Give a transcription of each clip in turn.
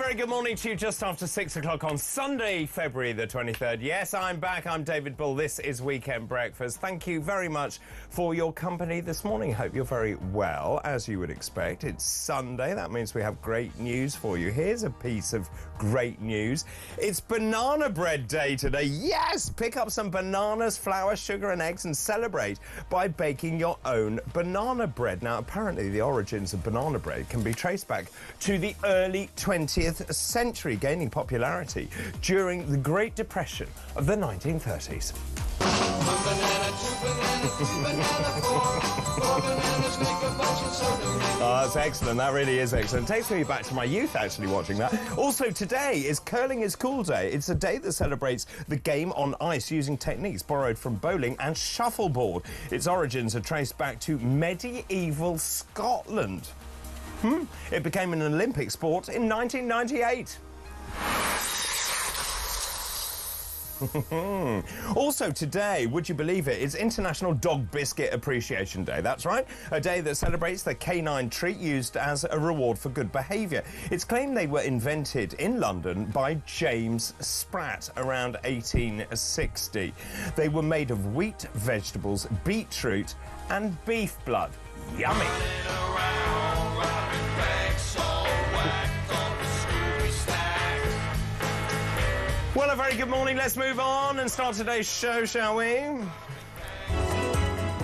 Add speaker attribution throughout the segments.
Speaker 1: very good morning to you just after 6 o'clock on Sunday, February the 23rd. Yes, I'm back. I'm David Bull. This is Weekend Breakfast. Thank you very much for your company this morning. Hope you're very well, as you would expect. It's Sunday. That means we have great news for you. Here's a piece of great news. It's Banana Bread Day today. Yes! Pick up some bananas, flour, sugar and eggs and celebrate by baking your own banana bread. Now, apparently the origins of banana bread can be traced back to the early 20th century, gaining popularity during the Great Depression of the 1930s. Oh, that's excellent. That really is excellent. Takes me back to my youth, actually, watching that. Also, today is Curling is Cool Day. It's a day that celebrates the game on ice using techniques borrowed from bowling and shuffleboard. Its origins are traced back to medieval Scotland. It became an Olympic sport in 1998. Also today, would you believe it, it's International Dog Biscuit Appreciation Day. That's right, a day that celebrates the canine treat used as a reward for good behaviour. It's claimed they were invented in London by James Spratt around 1860. They were made of wheat, vegetables, beetroot and beef blood. Yummy! Well, a very good morning. Let's move on and start today's show, shall we?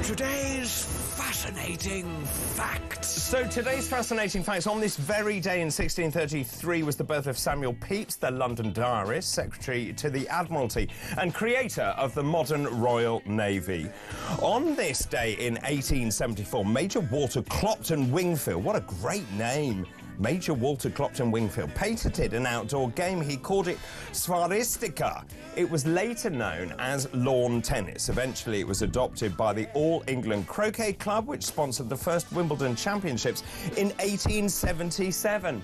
Speaker 2: Today's fascinating facts.
Speaker 1: So today's fascinating facts. On this very day in 1633 was the birth of Samuel Pepys, the London diarist, secretary to the Admiralty and creator of the modern Royal Navy. On this day in 1874, Major Walter Clopton Wingfield, what a great name, Major Walter Clopton Wingfield patented an outdoor game. He called it Swaristica. It was later known as lawn tennis. Eventually, it was adopted by the All England Croquet Club, which sponsored the first Wimbledon Championships in 1877.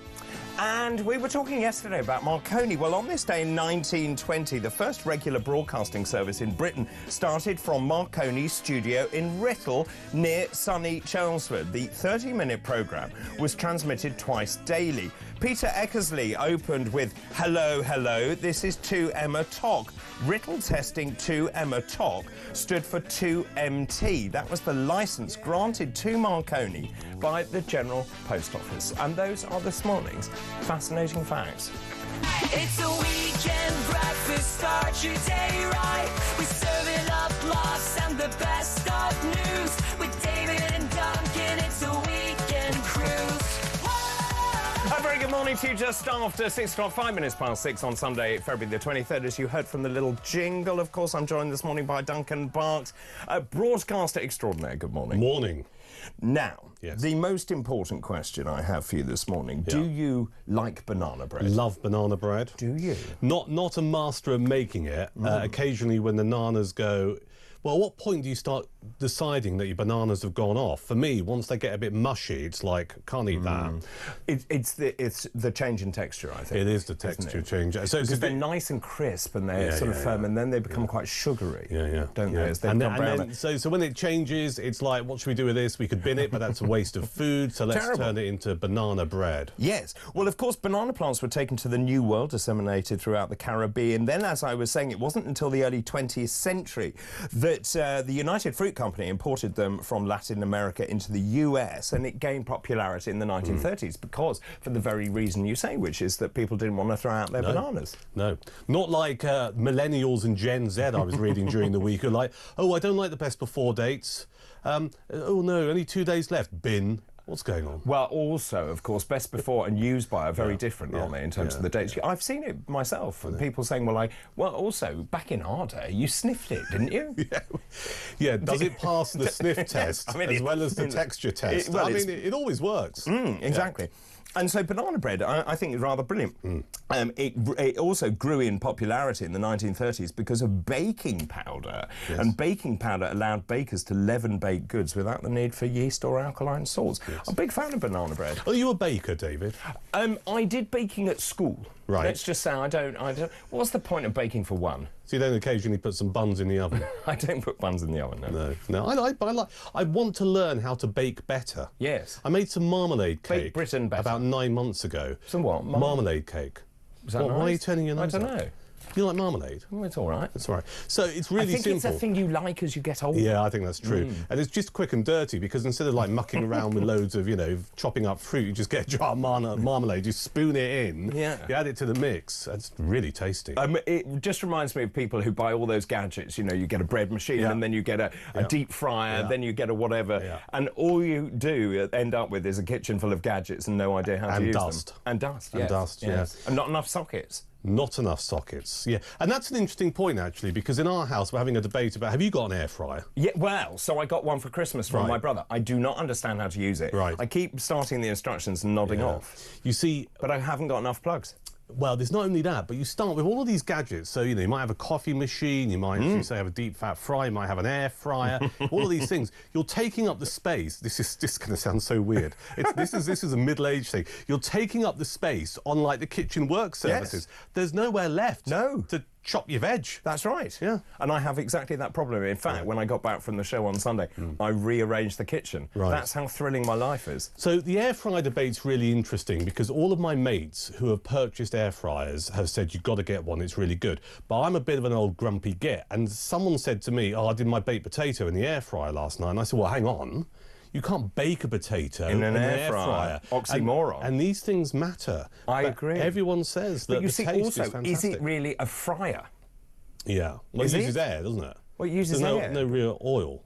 Speaker 1: And we were talking yesterday about Marconi. Well, on this day in 1920, the first regular broadcasting service in Britain started from Marconi's studio in Writtle, near sunny Chelmsford. The 30-minute programme was transmitted twice daily. Peter Eckersley opened with "Hello, hello, this is 2Emma Tock." Writtle testing 2Emma Tock stood for 2MT. That was the licence granted to Marconi by the General Post Office. And those are this morning's fascinating facts.
Speaker 3: It's a weekend breakfast, start your day right. We serve it up, laughs and the best of news. With David and Duncan, it's a weekend cruise.
Speaker 1: A very good morning to you just after 6 o'clock, 5 minutes past 6 on Sunday, February the 23rd. As you heard from the little jingle, of course, I'm joined this morning by Duncan Barks, a broadcaster extraordinaire. Good morning.
Speaker 4: Morning.
Speaker 1: Now,
Speaker 4: yes,
Speaker 1: the most important question I have for you this morning.
Speaker 4: Yeah.
Speaker 1: Do you like banana bread?
Speaker 4: Love banana bread.
Speaker 1: Do you?
Speaker 4: Not a master of making it. Occasionally when the nanas go... Well, at what point do you start deciding that your bananas have gone off? For me, once they get a bit mushy, it's like, can't eat that.
Speaker 1: It's the change in texture, I think.
Speaker 4: It is the texture change. So
Speaker 1: because they're nice and crisp and they're sort of firm, and then they become quite sugary. Don't they? As they become brown.
Speaker 4: So when it changes, it's like, what should we do with this? We could bin it, but that's a waste of food. So let's turn it into banana bread.
Speaker 1: Yes. Well, of course, banana plants were taken to the New World, disseminated throughout the Caribbean. Then, as I was saying, it wasn't until the early 20th century that the United Fruit Company imported them from Latin America into the US, and it gained popularity in the 1930s because, for the very reason you say, which is that people didn't want to throw out their bananas.
Speaker 4: No. Not like millennials and Gen Z I was reading during the week who are like, oh, I don't like the best before dates. Oh, no, only 2 days left. Bin. What's going on?
Speaker 1: Well, also, of course, best before and used by are very different, aren't they, in terms of the dates? I've seen it myself, and people saying, well, also, back in our day, you sniffed it, didn't you?
Speaker 4: Yeah, does it pass the sniff test as well as the texture test? It always works.
Speaker 1: Exactly. And so banana bread, I think, is rather brilliant. It also grew in popularity in the 1930s because of baking powder.
Speaker 4: Yes.
Speaker 1: And baking powder allowed bakers to leaven baked goods without the need for yeast or alkaline salts.
Speaker 4: Yes.
Speaker 1: I'm a big fan of banana bread.
Speaker 4: Are you a baker, David?
Speaker 1: I did baking at school.
Speaker 4: Right.
Speaker 1: Let's just say I don't. What's the point of baking for one?
Speaker 4: So you don't occasionally put some buns in the oven?
Speaker 1: I don't put buns in the oven, no.
Speaker 4: No. I want to learn how to bake better.
Speaker 1: Yes.
Speaker 4: I made some marmalade cake.
Speaker 1: Bake Britain better.
Speaker 4: About 9 months ago.
Speaker 1: Some what?
Speaker 4: Marmalade cake.
Speaker 1: Was that nice?
Speaker 4: Why are you turning your nose
Speaker 1: I don't
Speaker 4: up?
Speaker 1: know.
Speaker 4: You like marmalade?
Speaker 1: Oh, it's all right.
Speaker 4: It's all right. So it's really simple.
Speaker 1: I think it's a thing you like as you get older.
Speaker 4: Yeah, I think that's true. And it's just quick and dirty because instead of like mucking around with loads of, chopping up fruit, you just get a jar of marmalade, you spoon it in, you add it to the mix. It's really tasty.
Speaker 1: It just reminds me of people who buy all those gadgets. You get a bread machine and then you get a deep fryer, then you get a whatever, and all you do end up with is a kitchen full of gadgets and no idea how to use them. And dust.
Speaker 4: And dust, yes.
Speaker 1: And not enough sockets.
Speaker 4: Not enough sockets, yeah. And that's an interesting point, actually, because in our house we're having a debate about, have you got an air fryer?
Speaker 1: Yeah, well, so I got one for Christmas from my brother. I do not understand how to use it.
Speaker 4: Right.
Speaker 1: I keep starting the instructions and nodding off.
Speaker 4: You see...
Speaker 1: But I haven't got enough plugs.
Speaker 4: Well, there's not only that, but you start with all of these gadgets. So, you might have a coffee machine, you might, as you say, have a deep fat fryer, you might have an air fryer, all of these things. You're taking up the space. This is just going to sound so weird. This is a middle-aged thing. You're taking up the space on, like, the kitchen work surfaces.
Speaker 1: Yes.
Speaker 4: There's nowhere left to chop your veg.
Speaker 1: That's right.
Speaker 4: Yeah.
Speaker 1: And I have exactly that problem. In fact, when I got back from the show on Sunday, I rearranged the kitchen.
Speaker 4: Right.
Speaker 1: That's how thrilling my life is.
Speaker 4: So the air fryer debate's really interesting because all of my mates who have purchased air fryers have said, you've got to get one, it's really good. But I'm a bit of an old grumpy git. And someone said to me, I did my baked potato in the air fryer last night. And I said, well, hang on. You can't bake a potato
Speaker 1: in an air fryer. Oxymoron.
Speaker 4: And these things matter.
Speaker 1: I agree.
Speaker 4: Everyone says that
Speaker 1: but you
Speaker 4: the
Speaker 1: see,
Speaker 4: taste
Speaker 1: also,
Speaker 4: is fantastic.
Speaker 1: is it really a fryer?
Speaker 4: Yeah. Well, it uses air, doesn't it?
Speaker 1: Well, it uses air.
Speaker 4: No real oil.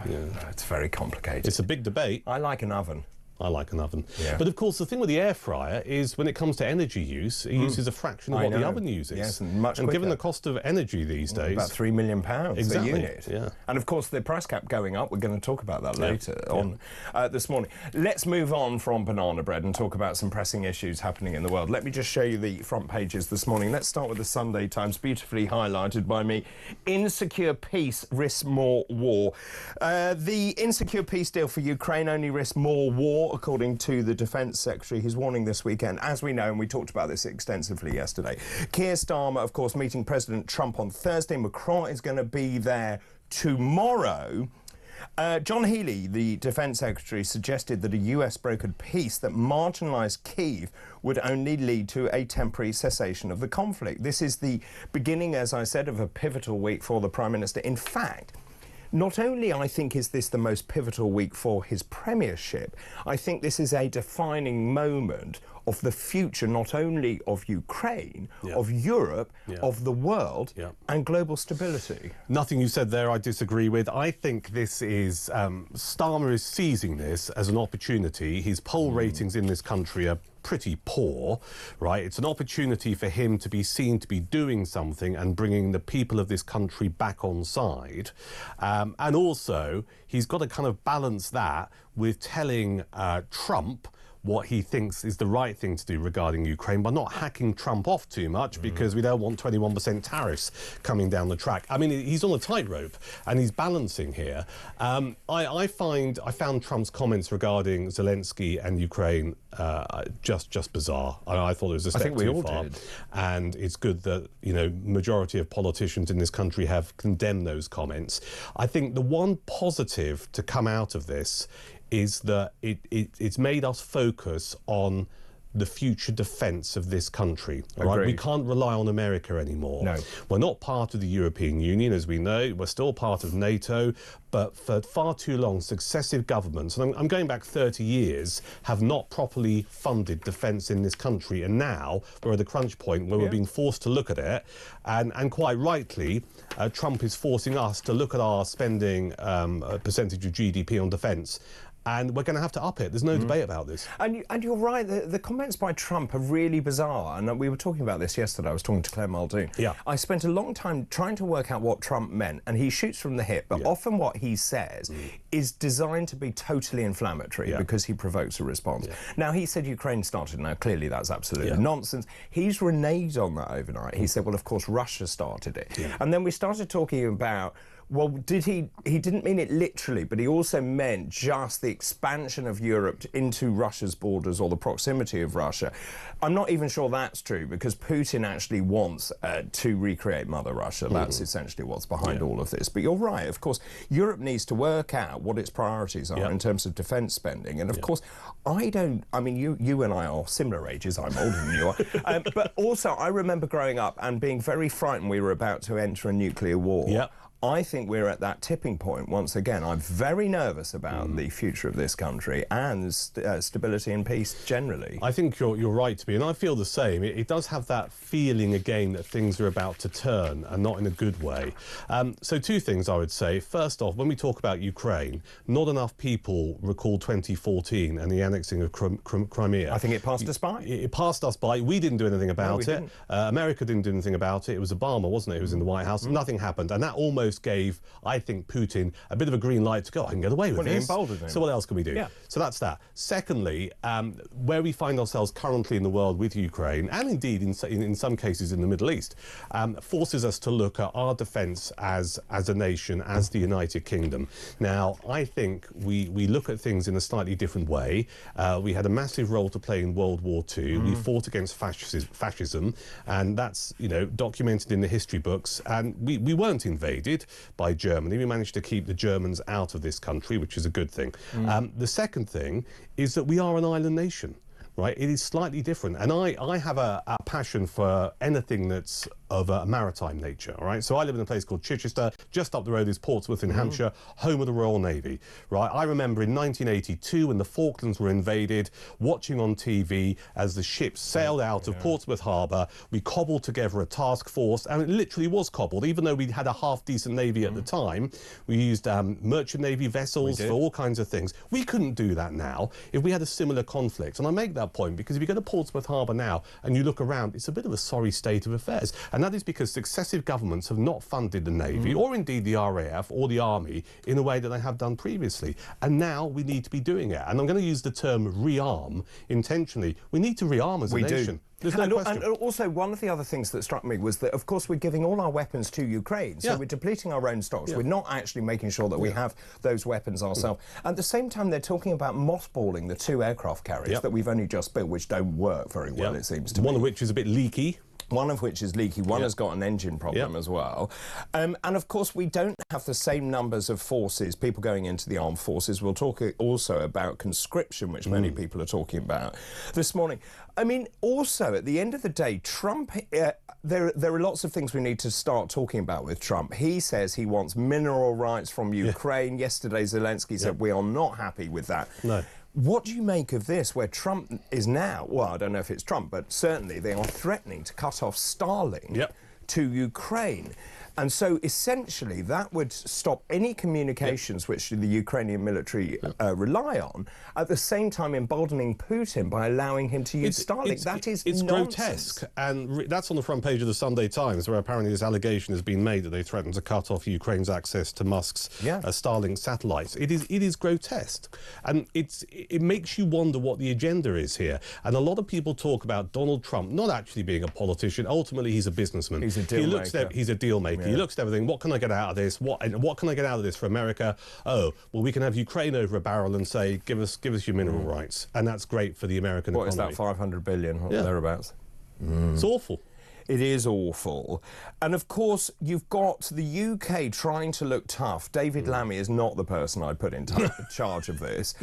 Speaker 1: Yeah. It's very complicated.
Speaker 4: It's a big debate.
Speaker 1: I like an oven.
Speaker 4: I like an oven.
Speaker 1: Yeah.
Speaker 4: But of course, the thing with the air fryer is when it comes to energy use, it uses a fraction of what the oven uses.
Speaker 1: Yes, and much
Speaker 4: and
Speaker 1: quicker.
Speaker 4: given the cost of energy these days...
Speaker 1: About £3 million
Speaker 4: exactly,
Speaker 1: a unit.
Speaker 4: Yeah.
Speaker 1: And of course, the price cap going up. We're going to talk about that later on this morning. Let's move on from banana bread and talk about some pressing issues happening in the world. Let me just show you the front pages this morning. Let's start with the Sunday Times, beautifully highlighted by me. Insecure peace risks more war. The insecure peace deal for Ukraine only risks more war, according to the Defence Secretary. He's warning this weekend, as we know, and we talked about this extensively yesterday. Keir Starmer, of course, meeting President Trump on Thursday. Macron is going to be there tomorrow. John Healey, the Defence Secretary, suggested that a US-brokered peace that marginalised Kyiv would only lead to a temporary cessation of the conflict. This is the beginning, as I said, of a pivotal week for the Prime Minister. In fact, not only, I think, is this the most pivotal week for his premiership, I think this is a defining moment of the future not only of Ukraine, of Europe, of the world, and global stability.
Speaker 4: Nothing you said there I disagree with. I think this is... Starmer is seizing this as an opportunity. His poll ratings in this country are pretty poor, right? It's an opportunity for him to be seen to be doing something and bringing the people of this country back on side. And also, he's got to kind of balance that with telling Trump what he thinks is the right thing to do regarding Ukraine by not hacking Trump off too much because we don't want 21% tariffs coming down the track. I mean, he's on a tightrope and he's balancing here. I found Trump's comments regarding Zelensky and Ukraine just bizarre. I thought it was a step too far. Did. And it's good that, majority of politicians in this country have condemned those comments. I think the one positive to come out of this is that it's made us focus on the future defence of this country. Right? We can't rely on America anymore.
Speaker 1: No.
Speaker 4: We're not part of the European Union, as we know. We're still part of NATO, but for far too long, successive governments, and I'm going back 30 years, have not properly funded defence in this country. And now we're at the crunch point where we're being forced to look at it. And quite rightly, Trump is forcing us to look at our spending a percentage of GDP on defence. And we're going to have to up it. There's no debate about this.
Speaker 1: And you're right, the comments by Trump are really bizarre. And we were talking about this yesterday. I was talking to Claire Muldoon.
Speaker 4: Yeah.
Speaker 1: I spent a long time trying to work out what Trump meant. And he shoots from the hip. But often what he says is designed to be totally inflammatory because he provokes a response. Now, he said Ukraine started. Now, clearly that's absolutely nonsense. He's reneged on that overnight. He said, well, of course, Russia started it. And then we started talking about, Well, he didn't mean it literally, but he also meant just the expansion of Europe into Russia's borders or the proximity of Russia. I'm not even sure that's true, because Putin actually wants to recreate Mother Russia. That's essentially what's behind all of this. But you're right, of course, Europe needs to work out what its priorities are in terms of defence spending. And of course, I mean, you and I are similar ages. I'm older than you are. But also, I remember growing up and being very frightened we were about to enter a nuclear war.
Speaker 4: Yep.
Speaker 1: I think we're at that tipping point once again. I'm very nervous about the future of this country and stability and peace generally.
Speaker 4: I think you're right to be, and I feel the same. It does have that feeling again that things are about to turn, and not in a good way. So two things I would say. First off, when we talk about Ukraine, not enough people recall 2014 and the annexing of Crimea.
Speaker 1: I think it passed us by.
Speaker 4: It passed us by. We didn't do anything about it. America didn't do anything about it. It was Obama, wasn't it? It was in the White House. Nothing happened, and that almost gave, I think, Putin a bit of a green light to go, I can get away with this. So what else can we do?
Speaker 1: Yeah.
Speaker 4: So that's that. Secondly, where we find ourselves currently in the world with Ukraine, and indeed in some cases in the Middle East, forces us to look at our defence as a nation, as the United Kingdom. Now, I think we look at things in a slightly different way. We had a massive role to play in World War II. We fought against fascism, and that's, you know, documented in the history books. And we weren't invaded by Germany. We managed to keep the Germans out of this country, which is a good thing. The second thing is that we are an island nation. Right, it is slightly different, and I have a passion for anything that's of a maritime nature. All right, so I live in a place called Chichester. Just up the road is Portsmouth in Hampshire, home of the Royal Navy. Right, I remember in 1982 when the Falklands were invaded, watching on TV as the ships sailed out of Portsmouth Harbour. We cobbled together a task force, and it literally was cobbled. Even though we had a half-decent navy at the time, we used merchant navy vessels for all kinds of things. We couldn't do that now if we had a similar conflict, and I make that point because if you go to Portsmouth Harbour now and you look around, it's a bit of a sorry state of affairs, and that is because successive governments have not funded the Navy or indeed the RAF or the Army in a way that they have done previously, and now we need to be doing it. And I'm going to use the term rearm intentionally. We need to rearm as a nation. There's no question.
Speaker 1: And also, one of the other things that struck me was that, of course, we're giving all our weapons to Ukraine, so we're depleting our own stocks. We're not actually making sure that we have those weapons ourselves. At the same time, they're talking about mothballing the 2 aircraft carriers that we've only just built, which don't work very well, it seems to me.
Speaker 4: One of which is a bit leaky.
Speaker 1: One of which is leaky, one has got an engine problem as well. And of course, we don't have the same numbers of forces, people going into the armed forces. We'll talk also about conscription, which many people are talking about this morning. I mean, also, at the end of the day, Trump, there are lots of things we need to start talking about with Trump. He says he wants mineral rights from Ukraine. Yesterday, Zelensky said we are not happy with that.
Speaker 4: No.
Speaker 1: What do you make of this, where Trump is now, well, I don't know if it's Trump, but certainly they are threatening to cut off Starlink to Ukraine? And so essentially that would stop any communications which the Ukrainian military rely on, at the same time emboldening Putin by allowing him to use Starlink. It's
Speaker 4: grotesque, and that's on the front page of the Sunday Times, where apparently this allegation has been made that they threatened to cut off Ukraine's access to Musk's Starlink satellites. It is grotesque, and it makes you wonder what the agenda is here. And a lot of people talk about Donald Trump not actually being a politician. Ultimately, he's a businessman.
Speaker 1: He's a deal maker.
Speaker 4: He's a deal maker. He looks at everything. What can I get out of this? What can I get out of this for America? Oh, well, we can have Ukraine over a barrel and say, give us your mineral rights, and that's great for the American economy.
Speaker 1: What is that, 500 billion or thereabouts?
Speaker 4: It's awful.
Speaker 1: It is awful. And of course, you've got the UK trying to look tough. David Lammy is not the person I'd put in charge of this,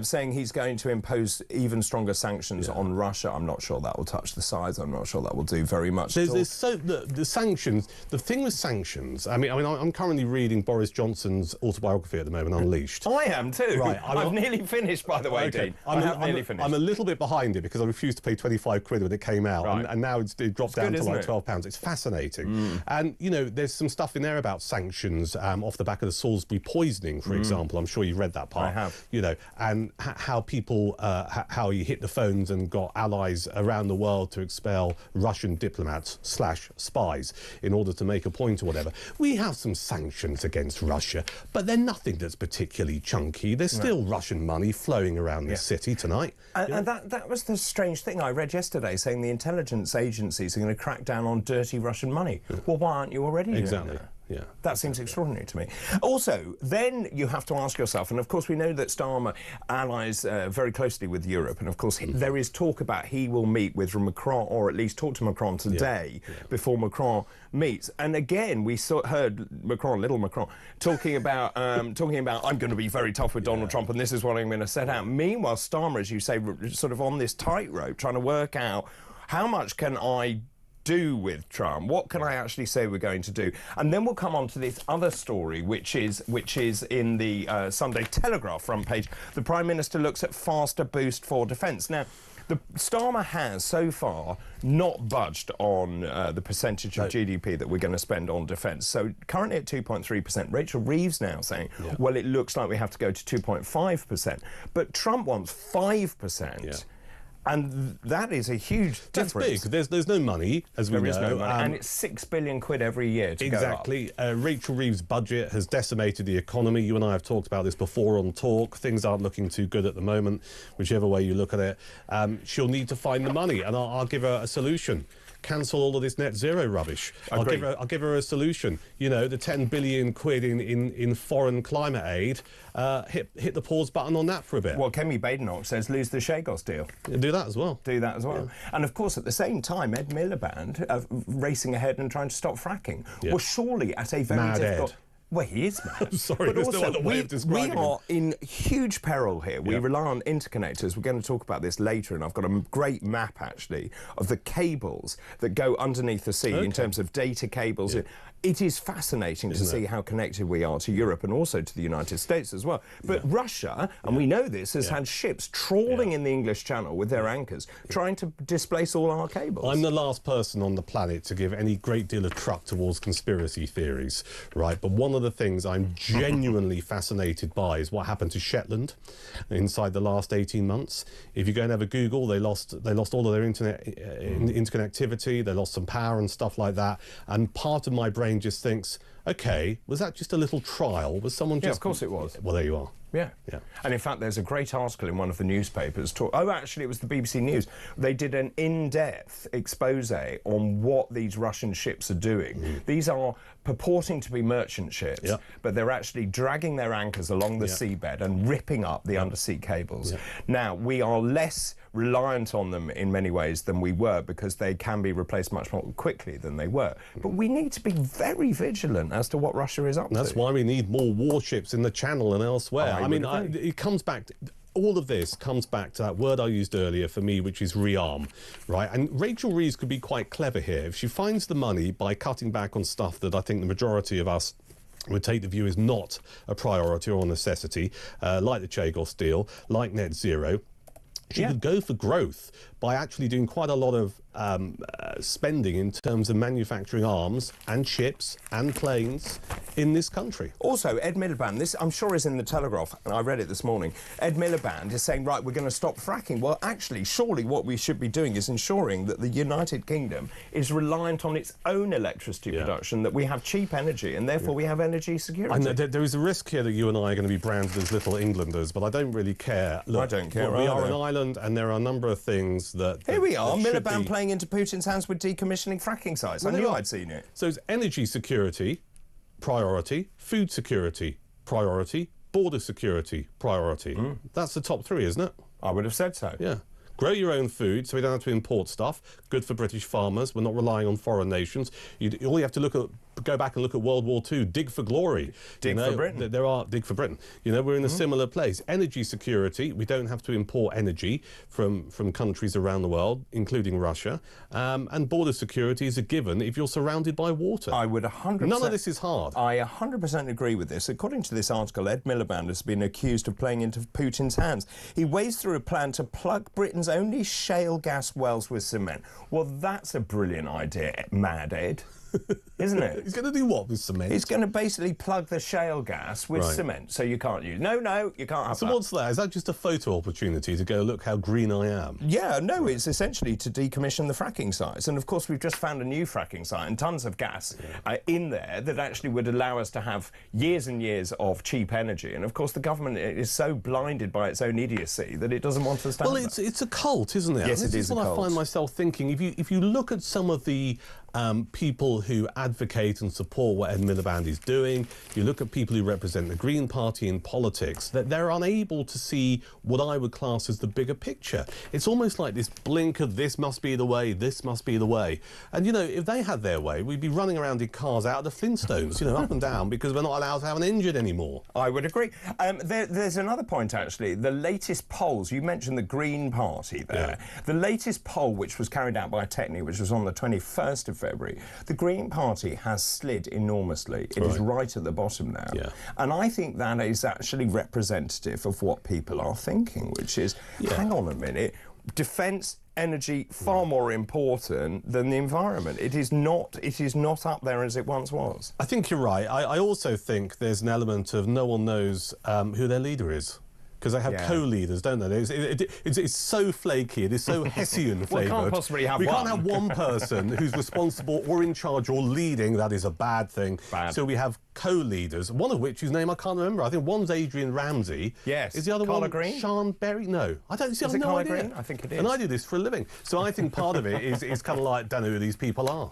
Speaker 1: saying he's going to impose even stronger sanctions on Russia. I'm not sure that will touch the sides. I'm not sure that will do very much.
Speaker 4: The sanctions, the thing with sanctions, I mean, I'm currently reading Boris Johnson's autobiography at the moment, Unleashed.
Speaker 1: I am too.
Speaker 4: Right,
Speaker 1: I've nearly finished, by the way, Dean. I'm nearly finished.
Speaker 4: I'm a little bit behind it because I refused to pay 25 quid when it came out, and now it dropped down to like £12. It's fascinating. And, you know, there's some stuff in there about sanctions off the back of the Salisbury poisoning, for example. I'm sure you read that part.
Speaker 1: I have.
Speaker 4: You know, and how people, how he hit the phones and got allies around the world to expel Russian diplomats / spies in order to make a point or whatever. We have some sanctions against Russia, but they're nothing that's particularly chunky. There's still Russian money flowing around the city tonight.
Speaker 1: And that was the strange thing I read yesterday, saying the intelligence agencies are going to crack down on dirty Russian money. Well, why aren't you already doing that?
Speaker 4: Yeah.
Speaker 1: That seems extraordinary to me. Also, then you have to ask yourself, and of course we know that Starmer allies very closely with Europe, and of course there is talk about he will meet with Macron, or at least talk to Macron today before Macron meets. And again, we heard Macron, little Macron, talking about I'm going to be very tough with Donald Trump, and this is what I'm going to set out. Meanwhile, Starmer, as you say, sort of on this tightrope, trying to work out how much can I do with Trump? What can I actually say we're going to do? And then we'll come on to this other story, which is in the Sunday Telegraph front page. The Prime Minister looks at faster boost for defence. Now, the Starmer has so far not budged on the percentage of GDP that we're going to spend on defence. So currently at 2.3%. Rachel Reeves now saying, well, it looks like we have to go to 2.5%. But Trump wants 5%. Yeah. And that is a huge difference.
Speaker 4: That's big. There's no money, as we know.
Speaker 1: There is no money. And it's £6 billion every year to go up.
Speaker 4: Exactly. Rachel Reeves' budget has decimated the economy. You and I have talked about this before on Talk. Things aren't looking too good at the moment, whichever way you look at it. She'll need to find the money, and I'll give her a solution. Cancel all of this net zero rubbish. I'll give her a solution. You know, the 10 billion quid in foreign climate aid, hit the pause button on that for a bit.
Speaker 1: Well, Kemi Badenoch says lose the Chagos deal.
Speaker 4: Do that as well.
Speaker 1: Do that as well. Yeah. And of course, at the same time, Ed Miliband racing ahead and trying to stop fracking. Yeah. Well, surely at a very difficult...
Speaker 4: Ed.
Speaker 1: Well, he is mad.
Speaker 4: Sorry,
Speaker 1: but
Speaker 4: there's no other way of describing
Speaker 1: we are in huge peril here. We rely on interconnectors. We're going to talk about this later, and I've got a great map, actually, of the cables that go underneath the sea in terms of data cables. Yeah. It is fascinating to see how connected we are to Europe and also to the United States as well. But Russia, and we know this, has had ships trawling in the English Channel with their anchors, trying to displace all our cables.
Speaker 4: I'm the last person on the planet to give any great deal of truck towards conspiracy theories, right? But one of the things I'm genuinely fascinated by is what happened to Shetland inside the last 18 months. If you go and have a Google, they lost all of their interconnectivity, they lost some power and stuff like that. And part of my brain just thinks, okay, was that just a little trial? Was someone just...
Speaker 1: Yeah, of course it was.
Speaker 4: Well, there you are.
Speaker 1: Yeah. And in fact, there's a great article in one of the newspapers. Actually, it was the BBC News. They did an in-depth expose on what these Russian ships are doing. These are purporting to be merchant ships, but they're actually dragging their anchors along the seabed and ripping up the undersea cables. Now, we are less reliant on them in many ways than we were because they can be replaced much more quickly than they were. But we need to be very vigilant as to what Russia is up to.
Speaker 4: That's why we need more warships in the Channel and elsewhere. It comes back... all of this comes back to that word I used earlier for me, which is rearm, right? And Rachel Reeves could be quite clever here. If she finds the money by cutting back on stuff that I think the majority of us would take the view is not a priority or a necessity, like the Chagos deal, like net zero, she could go for growth by actually doing quite a lot of spending in terms of manufacturing arms and ships and planes in this country.
Speaker 1: Also, Ed Miliband, this I'm sure is in the Telegraph, and I read it this morning. Ed Miliband is saying, right, we're going to stop fracking. Well, actually, surely what we should be doing is ensuring that the United Kingdom is reliant on its own electricity production, that we have cheap energy, and therefore we have energy security.
Speaker 4: I know there is a risk here that you and I are going to be branded as little Englanders, but I don't really care. Look,
Speaker 1: I don't care.
Speaker 4: We are an island, and there are a number of things that...
Speaker 1: Here we are, Miliband playing into Putin's hands with decommissioning fracking sites. I knew I'd seen it.
Speaker 4: So it's energy security, priority, food security, priority, border security, priority. That's the top three, isn't it?
Speaker 1: I would have said so.
Speaker 4: Yeah. Grow your own food so we don't have to import stuff. Good for British farmers. We're not relying on foreign nations. All you have to go back and look at World War II. Dig for glory.
Speaker 1: Dig for Britain.
Speaker 4: Dig for Britain. You know, we're in a similar place. Energy security. We don't have to import energy from countries around the world, including Russia. And border security is a given if you're surrounded by water.
Speaker 1: I would 100%...
Speaker 4: None of this is hard.
Speaker 1: I 100% agree with this. According to this article, Ed Miliband has been accused of playing into Putin's hands. He weighs through a plan to plug Britain's only shale gas wells with cement. Well, that's a brilliant idea, Mad Ed. Isn't it?
Speaker 4: He's going to do what with cement?
Speaker 1: He's going to basically plug the shale gas with cement, so you can't use... No, you can't have that.
Speaker 4: So what's that? Is that just a photo opportunity to go, look how green I am?
Speaker 1: Yeah, no, it's essentially to decommission the fracking sites. And, of course, we've just found a new fracking site and tons of gas in there that actually would allow us to have years and years of cheap energy. And, of course, the government is so blinded by its own idiocy that it doesn't want us to have that.
Speaker 4: It's a cult, isn't it?
Speaker 1: Yes,
Speaker 4: it is
Speaker 1: a cult.
Speaker 4: This is what I find myself thinking. If you look at some of the people who advocate and support what Ed Miliband is doing, you look at people who represent the Green Party in politics, that they're unable to see what I would class as the bigger picture. It's almost like this blink of this must be the way, this must be the way. And, you know, if they had their way, we'd be running around in cars out of the Flintstones, you know, up and down, because we're not allowed to have an engine anymore.
Speaker 1: I would agree. There's another point, actually. The latest polls, you mentioned the Green Party there. Yeah. The latest poll, which was carried out by Techni, which was on the 21st of February, the Green Party has slid enormously. It is right at the bottom now. Yeah. And I think that is actually representative of what people are thinking, which is, hang on a minute, defence, energy, far more important than the environment. It is not up there as it once was.
Speaker 4: I think you're right. I also think there's an element of no one knows who their leader is. Because they have co-leaders, don't they? It's so flaky, it is so Hessian flavoured.
Speaker 1: We can't possibly have one.
Speaker 4: We can't have one person who's responsible or in charge or leading. That is a bad thing. So we have co-leaders, one of which, whose name I can't remember. I think one's Adrian Ramsey.
Speaker 1: Yes.
Speaker 4: Is the other
Speaker 1: Carla
Speaker 4: one
Speaker 1: Green?
Speaker 4: Sean Berry? No. I don't see. I have no idea.
Speaker 1: Green? I think it is.
Speaker 4: And I do this for a living. So I think part of it is kind of like, don't know who these people are.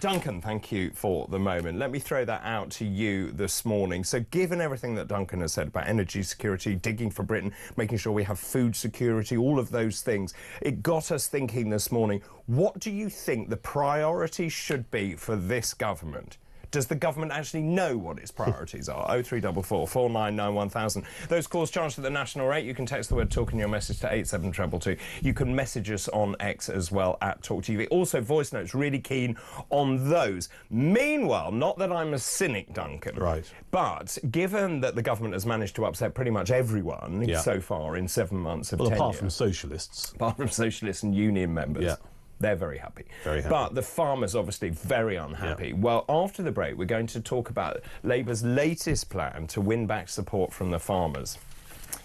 Speaker 1: Duncan, thank you for the moment. Let me throw that out to you this morning. So given everything that Duncan has said about energy security, digging for Britain, making sure we have food security, all of those things, it got us thinking this morning, what do you think the priority should be for this government? Does the government actually know what its priorities are? 0344 499 1000. Those calls charged at the national rate. You can text the word talk in your message to 87222. You can message us on X as well at talkTV. Also, voice notes, really keen on those. Meanwhile, not that I'm a cynic, Duncan.
Speaker 4: Right.
Speaker 1: But given that the government has managed to upset pretty much everyone so far in 7 months of tenure.
Speaker 4: Apart from socialists.
Speaker 1: Apart from socialists and union members.
Speaker 4: Yeah.
Speaker 1: They're very happy.
Speaker 4: Very happy.
Speaker 1: But the farmers obviously very unhappy. Yeah. Well, after the break, we're going to talk about Labour's latest plan to win back support from the farmers.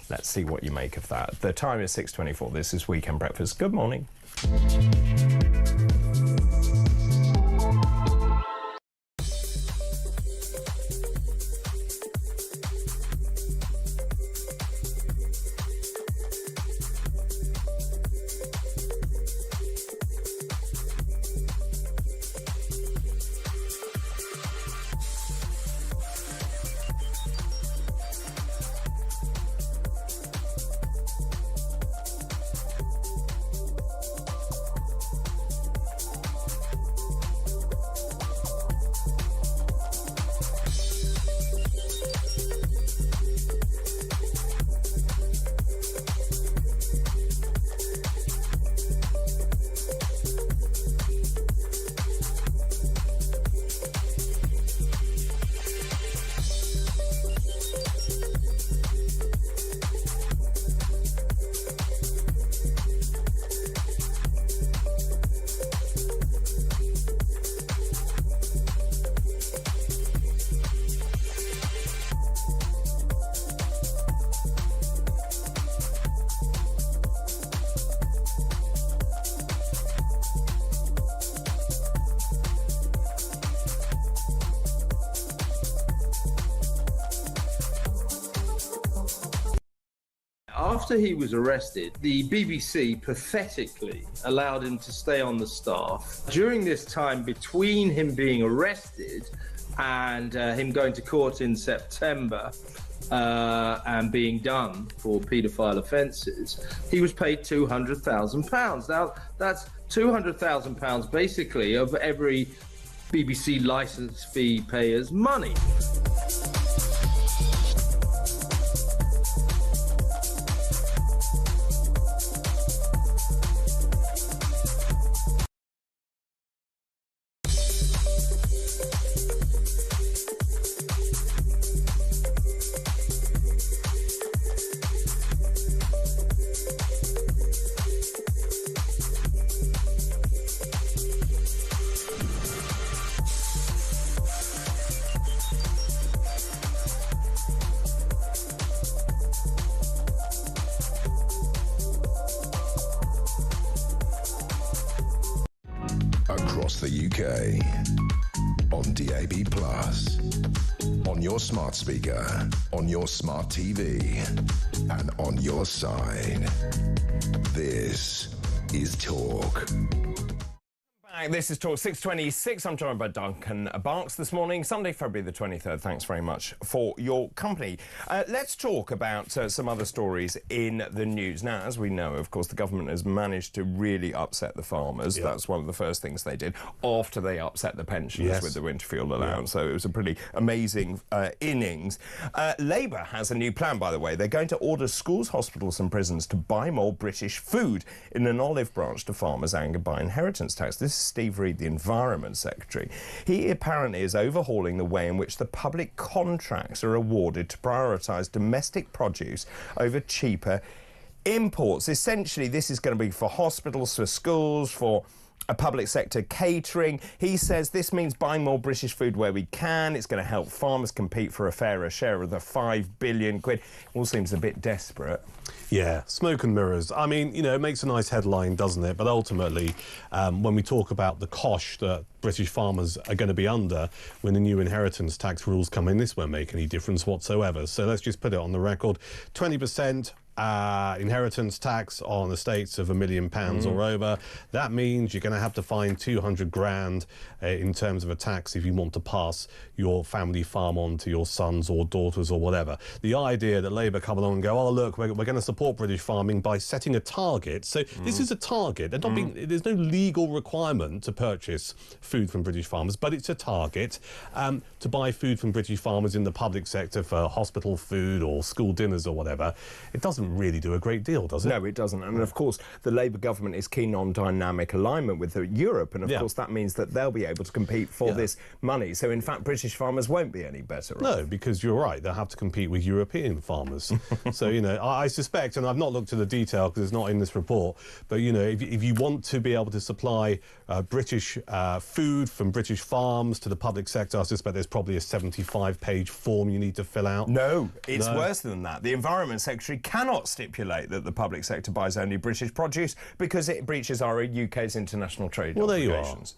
Speaker 1: Let's see what you make of that. The time is 6:24. This is Weekend Breakfast. Good morning.
Speaker 5: After he was arrested, the BBC pathetically allowed him to stay on the staff. During this time between him being arrested and him going to court in September and being done for paedophile offences, he was paid £200,000. Now, that's £200,000 basically of every BBC licence fee payer's money.
Speaker 6: Across the UK, on DAB+, on your smart speaker, on your smart TV, and on your side. This is Talk.
Speaker 1: back. This is Talk 626. I'm joined by Duncan Barks this morning, Sunday, February the 23rd. Thanks very much for your company. Let's talk about some other stories in the news. Now, as we know, of course, the government has managed to really upset the farmers. Yeah. That's one of the first things they did after they upset the pensioners with the Winterfield allowance. So it was a pretty amazing innings. Labour has a new plan, by the way. They're going to order schools, hospitals and prisons to buy more British food in an olive branch to farmers angered by inheritance tax. This is Steve Reed, the Environment Secretary. He apparently is overhauling the way in which the public contracts are awarded to prioritise domestic produce over cheaper imports. Essentially, this is going to be for hospitals, for schools, for a public sector catering. He says this means buying more British food where we can. It's going to help farmers compete for a fairer share of the £5 billion. All seems a bit desperate.
Speaker 4: Yeah, smoke and mirrors. I mean, you know, it makes a nice headline, doesn't it? But ultimately, when we talk about the cosh that British farmers are going to be under when the new inheritance tax rules come in, this won't make any difference whatsoever. So let's just put it on the record. 20% inheritance tax on estates of £1 million or over. That means you're going to have to find 200 grand in terms of a tax if you want to pass your family farm on to your sons or daughters or whatever. The idea that Labour come along and go, oh look, we're going to support British farming by setting a target. So this is a target. They're not being, there's no legal requirement to purchase food from British farmers, but it's a target to buy food from British farmers in the public sector for hospital food or school dinners or whatever. It doesn't really do a great deal, does it?
Speaker 1: No, it doesn't. And of course, the Labour government is keen on dynamic alignment with Europe, and of course that means that they'll be able to compete for this money. So in fact, British farmers won't be any better off.
Speaker 4: No, because you're right, they'll have to compete with European farmers. So, you know, I suspect, and I've not looked at the detail because it's not in this report, but, you know, if you want to be able to supply British food from British farms to the public sector, I suspect there's probably a 75-page form you need to fill out.
Speaker 1: No, it's worse than that. The Environment Secretary cannot stipulate that the public sector buys only British produce because it breaches our UK's international trade obligations.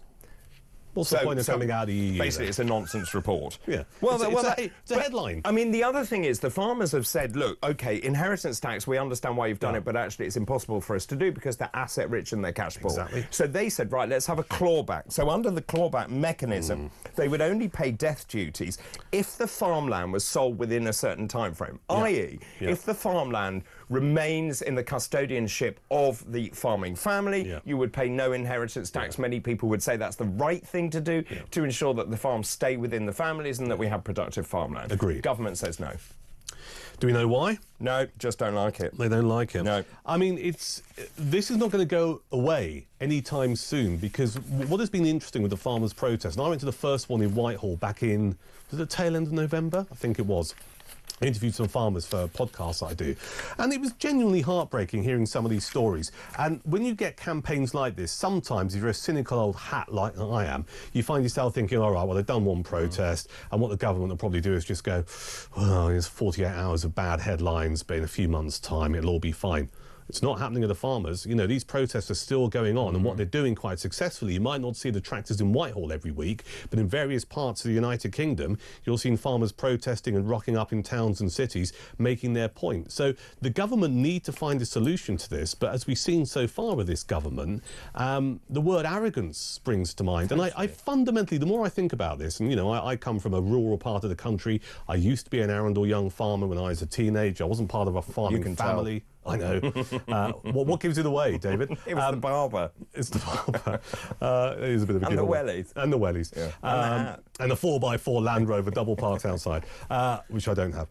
Speaker 4: What's the point of coming out of the EU?
Speaker 1: Basically, it's a nonsense report.
Speaker 4: Yeah.
Speaker 1: Well,
Speaker 4: it's a headline.
Speaker 1: I mean, the other thing is the farmers have said, look, OK, inheritance tax, we understand why you've done it, but actually it's impossible for us to do because they're asset rich and they're cash poor.
Speaker 4: Exactly.
Speaker 1: So they said, right, let's have a clawback. So under the clawback mechanism, they would only pay death duties if the farmland was sold within a certain time frame, i.e., if the farmland remains in the custodianship of the farming family, you would pay no inheritance tax. Many people would say that's the right thing to do to ensure that the farms stay within the families and that we have productive farmland.
Speaker 4: Agreed.
Speaker 1: Government says no.
Speaker 4: Do we know why?
Speaker 1: No, just don't like it.
Speaker 4: They don't like it.
Speaker 1: No.
Speaker 4: I mean, this is not going to go away anytime soon because what has been interesting with the farmers' protest, and I went to the first one in Whitehall back in, was it the tail end of November? I think it was. I interviewed some farmers for a podcast I do, and it was genuinely heartbreaking hearing some of these stories. And when you get campaigns like this, sometimes if you're a cynical old hat like I am, you find yourself thinking, all right, well, they've done one protest, and what the government will probably do is just go, well, there's 48 hours of bad headlines, but in a few months' time, it'll all be fine. It's not happening to the farmers. You know, these protests are still going on, and what they're doing quite successfully, you might not see the tractors in Whitehall every week, but in various parts of the United Kingdom, you'll see farmers protesting and rocking up in towns and cities, making their point. So the government need to find a solution to this, but as we've seen so far with this government, the word arrogance springs to mind. And I fundamentally, the more I think about this, and, you know, I come from a rural part of the country. I used to be an Arundel young farmer when I was a teenager. I wasn't part of a farming family. I know. What gives it away, David?
Speaker 1: It was the barber.
Speaker 4: It's the barber. It is a bit of a
Speaker 1: And the
Speaker 4: giveaway.
Speaker 1: wellies.
Speaker 4: And the wellies.
Speaker 1: Yeah.
Speaker 4: And the 4x4 Land Rover double parked outside, which I don't have.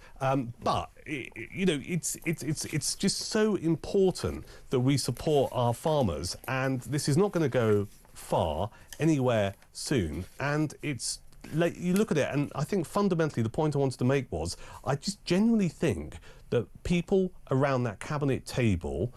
Speaker 4: But you know, it's just so important that we support our farmers, and this is not going to go far anywhere soon. And it's like, you look at it, and I think fundamentally the point I wanted to make was I just genuinely think that people around that cabinet table,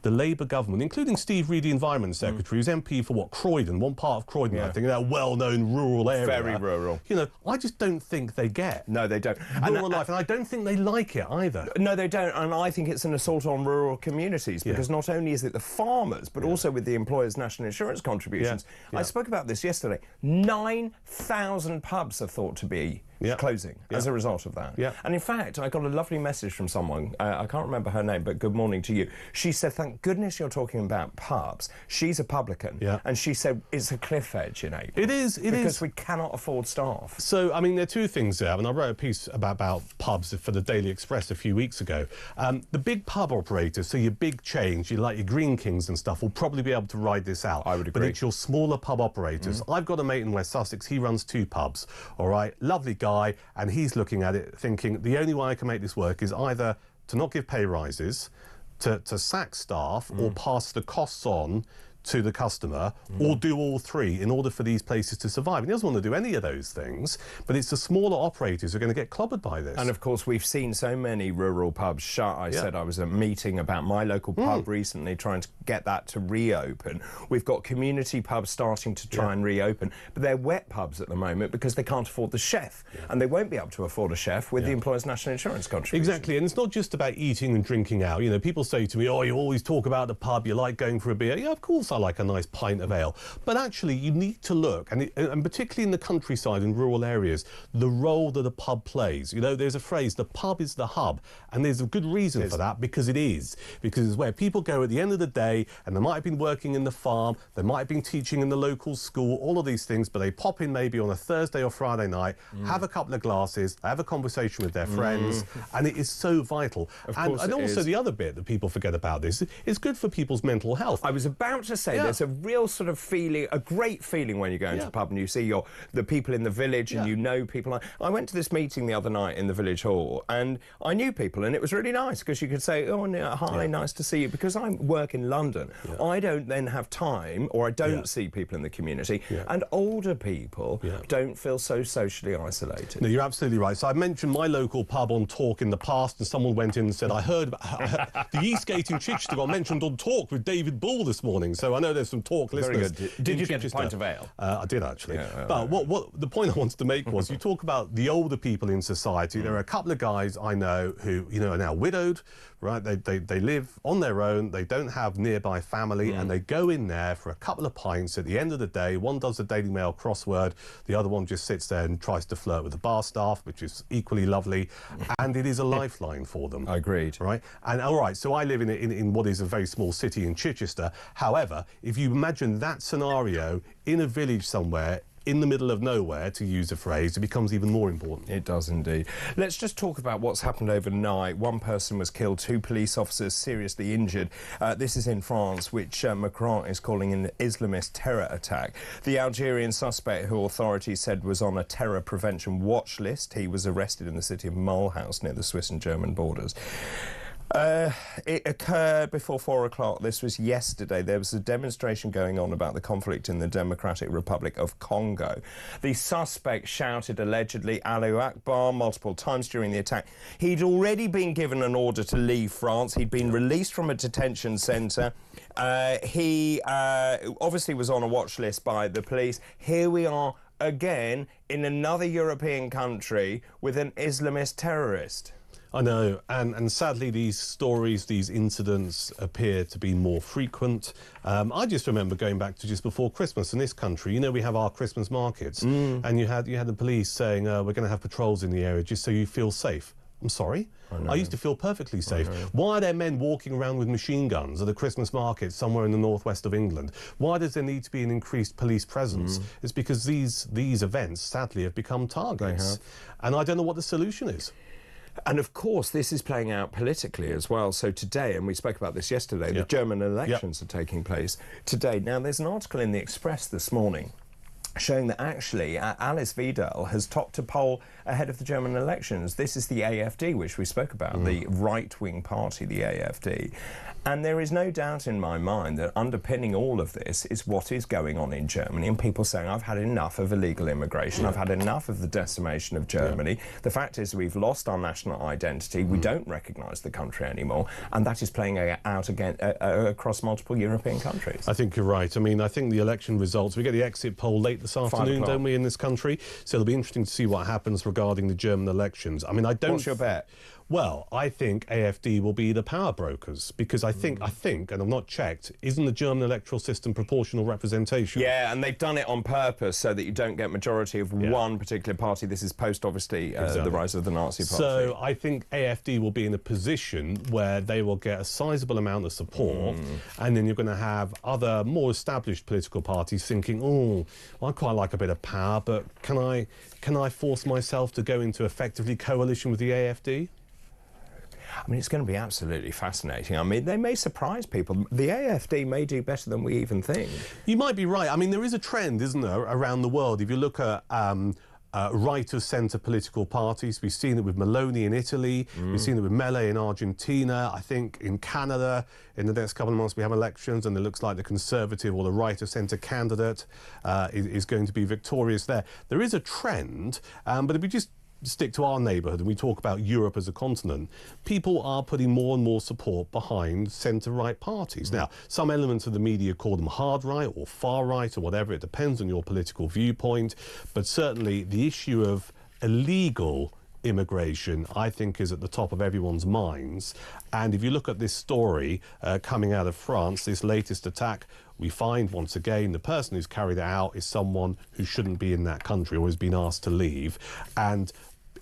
Speaker 4: the Labour government, including Steve Reed, the Environment Secretary, who's MP for what, Croydon, one part of Croydon, I think, that well-known rural area.
Speaker 1: Very rural.
Speaker 4: You know, I just don't think they get
Speaker 1: No, they don't.
Speaker 4: rural life, and I don't think they like it either.
Speaker 1: No, they don't, and I think it's an assault on rural communities because not only is it the farmers, but also with the employers' national insurance contributions. I spoke about this yesterday. 9,000 pubs are thought to be closing as a result of that.
Speaker 4: Yeah.
Speaker 1: And in fact, I got a lovely message from someone, I can't remember her name, but good morning to you. She said, thank goodness you're talking about pubs. She's a publican.
Speaker 4: Yeah.
Speaker 1: And she said, it's a cliff edge in April.
Speaker 4: It is.
Speaker 1: Because we cannot afford staff.
Speaker 4: So, I mean, there are two things there. And I wrote a piece about pubs for the Daily Express a few weeks ago. The big pub operators, so your big chains, you like your Green Kings and stuff, will probably be able to ride this out.
Speaker 1: I would agree.
Speaker 4: But it's your smaller pub operators. I've got a mate in West Sussex. He runs 2 pubs. All right, lovely guy, and he's looking at it thinking the only way I can make this work is either to not give pay rises, to sack staff, or pass the costs on to the customer, or do all 3 in order for these places to survive. And he doesn't want to do any of those things, but it's the smaller operators who are going to get clobbered by this.
Speaker 1: And of course, we've seen so many rural pubs shut. I said I was at a meeting about my local pub recently, trying to get that to reopen. We've got community pubs starting to try and reopen, but they're wet pubs at the moment because they can't afford the chef, and they won't be able to afford a chef with the employer's national insurance contribution.
Speaker 4: Exactly, and it's not just about eating and drinking out. You know, people say to me, oh, you always talk about the pub, you like going for a beer. Yeah, of course I like a nice pint of ale. But actually, you need to look, and particularly in the countryside and rural areas, the role that a pub plays. You know, there's a phrase, the pub is the hub, and there's a good reason for that, because it is. Because it's where people go at the end of the day, and they might have been working in the farm, they might have been teaching in the local school, all of these things, but they pop in maybe on a Thursday or Friday night, have a couple of glasses, have a conversation with their friends, and it is so vital. And also the other bit that people forget about this, it's good for people's mental health.
Speaker 1: I was about to say, there's a real sort of feeling, a great feeling when you go into a pub and you see the people in the village and you know people. I went to this meeting the other night in the village hall and I knew people, and it was really nice because you could say, oh, hi, nice to see you. Because I work in London, I don't then have time, or I don't see people in the community, and older people don't feel so socially isolated.
Speaker 4: No, you're absolutely right. So I mentioned my local pub on Talk in the past, and someone went in and said, I heard about the Eastgate in Chichester got mentioned on Talk with David Bull this morning, so I know there's some Talk listeners.
Speaker 1: Very good. Did you get a pint of ale?
Speaker 4: I did, actually. But what the point I wanted to make was, you talk about the older people in society. There are a couple of guys I know who, you know, are now widowed, right? They live on their own, they don't have nearby family, and they go in there for a couple of pints at the end of the day. One does the Daily Mail crossword, the other one just sits there and tries to flirt with the bar staff, which is equally lovely, and it is a lifeline for them.
Speaker 1: Agreed.
Speaker 4: Right? And all right, so I live in what is a very small city in Chichester. However, if you imagine that scenario in a village somewhere, in the middle of nowhere, to use a phrase, it becomes even more important.
Speaker 1: It does indeed. Let's just talk about what's happened overnight. 1 person was killed, 2 police officers seriously injured. This is in France, which Macron is calling an Islamist terror attack. The Algerian suspect, who authorities said was on a terror prevention watch list, he was arrested in the city of Mulhouse near the Swiss and German borders. It occurred before 4 o'clock. This was yesterday. There was a demonstration going on about the conflict in the Democratic Republic of Congo. The suspect shouted allegedly Allahu Akbar multiple times during the attack. He'd already been given an order to leave France. He'd been released from a detention centre. He obviously was on a watch list by the police. Here we are again in another European country with an Islamist terrorist.
Speaker 4: I know, and sadly these stories, these incidents appear to be more frequent. I just remember going back to just before Christmas in this country, you know, we have our Christmas markets, and you had the police saying, we're going to have patrols in the area just so you feel safe. I'm sorry? I used to feel perfectly safe. Why are there men walking around with machine guns at a Christmas market somewhere in the northwest of England? Why does there need to be an increased police presence? It's because these events, sadly, have become targets. And I don't know what the solution is.
Speaker 1: And of course, this is playing out politically as well. So today, and we spoke about this yesterday, the German elections are taking place today. Now, there's an article in the Express this morning showing that actually Alice Weidel has topped a poll ahead of the German elections. This is the AfD, which we spoke about, the right-wing party, the AfD. And there is no doubt in my mind that underpinning all of this is what is going on in Germany, and people saying, I've had enough of illegal immigration, I've had enough of the decimation of Germany. The fact is we've lost our national identity, we don't recognise the country anymore, and that is playing out again across multiple European countries.
Speaker 4: I think you're right. I mean, I think the election results, we get the exit poll late this afternoon, don't we, in this country? So it'll be interesting to see what happens regarding the German elections. I mean, I don't...
Speaker 1: What's your bet?
Speaker 4: Well, I think AfD will be the power brokers because I think, and I've not checked, isn't the German electoral system proportional representation?
Speaker 1: Yeah, and they've done it on purpose so that you don't get majority of one particular party. This is post, obviously, the rise of the Nazi Party.
Speaker 4: So I think AfD will be in a position where they will get a sizable amount of support, and then you're going to have other more established political parties thinking, oh, I quite like a bit of power, but can I force myself to go into effectively coalition with the AfD?
Speaker 1: I mean, it's going to be absolutely fascinating. I mean, they may surprise people. The AfD may do better than we even think.
Speaker 4: You might be right. I mean, there is a trend, isn't there, around the world. If you look at right-of-centre political parties, we've seen it with Meloni in Italy, we've seen it with Mele in Argentina. I think in Canada, in the next couple of months, we have elections, and it looks like the Conservative or the right-of-centre candidate is going to be victorious there. There is a trend, but if we just stick to our neighbourhood and we talk about Europe as a continent, people are putting more and more support behind centre-right parties. Now, some elements of the media call them hard-right or far-right or whatever. It depends on your political viewpoint. But certainly the issue of illegal immigration, I think, is at the top of everyone's minds. And if you look at this story coming out of France, this latest attack, we find, once again, the person who's carried it out is someone who shouldn't be in that country or has been asked to leave. And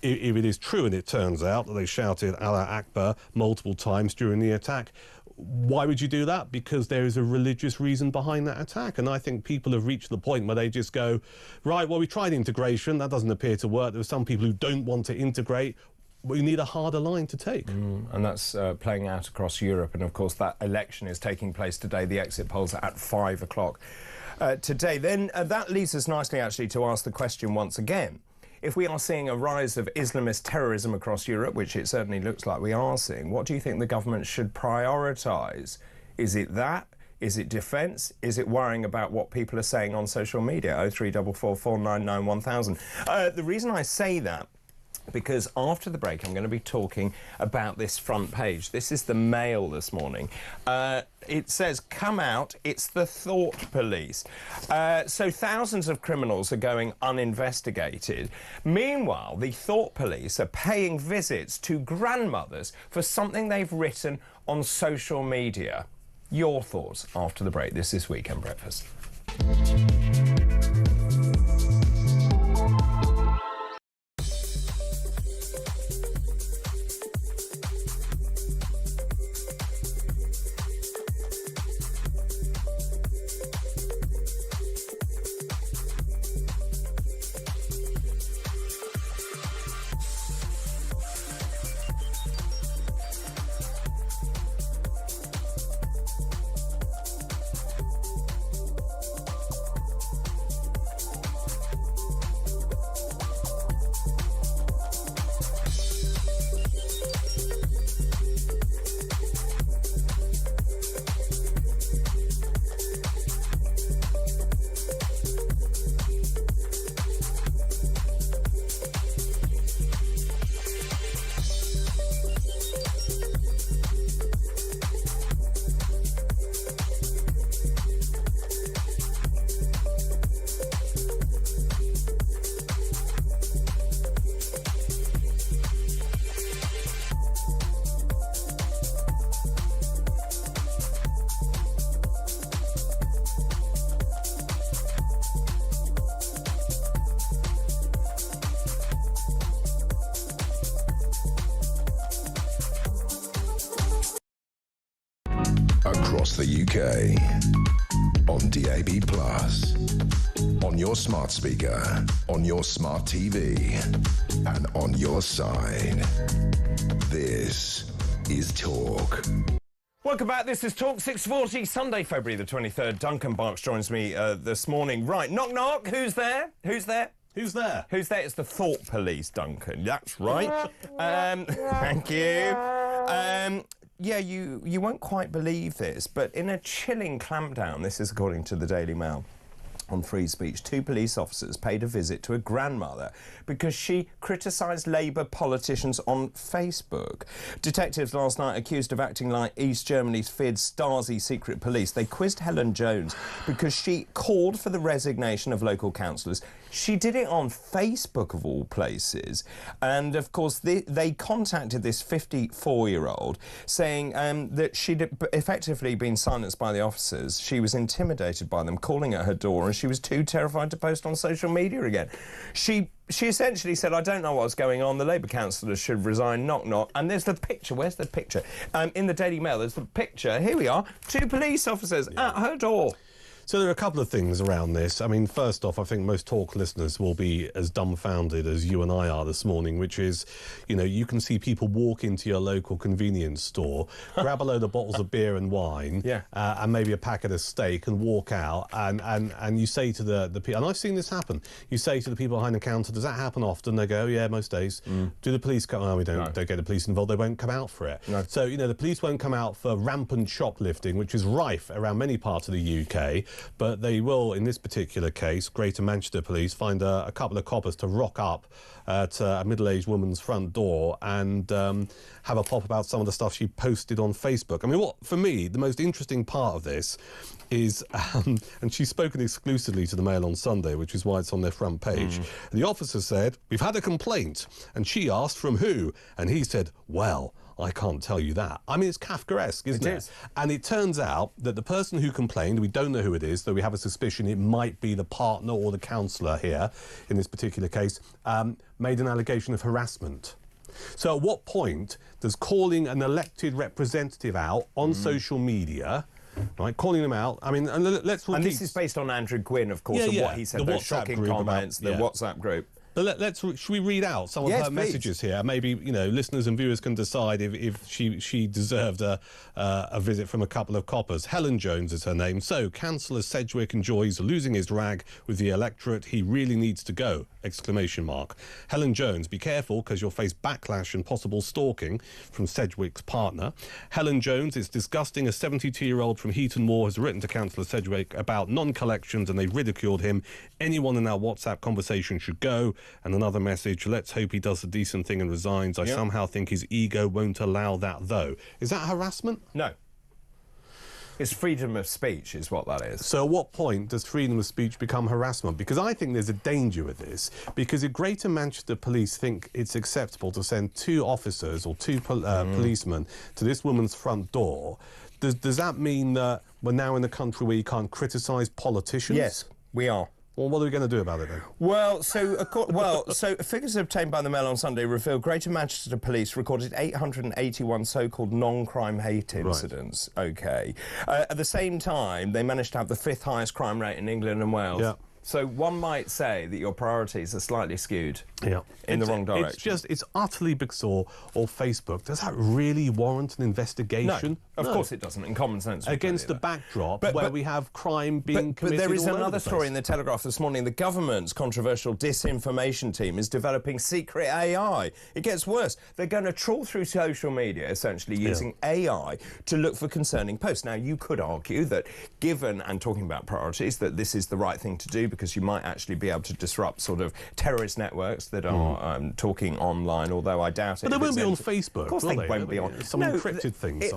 Speaker 4: if it is true, and it turns out that they shouted Allah Akbar multiple times during the attack, why would you do that? Because there is a religious reason behind that attack. And I think people have reached the point where they just go, right, well, we tried integration. That doesn't appear to work. There are some people who don't want to integrate. We need a harder line to take.
Speaker 1: And that's playing out across Europe. And, of course, that election is taking place today. The exit polls are at 5 o'clock today. Then that leads us nicely, actually, to ask the question once again. If we are seeing a rise of Islamist terrorism across Europe, which it certainly looks like we are seeing, what do you think the government should prioritise? Is it that? Is it defence? Is it worrying about what people are saying on social media? 0344 499 1000. The reason I say that, because after the break I'm going to be talking about this front page. This is the Mail this morning. It says, come out, it's the thought police. So thousands of criminals are going uninvestigated. Meanwhile, the thought police are paying visits to grandmothers for something they've written on social media. Your thoughts after the break. This is Weekend Breakfast.
Speaker 6: Across the UK, on DAB+, on your smart speaker, on your smart TV, and on your side. This is Talk.
Speaker 1: Welcome back. This is Talk 6:40, Sunday, February the 23rd. Duncan Barks joins me this morning. Right, knock, knock. Who's there? Who's there?
Speaker 4: Who's there?
Speaker 1: Who's there? It's the thought police, Duncan. That's right. Thank you. Yeah, you won't quite believe this, but in a chilling clampdown, this is according to the Daily Mail, on free speech, 2 police officers paid a visit to a grandmother because she criticised Labour politicians on Facebook. Detectives last night accused of acting like East Germany's feared Stasi secret police. They quizzed Helen Jones because she called for the resignation of local councillors. She did it on Facebook, of all places. And, of course, they contacted this 54-year-old saying that she'd effectively been silenced by the officers. She was intimidated by them, calling at her door, and she was too terrified to post on social media again. She essentially said, I don't know what's going on, the Labour councillors should resign, knock, knock. And there's the picture. Where's the picture? In the Daily Mail, there's the picture. Here we are, 2 police officers at her door.
Speaker 4: So there are a couple of things around this. I mean, first off, I think most talk listeners will be as dumbfounded as you and I are this morning, which is, you know, you can see people walk into your local convenience store, grab a load of bottles of beer and wine, and maybe a packet of steak, and walk out, and you say to the people, and I've seen this happen, you say to the people behind the counter, does that happen often? They go, oh, yeah, most days. Do the police come? Oh, we don't get the police involved. They won't come out for it. No. So, you know, the police won't come out for rampant shoplifting, which is rife around many parts of the UK. But they will, in this particular case, Greater Manchester Police find a couple of coppers to rock up at a middle-aged woman's front door and have a pop about some of the stuff she posted on Facebook. I mean, what, for me, the most interesting part of this is, and she's spoken exclusively to the Mail on Sunday, which is why it's on their front page. The officer said, we've had a complaint, and she asked from who, and he said, well, I can't tell you that. I mean, it's Kafkaesque, isn't it? And it turns out that the person who complained, we don't know who it is, though we have a suspicion it might be the partner or the counsellor here, in this particular case, made an allegation of harassment. So at what point does calling an elected representative out on social media, right, calling them out, I mean, and let's repeat...
Speaker 1: And this is based on Andrew Gwynn, of course, and what he said, those shocking comments, the WhatsApp group.
Speaker 4: But should we read out some of her messages here? Maybe, you know, listeners and viewers can decide if she deserved a visit from a couple of coppers. Helen Jones is her name. So, Councillor Sedgwick enjoys losing his rag with the electorate. He really needs to go! Exclamation mark. Helen Jones, be careful because you'll face backlash and possible stalking from Sedgwick's partner. Helen Jones, it's disgusting. A 72-year-old from Heaton Moor has written to Councillor Sedgwick about non-collections and they ridiculed him. Anyone in our WhatsApp conversation should go. And another message, let's hope he does a decent thing and resigns. I somehow think his ego won't allow that, though. Is that harassment?
Speaker 1: No. It's freedom of speech is what that is.
Speaker 4: So at what point does freedom of speech become harassment? Because I think there's a danger with this. Because if Greater Manchester Police think it's acceptable to send 2 officers or 2 policemen to this woman's front door, does that mean that we're now in a country where you can't criticise politicians?
Speaker 1: Yes, we are.
Speaker 4: Well, what are we going to do about it then?
Speaker 1: Well, so figures obtained by the Mail on Sunday reveal Greater Manchester Police recorded 881 so-called non-crime hate incidents. Right. OK. At the same time, they managed to have the 5th highest crime rate in England and Wales. Yeah. So one might say that your priorities are slightly skewed in the wrong direction.
Speaker 4: It's utterly bizarre. Or Facebook, does that really warrant an investigation?
Speaker 1: No, of course it doesn't, in common sense.
Speaker 4: Against the backdrop where we have crime being committed.
Speaker 1: But there is another
Speaker 4: story
Speaker 1: in the Telegraph this morning. The government's controversial disinformation team is developing secret AI. It gets worse. They're going to trawl through social media, essentially using AI to look for concerning posts. Now, you could argue that, given and talking about priorities, that this is the right thing to do, because you might actually be able to disrupt sort of terrorist networks that are talking online, although I doubt it.
Speaker 4: But they won't be on Facebook.
Speaker 1: Of course they won't be on.
Speaker 4: Some encrypted things.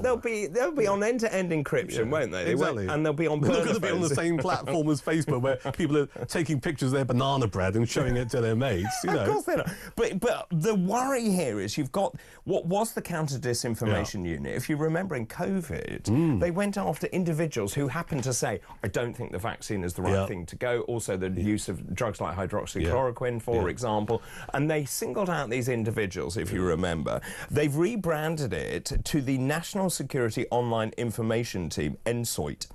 Speaker 1: They'll be on end-to-end encryption, won't they?
Speaker 4: Exactly.
Speaker 1: And they'll be on
Speaker 4: They're not going to be on the same platform as Facebook, where people are taking pictures of their banana bread and showing it to their mates. You know.
Speaker 1: Of course they're not. But the worry here is you've got what was the counter-disinformation unit. If you remember in COVID, they went after individuals who happened to say, I don't think the vaccine is the right thing to go. Also, the use of drugs like hydroxychloroquine, for example, and they singled out these individuals, if you remember. They've rebranded it to the National Security Online Information Team, NSOIT.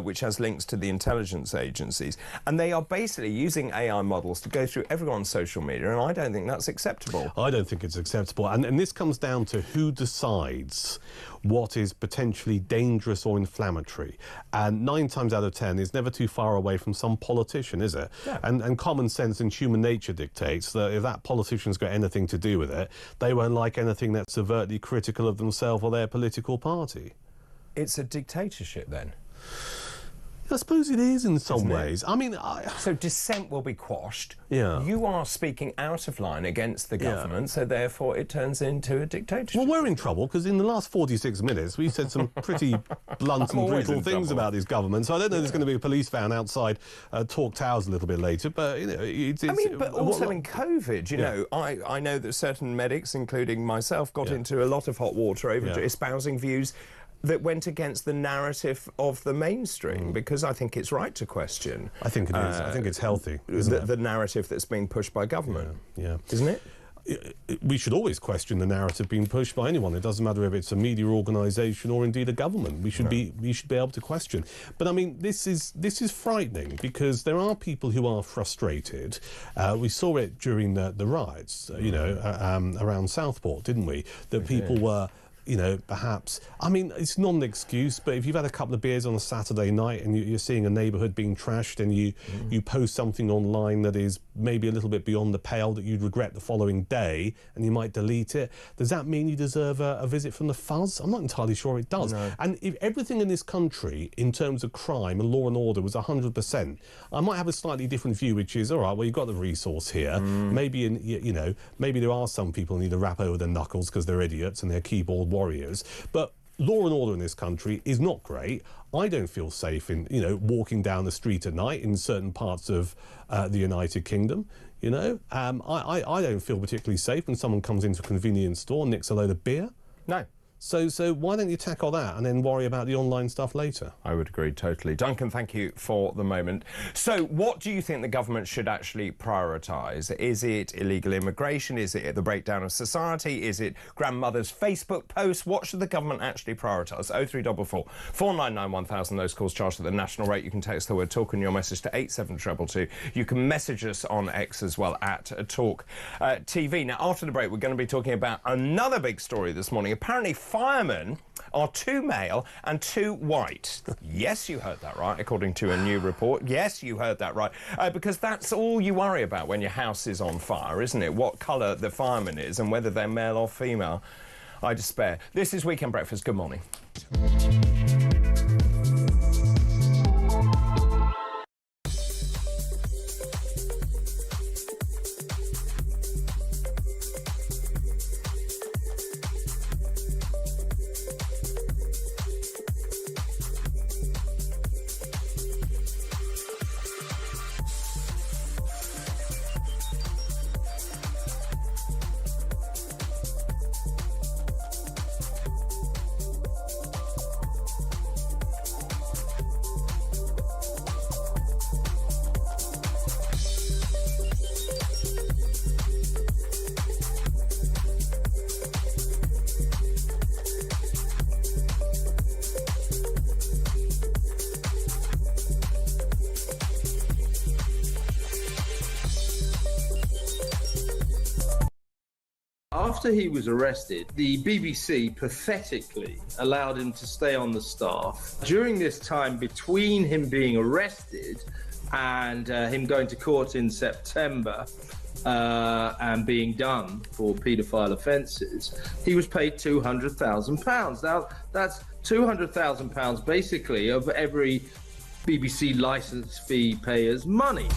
Speaker 1: Which has links to the intelligence agencies. And they are basically using AI models to go through everyone's social media, and I don't think that's acceptable.
Speaker 4: I don't think it's acceptable. And this comes down to who decides what is potentially dangerous or inflammatory. And 9 times out of 10 is never too far away from some politician, is it? Yeah. And common sense and human nature dictates that if that politician's got anything to do with it, they won't like anything that's overtly critical of themselves or their political party.
Speaker 1: It's a dictatorship, then.
Speaker 4: I suppose it is in some ways. I mean,
Speaker 1: so dissent will be quashed.
Speaker 4: Yeah.
Speaker 1: You are speaking out of line against the government, so therefore it turns into a dictatorship.
Speaker 4: Well, we're in trouble because in the last 46 minutes we said some pretty blunt and brutal things about this government. So I don't know if there's going to be a police van outside Talk Towers a little bit later, but you know,
Speaker 1: but also in COVID, you know, I know that certain medics, including myself, got into a lot of hot water over espousing views that went against the narrative of the mainstream, because I think it's right to question.
Speaker 4: I think it is. I think it's healthy, the
Speaker 1: narrative that's being pushed by government.
Speaker 4: Yeah.
Speaker 1: Isn't it?
Speaker 4: We should always question the narrative being pushed by anyone. It doesn't matter if it's a media organisation or indeed a government. We should be able to question. But I mean, this is frightening because there are people who are frustrated. We saw it during the riots, you know, around Southport, didn't we? That people were, you know, perhaps, I mean, it's not an excuse, but if you've had a couple of beers on a Saturday night and you're seeing a neighbourhood being trashed and you post something online that is maybe a little bit beyond the pale that you'd regret the following day and you might delete it, does that mean you deserve a visit from the fuzz? I'm not entirely sure it does. No. And if everything in this country in terms of crime and law and order was 100%, I might have a slightly different view, which is, all right, well, you've got the resource here. Maybe, you know, maybe there are some people who need to rap over their knuckles because they're idiots and they're keyboard warriors, but law and order in this country is not great. I don't feel safe in, you know, walking down the street at night in certain parts of the United Kingdom. You know, I don't feel particularly safe when someone comes into a convenience store and nicks a load of beer.
Speaker 1: No.
Speaker 4: So why don't you tackle that and then worry about the online stuff later?
Speaker 1: I would agree totally. Duncan, thank you for the moment. So what do you think the government should actually prioritise? Is it illegal immigration? Is it the breakdown of society? Is it grandmother's Facebook posts? What should the government actually prioritise? 0344 499 1000. Those calls charged at the national rate. You can text the word talk and your message to 87222. You can message us on X as well at Talk TV. Now, after the break, we're going to be talking about another big story this morning. Apparently, firemen are 2 male and 2 white. Yes, you heard that right, according to a new report. Yes, you heard that right. Because that's all you worry about when your house is on fire, isn't it? What colour the fireman is and whether they're male or female. I despair. This is Weekend Breakfast. Good morning.
Speaker 5: After he was arrested, the BBC pathetically allowed him to stay on the staff. During this time between him being arrested and him going to court in September and being done for paedophile offences, he was paid £200,000. Now, that's £200,000 basically of every BBC licence fee payer's money.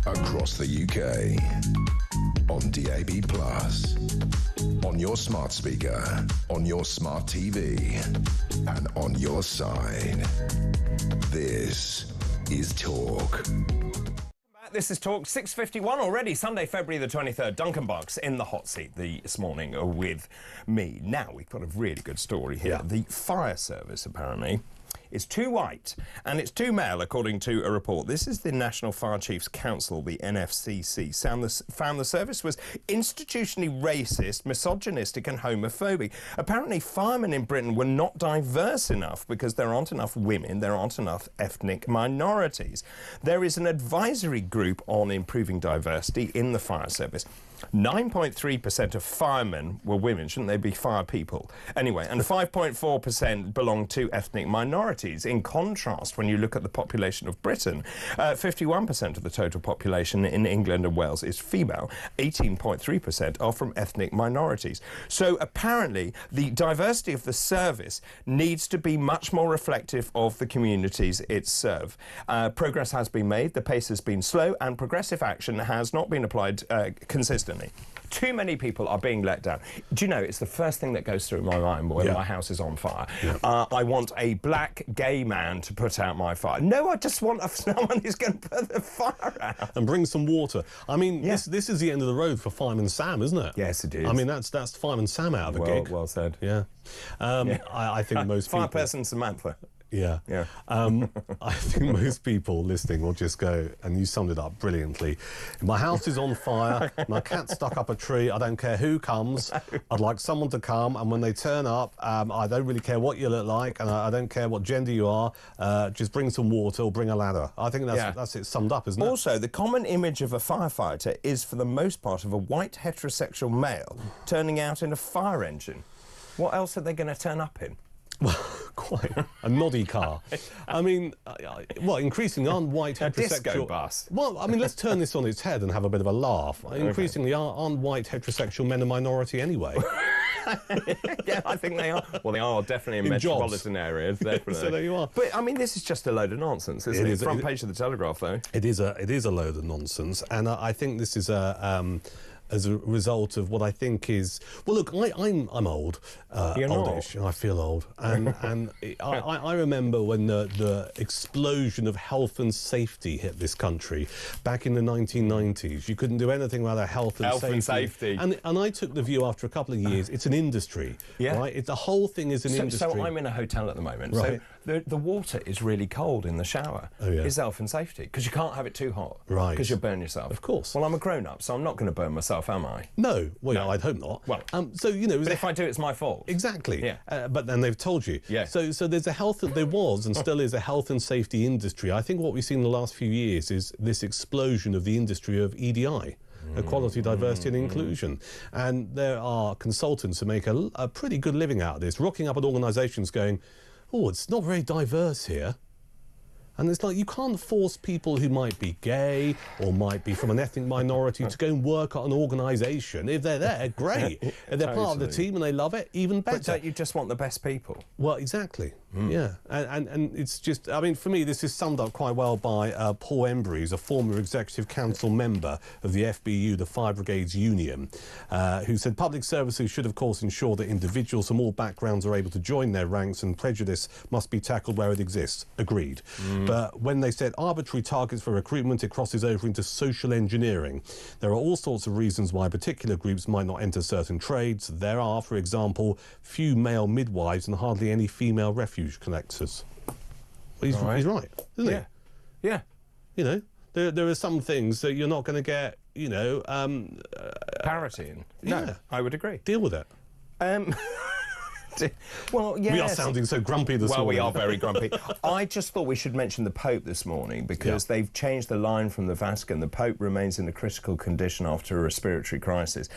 Speaker 6: Across the UK, on DAB+, on your smart speaker, on your smart TV, and on your side. This is Talk.
Speaker 1: This is Talk, 6:51 already, Sunday, February the 23rd. Duncan Bucks in the hot seat this morning with me. Now, we've got a really good story here.
Speaker 4: Yeah.
Speaker 1: The fire service, apparently, It's too white and it's too male, according to a report. This is the National Fire Chiefs Council, the NFCC, found the service was institutionally racist, misogynistic and homophobic. Apparently, firemen in Britain were not diverse enough because there aren't enough women, there aren't enough ethnic minorities. There is an advisory group on improving diversity in the fire service. 9.3% of firemen were women. Shouldn't they be fire people? Anyway, and 5.4% belong to ethnic minorities. In contrast, when you look at the population of Britain, 51% of the total population in England and Wales is female. 18.3% are from ethnic minorities. So apparently, the diversity of the service needs to be much more reflective of the communities it serves. Progress has been made, the pace has been slow, and progressive action has not been applied consistently. Too many people are being let down. Do you know, it's the first thing that goes through my mind when my house is on fire. I want a black gay man to put out my fire. No, I just want someone who's going to put the fire out.
Speaker 4: And bring some water. I mean, this is the end of the road for Fireman Sam, isn't it?
Speaker 1: Yes, it is.
Speaker 4: I mean, that's Fireman Sam out of a gig.
Speaker 1: Well said.
Speaker 4: Yeah. I think most people...
Speaker 1: Fireperson Samantha.
Speaker 4: Yeah. I think most people listening will just go, and you summed it up brilliantly. My house is on fire, my cat's stuck up a tree, I don't care who comes, I'd like someone to come, and when they turn up, I don't really care what you look like, and I don't care what gender you are, just bring some water or bring a ladder. I think that's it summed up, isn't it?
Speaker 1: Also, the common image of a firefighter is, for the most part, of a white heterosexual male turning out in a fire engine. What else are they going to turn up in?
Speaker 4: Well, quite a noddy car. I mean, increasingly aren't white heterosexual...
Speaker 1: A disco bus.
Speaker 4: Well, I mean, let's turn this on its head and have a bit of a laugh. Increasingly aren't white heterosexual men a minority anyway?
Speaker 1: Yeah, I think they are. Well, they are definitely in metropolitan areas, definitely.
Speaker 4: So there you are.
Speaker 1: But, I mean, this is just a load of nonsense, isn't it? Front page of the Telegraph, though.
Speaker 4: It is a load of nonsense, and I think this is as a result of what I think is... Well, look, I'm old, oldish, and I feel old. And I remember when the explosion of health and safety hit this country back in the 1990s. You couldn't do anything without health and safety. And I took the view after a couple of years, it's an industry, right? The whole thing is an industry.
Speaker 1: So I'm in a hotel at the moment.
Speaker 4: Right.
Speaker 1: So the water is really cold in the shower.
Speaker 4: Oh, yeah.
Speaker 1: It's health and safety, because you can't have it too hot.
Speaker 4: Right.
Speaker 1: Because you'll burn yourself.
Speaker 4: Of course.
Speaker 1: Well, I'm a grown-up, so I'm not going to burn myself, am I?
Speaker 4: No. Well, no. I'd hope not.
Speaker 1: Well,
Speaker 4: so, you know...
Speaker 1: But if I do, it's my fault.
Speaker 4: Exactly.
Speaker 1: Yeah.
Speaker 4: But then they've told you.
Speaker 1: Yeah.
Speaker 4: So there was and still is a health and safety industry. I think what we've seen in the last few years is this explosion of the industry of EDI. Equality, diversity and inclusion. And there are consultants who make a pretty good living out of this, rocking up at organisations going, oh, it's not very diverse here. And it's like, you can't force people who might be gay or might be from an ethnic minority to go and work at an organisation. If they're there, great. If they're part of the team and they love it, even better.
Speaker 1: But don't you just want the best people?
Speaker 4: Well, exactly. Yeah. And it's just, I mean, for me, this is summed up quite well by Paul Embry, who's a former Executive Council member of the FBU, the Fire Brigades Union, who said public services should, of course, ensure that individuals from all backgrounds are able to join their ranks, and prejudice must be tackled where it exists. Agreed. But when they set arbitrary targets for recruitment, it crosses over into social engineering. There are all sorts of reasons why particular groups might not enter certain trades. There are, for example, few male midwives and hardly any female refuge collectors. Well, he's right, isn't he?
Speaker 1: Yeah.
Speaker 4: You know, there are some things that you're not going to get, you know...
Speaker 1: parity in. No, I would agree.
Speaker 4: Deal with it.
Speaker 1: Well, yes.
Speaker 4: We are sounding so grumpy this morning.
Speaker 1: Well, we are very grumpy. I just thought we should mention the Pope this morning, because they've changed the line from the Vatican. The Pope remains in a critical condition after a respiratory crisis.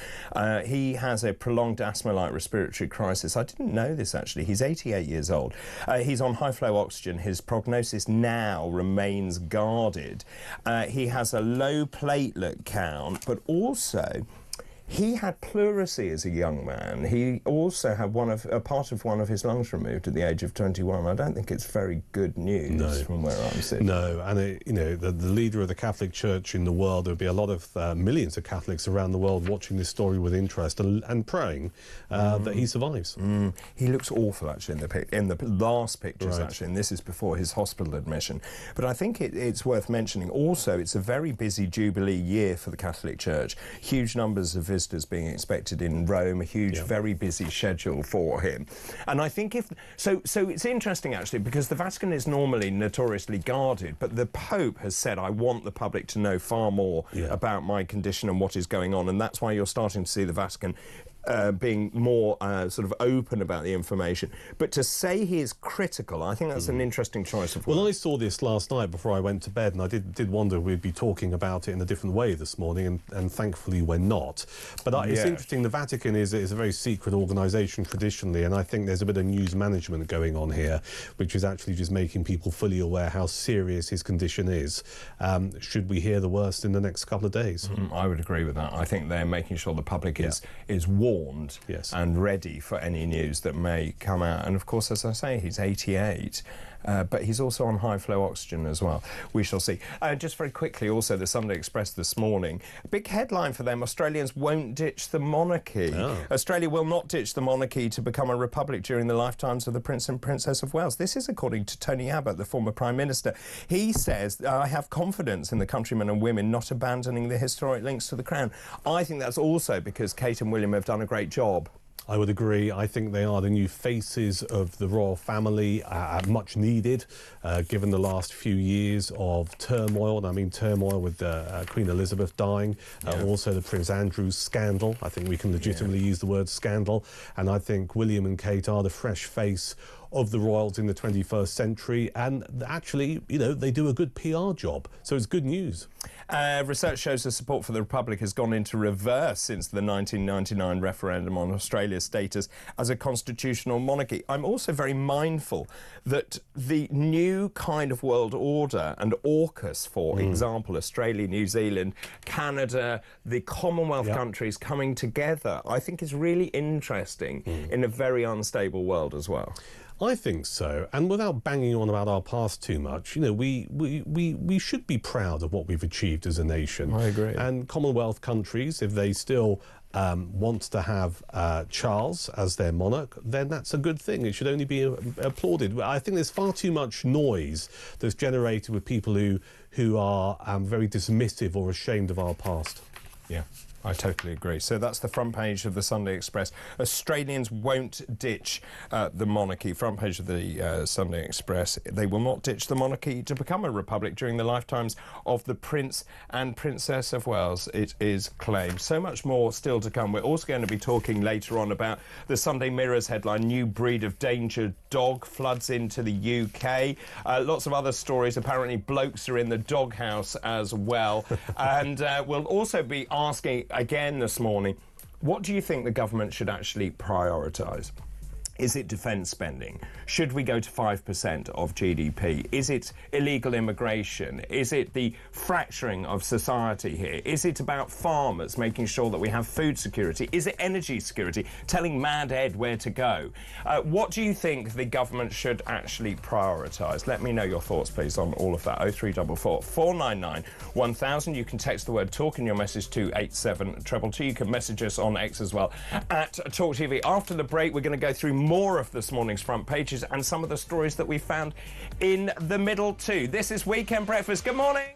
Speaker 1: He has a prolonged asthma-like respiratory crisis. I didn't know this, actually. He's 88 years old. He's on high-flow oxygen. His prognosis now remains guarded. He has a low platelet count, but also... He had pleurisy as a young man. He also had a part of one of his lungs removed at the age of 21. I don't think it's very good news from where I'm sitting. No,
Speaker 4: and you know, the leader of the Catholic Church in the world, there'll be a lot of millions of Catholics around the world watching this story with interest and praying that he survives.
Speaker 1: He looks awful, actually, in the last pictures, actually, and this is before his hospital admission. But I think it's worth mentioning. Also, it's a very busy Jubilee year for the Catholic Church. Huge numbers of visitors visitors being expected in Rome, a huge, very busy schedule for him. And I think so it's interesting, actually, because the Vatican is normally notoriously guarded, but the Pope has said, I want the public to know far more about my condition and what is going on, and that's why you're starting to see the Vatican being more sort of open about the information. But to say he is critical, I think that's an interesting choice of words.
Speaker 4: Well, I saw this last night before I went to bed, and I did wonder we'd be talking about it in a different way this morning, and thankfully we're not. But it's interesting, the Vatican is a very secret organisation traditionally, and I think there's a bit of news management going on here, which is actually just making people fully aware how serious his condition is. Should we hear the worst in the next couple of days?
Speaker 1: I would agree with that. I think they're making sure the public is warned and ready for any news that may come out. And of course, as I say, he's 88. But he's also on high-flow oxygen as well. We shall see. Just very quickly, also, the Sunday Express this morning. A big headline for them, Australians won't ditch the monarchy. Australia will not ditch the monarchy to become a republic during the lifetimes of the Prince and Princess of Wales. This is according to Tony Abbott, the former Prime Minister. He says, I have confidence in the countrymen and women not abandoning the historic links to the Crown. I think that's also because Kate and William have done a great job.
Speaker 4: I would agree. I think they are the new faces of the royal family, much needed, given the last few years of turmoil. And I mean turmoil with Queen Elizabeth dying, also the Prince Andrew scandal. I think we can legitimately use the word scandal. And I think William and Kate are the fresh face of the royals in the 21st century, and actually, you know, they do a good PR job, so it's good news.
Speaker 1: Research shows the support for the Republic has gone into reverse since the 1999 referendum on Australia's status as a constitutional monarchy. I'm also very mindful that the new kind of world order and AUKUS, for example, Australia, New Zealand, Canada, the Commonwealth countries coming together, I think is really interesting in a very unstable world as well.
Speaker 4: I think so, and without banging on about our past too much, you know, we should be proud of what we've achieved as a nation.
Speaker 1: I agree.
Speaker 4: And Commonwealth countries, if they still want to have Charles as their monarch, then that's a good thing. It should only be applauded. I think there's far too much noise that's generated with people who are very dismissive or ashamed of our past.
Speaker 1: Yeah. I totally agree. So that's the front page of the Sunday Express. Australians won't ditch the monarchy. Front page of the Sunday Express. They will not ditch the monarchy to become a republic during the lifetimes of the Prince and Princess of Wales, it is claimed. So much more still to come. We're also going to be talking later on about the Sunday Mirror's headline, new breed of danger dog floods into the UK. Lots of other stories. Apparently blokes are in the doghouse as well. And we'll also be asking again this morning, what do you think the government should actually prioritise? Is it defence spending? Should we go to 5% of GDP? Is it illegal immigration? Is it the fracturing of society here? Is it about farmers making sure that we have food security? Is it energy security? Telling Mad Ed where to go? What do you think the government should actually prioritise? Let me know your thoughts, please, on all of that. 0344 499 1000. You can text the word talk in your message to 87222. You can message us on X as well at talkTV. After the break, we're going to go through more of this morning's front pages and some of the stories that we found in the middle too. This is Weekend Breakfast. Good morning.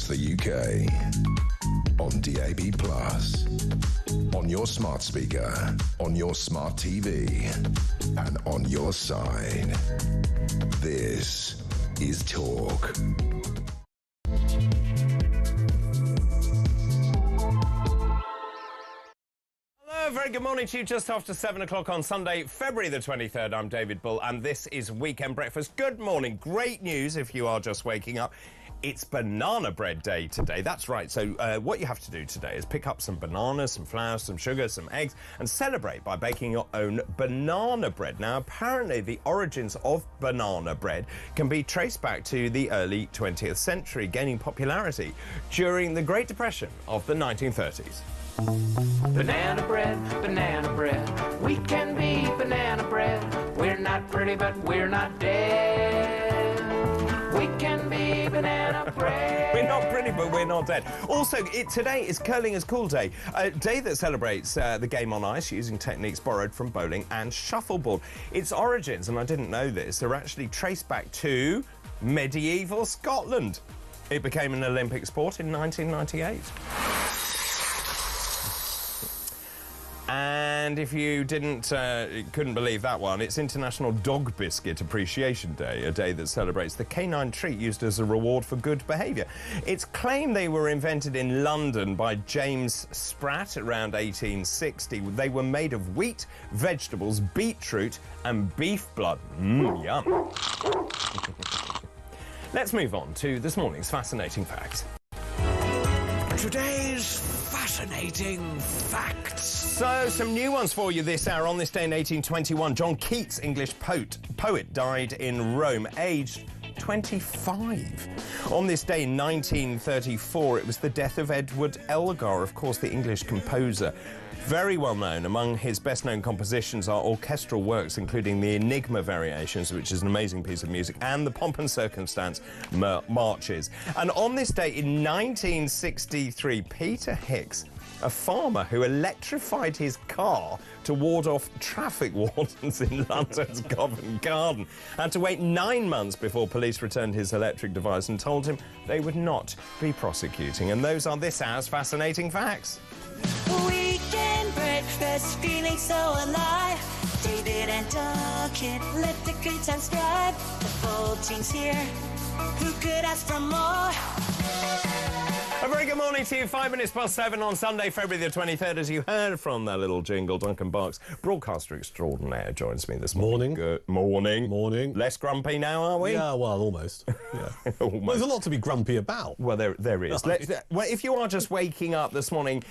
Speaker 6: the UK. On DAB+, on your smart speaker, on your smart TV, and on your side. This is Talk.
Speaker 1: Hello, very good morning to you. Just after 7 o'clock on Sunday, February the 23rd. I'm David Bull, and this is Weekend Breakfast. Good morning. Great news if you are just waking up. It's banana bread day today. That's right. So what you have to do today is pick up some bananas, some flour, some sugar, some eggs, and celebrate by baking your own banana bread. Now, apparently, the origins of banana bread can be traced back to the early 20th century, gaining popularity during the Great Depression of the 1930s.
Speaker 2: Banana bread, we can be banana bread. We're not pretty, but we're not dead. We can be banana bread.
Speaker 1: We're not pretty, but we're not dead. Also, today is Curling is Cool Day, a day that celebrates the game on ice using techniques borrowed from bowling and shuffleboard. Its origins, and I didn't know this, are actually traced back to medieval Scotland. It became an Olympic sport in 1998. And if you couldn't believe that one, it's International Dog Biscuit Appreciation Day, a day that celebrates the canine treat used as a reward for good behaviour. It's claimed they were invented in London by James Spratt around 1860. They were made of wheat, vegetables, beetroot and beef blood. Yum. Let's move on to this morning's fascinating facts.
Speaker 2: Today's fascinating facts.
Speaker 1: So, some new ones for you this hour. On this day in 1821, John Keats, English poet, died in Rome, aged 25. On this day in 1934, it was the death of Edward Elgar, of course, the English composer. Very well known. Among his best-known compositions are orchestral works, including the Enigma Variations, which is an amazing piece of music, and the Pomp and Circumstance marches. And on this day in 1963, Peter Hicks, a farmer who electrified his car to ward off traffic wardens in London's Covent Garden, had to wait 9 months before police returned his electric device and told him they would not be prosecuting. And those are this hour's fascinating facts.
Speaker 3: Weekend breakfast, feeling so alive. David and Duncan, let the good times thrive. The full team's here. Who could ask for more?
Speaker 1: A very good morning to you. 5 minutes past 7 on Sunday, February the 23rd. As you heard from that little jingle, Duncan Barks, broadcaster extraordinaire, joins me this morning. Good morning.
Speaker 4: Morning.
Speaker 1: Less grumpy now, are we?
Speaker 4: Yeah, well, almost. Yeah.
Speaker 1: Almost.
Speaker 4: Well, there's a lot to be grumpy about.
Speaker 1: Well, there is. Well, if you are just waking up this morning,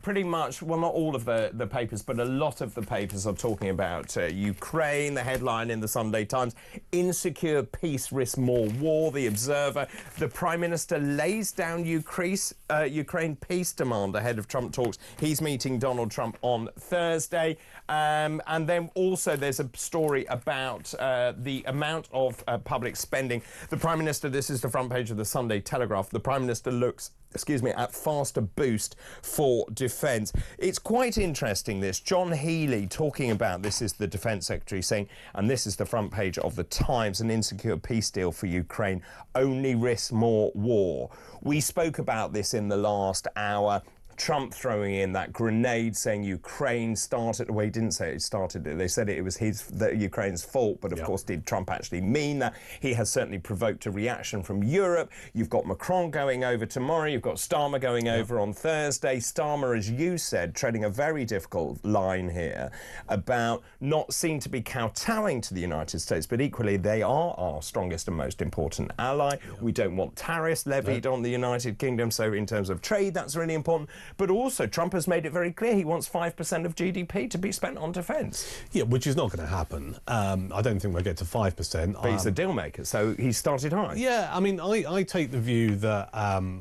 Speaker 1: pretty much, well, not all of the papers, but a lot of the papers are talking about Ukraine. The headline in the Sunday Times: insecure peace risks more war. The Observer: the Prime Minister lays down Ukraine peace demand ahead of Trump talks. He's meeting Donald Trump on Thursday. And then also there's a story about the amount of public spending. The Prime Minister, this is the front page of the Sunday Telegraph, the Prime Minister looks at faster boost for defence. It's quite interesting, this. John Healey talking about, this is the Defence Secretary saying, and this is the front page of the Times, an insecure peace deal for Ukraine only risks more war. We spoke about this in the last hour. Trump throwing in that grenade, saying Ukraine started. Well, he didn't say it started it. They said it was Ukraine's fault. But of course, did Trump actually mean that? He has certainly provoked a reaction from Europe. You've got Macron going over tomorrow. You've got Starmer going over on Thursday. Starmer, as you said, treading a very difficult line here about not seen to be kowtowing to the United States, but equally they are our strongest and most important ally. We don't want tariffs levied on the United Kingdom. So in terms of trade, that's really important. But also, Trump has made it very clear he wants 5% of GDP to be spent on defence.
Speaker 4: Yeah, which is not going to happen. I don't think we'll get to 5%.
Speaker 1: But he's a deal maker, so he's started high.
Speaker 4: Yeah, I mean, I take the view that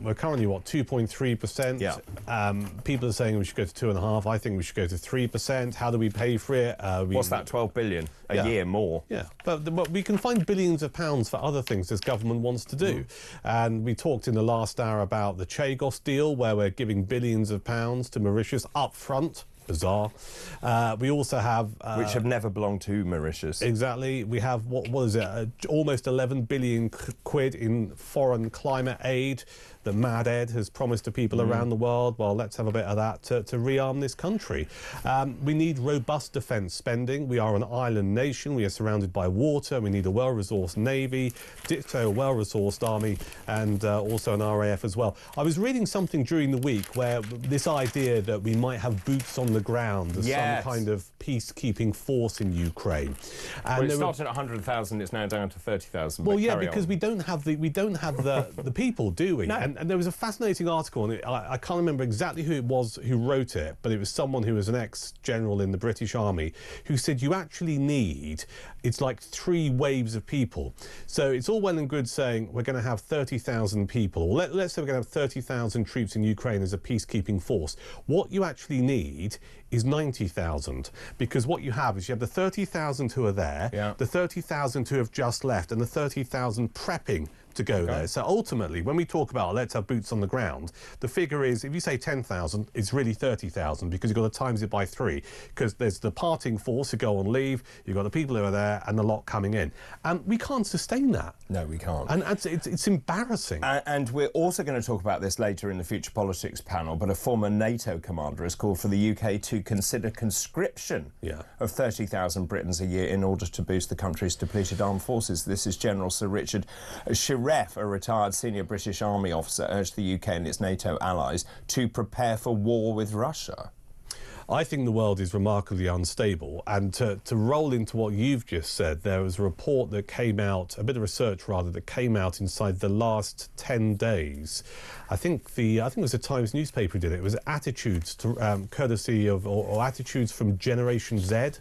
Speaker 4: we're currently, 2.3%?
Speaker 1: Yeah.
Speaker 4: People are saying we should go to 2.5%. I think we should go to 3%. How do we pay for it?
Speaker 1: What's that, 12 billion a year more?
Speaker 4: Yeah, but we can find billions of pounds for other things this government wants to do. And we talked in the last hour about the Chagos deal, where we're giving billions of pounds to Mauritius up front. bizarre. We also have...
Speaker 1: which have never belonged to Mauritius.
Speaker 4: Exactly. We have, what is it, almost 11 billion quid in foreign climate aid that Mad Ed has promised to people around the world. Well, let's have a bit of that to rearm this country. We need robust defence spending. We are an island nation. We are surrounded by water. We need a well-resourced navy, ditto a well-resourced army, and also an RAF as well. I was reading something during the week where this idea that we might have boots on the ground as some kind of peacekeeping force in Ukraine. And
Speaker 1: well, it started at 100,000. It's now down to 30,000.
Speaker 4: Well, yeah, because we don't have the people, do we?
Speaker 1: No.
Speaker 4: And there was a fascinating article, and I can't remember exactly who it was who wrote it, but it was someone who was an ex-general in the British Army who said you actually need, it's like 3 waves of people. So it's all well and good saying we're going to have 30,000 people, or let's say we're going to have 30,000 troops in Ukraine as a peacekeeping force. What you actually need is 90,000, because what you have is you have the 30,000 who are there, the 30,000 who have just left, and the 30,000 prepping to go there. So ultimately, when we talk about let's have boots on the ground, the figure is, if you say 10,000, it's really 30,000, because you've got to times it by 3, because there's the parting force who go on leave, you've got the people who are there, and the lot coming in. And we can't sustain that.
Speaker 1: No, we can't.
Speaker 4: And it's embarrassing.
Speaker 1: And we're also going to talk about this later in the Future Politics panel, but a former NATO commander has called for the UK to consider conscription of 30,000 Britons a year in order to boost the country's depleted armed forces. This is General Sir Richard Shiref, a retired senior British Army officer, urged the UK and its NATO allies to prepare for war with Russia.
Speaker 4: I think the world is remarkably unstable, and to roll into what you've just said, there was a report that came out, a bit of research rather, that came out inside the last 10 days. I think it was the Times newspaper who did it. It was attitudes to, courtesy of, or attitudes from Generation Z,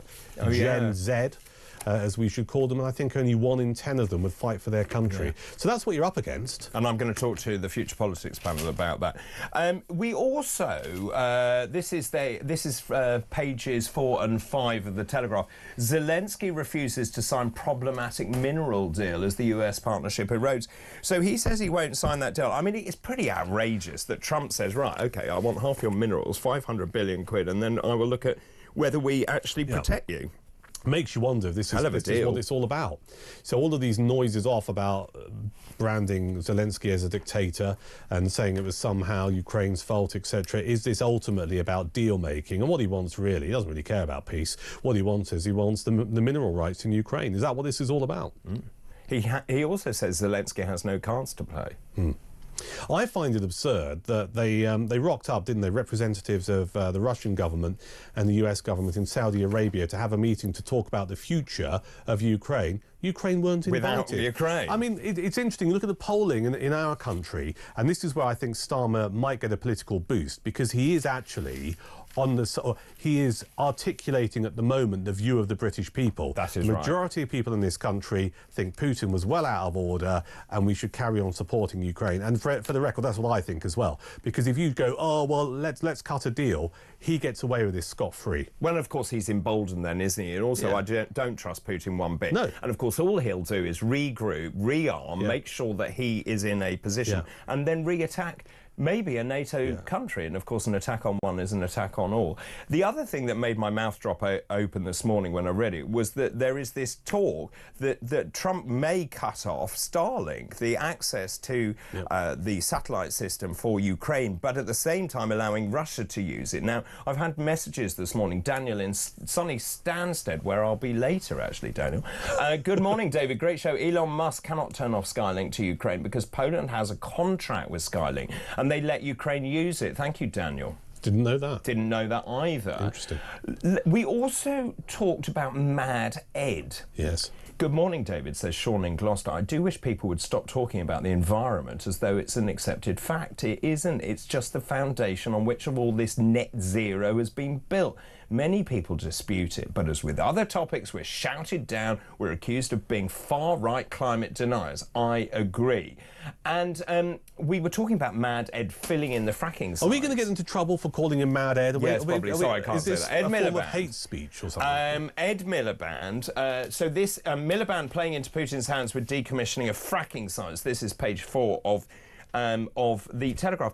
Speaker 4: Gen Z. As we should call them, and I think only 1 in 10 of them would fight for their country. So that's what you're up against.
Speaker 1: And I'm going to talk to the Future Politics panel about that. We also, this is pages 4 and 5 of the Telegraph. Zelensky refuses to sign problematic mineral deal as the US partnership erodes. So he says he won't sign that deal. I mean, it's pretty outrageous that Trump says, right, OK, I want half your minerals, 500 billion quid, and then I will look at whether we actually protect you.
Speaker 4: Makes you wonder if this is what it's all about. So all of these noises off about branding Zelensky as a dictator and saying it was somehow Ukraine's fault, etc. Is this ultimately about deal making? And what he wants really, he doesn't really care about peace. What he wants is he wants the mineral rights in Ukraine. Is that what this is all about?
Speaker 1: He also says Zelensky has no cards to play.
Speaker 4: I find it absurd that they rocked up, didn't they, representatives of the Russian government and the US government in Saudi Arabia to have a meeting to talk about the future of Ukraine. Ukraine weren't invited.
Speaker 1: Without Ukraine.
Speaker 4: I mean, it's interesting. Look at the polling in our country, and this is where I think Starmer might get a political boost, because he is actually he is articulating at the moment the view of the British people.
Speaker 1: That is
Speaker 4: the majority of people in this country think Putin was well out of order and we should carry on supporting Ukraine. And for the record, that's what I think as well. Because if you go, oh, well, let's cut a deal, he gets away with this scot-free.
Speaker 1: Well, of course, he's emboldened then, isn't he? And also, I don't trust Putin one bit.
Speaker 4: No.
Speaker 1: And, of course, all he'll do is regroup, rearm, make sure that he is in a position, and then re-attack maybe a NATO country. And, of course, an attack on one is an attack on all. The other thing that made my mouth drop open this morning when I read it was that there is this talk that Trump may cut off Starlink, the access to the satellite system for Ukraine, but at the same time allowing Russia to use it. Now, I've had messages this morning. Daniel in sunny Stansted, where I'll be later, actually, Daniel. Good morning, David. Great show. Elon Musk cannot turn off Skylink to Ukraine because Poland has a contract with Skylink, and they let Ukraine use it. Thank you, Daniel.
Speaker 4: Didn't know that.
Speaker 1: Didn't know that either.
Speaker 4: Interesting.
Speaker 1: We also talked about Mad Ed.
Speaker 4: Yes.
Speaker 1: Good morning, David, says Sean in Gloucester. I do wish people would stop talking about the environment as though it's an accepted fact. It isn't. It's just the foundation on which all this net zero has been built. Many people dispute it, but as with other topics, we're shouted down, we're accused of being far-right climate deniers. I agree. And we were talking about Mad Ed filling in the fracking signs.
Speaker 4: Are we going to get into trouble for calling him Mad Ed?
Speaker 1: Yes, probably. Sorry, I can't say that. Ed
Speaker 4: Miliband.
Speaker 1: Miliband.
Speaker 4: Form of hate speech or something?
Speaker 1: Ed Miliband. So this Miliband playing into Putin's hands with decommissioning of fracking sites. This is page 4 of the Telegraph.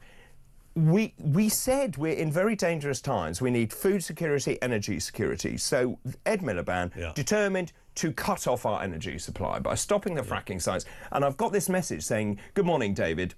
Speaker 1: We said we're in very dangerous times. We need food security, energy security. So Ed Miliband determined to cut off our energy supply by stopping the fracking sites. And I've got this message saying, "Good morning, David.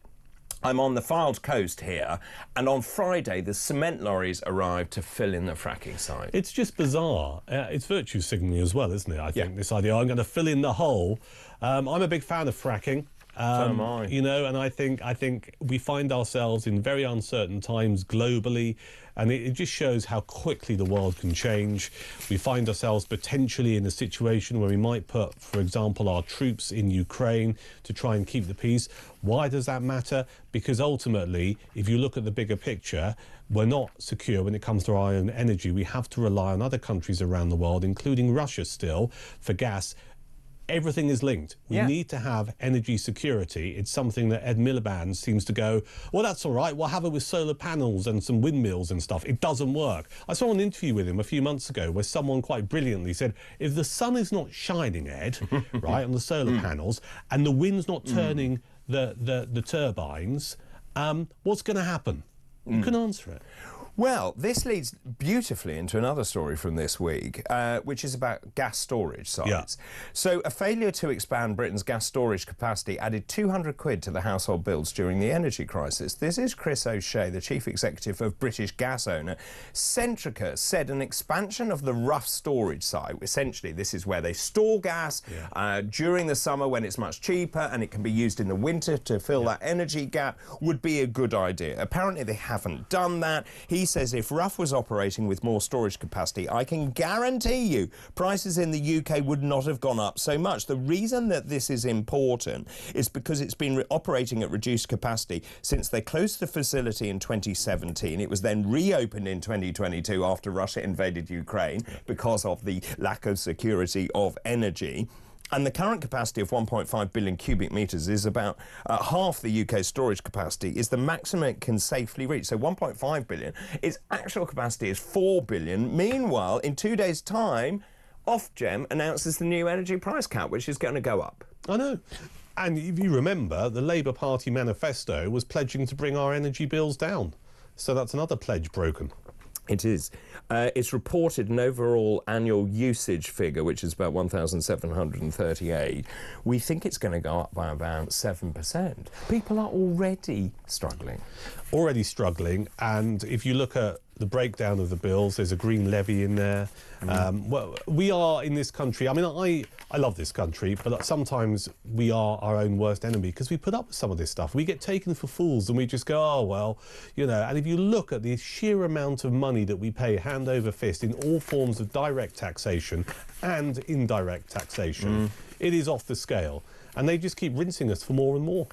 Speaker 1: I'm on the Fylde coast here, and on Friday the cement lorries arrived to fill in the fracking site."
Speaker 4: It's just bizarre. It's virtue signalling as well, isn't it? I think this idea, I'm going to fill in the hole. I'm a big fan of fracking.
Speaker 1: So am I.
Speaker 4: You know, and I think we find ourselves in very uncertain times globally, and it just shows how quickly the world can change. We find ourselves potentially in a situation where we might put, for example, our troops in Ukraine to try and keep the peace. Why does that matter? Because ultimately, if you look at the bigger picture, we're not secure when it comes to our own energy. We have to rely on other countries around the world, including Russia still, for gas. Everything is linked. We need to have energy security. It's something that Ed Miliband seems to go, well, that's all right, we'll have it with solar panels and some windmills and stuff. It doesn't work. I saw an interview with him a few months ago where someone quite brilliantly said, if the sun is not shining, Ed, right, on the solar panels, and the wind's not turning the turbines, what's going to happen? You can answer it.
Speaker 1: Well, this leads beautifully into another story from this week, which is about gas storage sites.
Speaker 4: Yeah.
Speaker 1: So a failure to expand Britain's gas storage capacity added 200 quid to the household bills during the energy crisis. This is Chris O'Shea, the chief executive of British gas owner. Centrica said an expansion of the Rough storage site, essentially this is where they store gas during the summer when it's much cheaper and it can be used in the winter to fill that energy gap, would be a good idea. Apparently they haven't done that. He says if Rough was operating with more storage capacity, I can guarantee you prices in the UK would not have gone up so much. The reason that this is important is because it's been operating at reduced capacity since they closed the facility in 2017. It was then reopened in 2022 after Russia invaded Ukraine because of the lack of security of energy. And the current capacity of 1.5 billion cubic metres is about half the UK's storage capacity, is the maximum it can safely reach. So 1.5 billion, its actual capacity is 4 billion. Meanwhile, in 2 days' time, Ofgem announces the new energy price cap, which is going to go up.
Speaker 4: I know. And if you remember, the Labour Party manifesto was pledging to bring our energy bills down. So that's another pledge broken.
Speaker 1: It is. It's reported an overall annual usage figure, which is about 1,738. We think it's going to go up by about 7%. People are already struggling. And if you look at the breakdown of the bills, there's a green levy in there. Well, we are in this country, I mean, I love this country, but sometimes we are our own worst enemy because we put up with some of this stuff. We get taken for fools and we just go, oh, well, you know, and if you look at the sheer amount of money that we pay hand over fist in all forms of direct taxation and indirect taxation, it is off the scale. And they just keep rinsing us for more and more.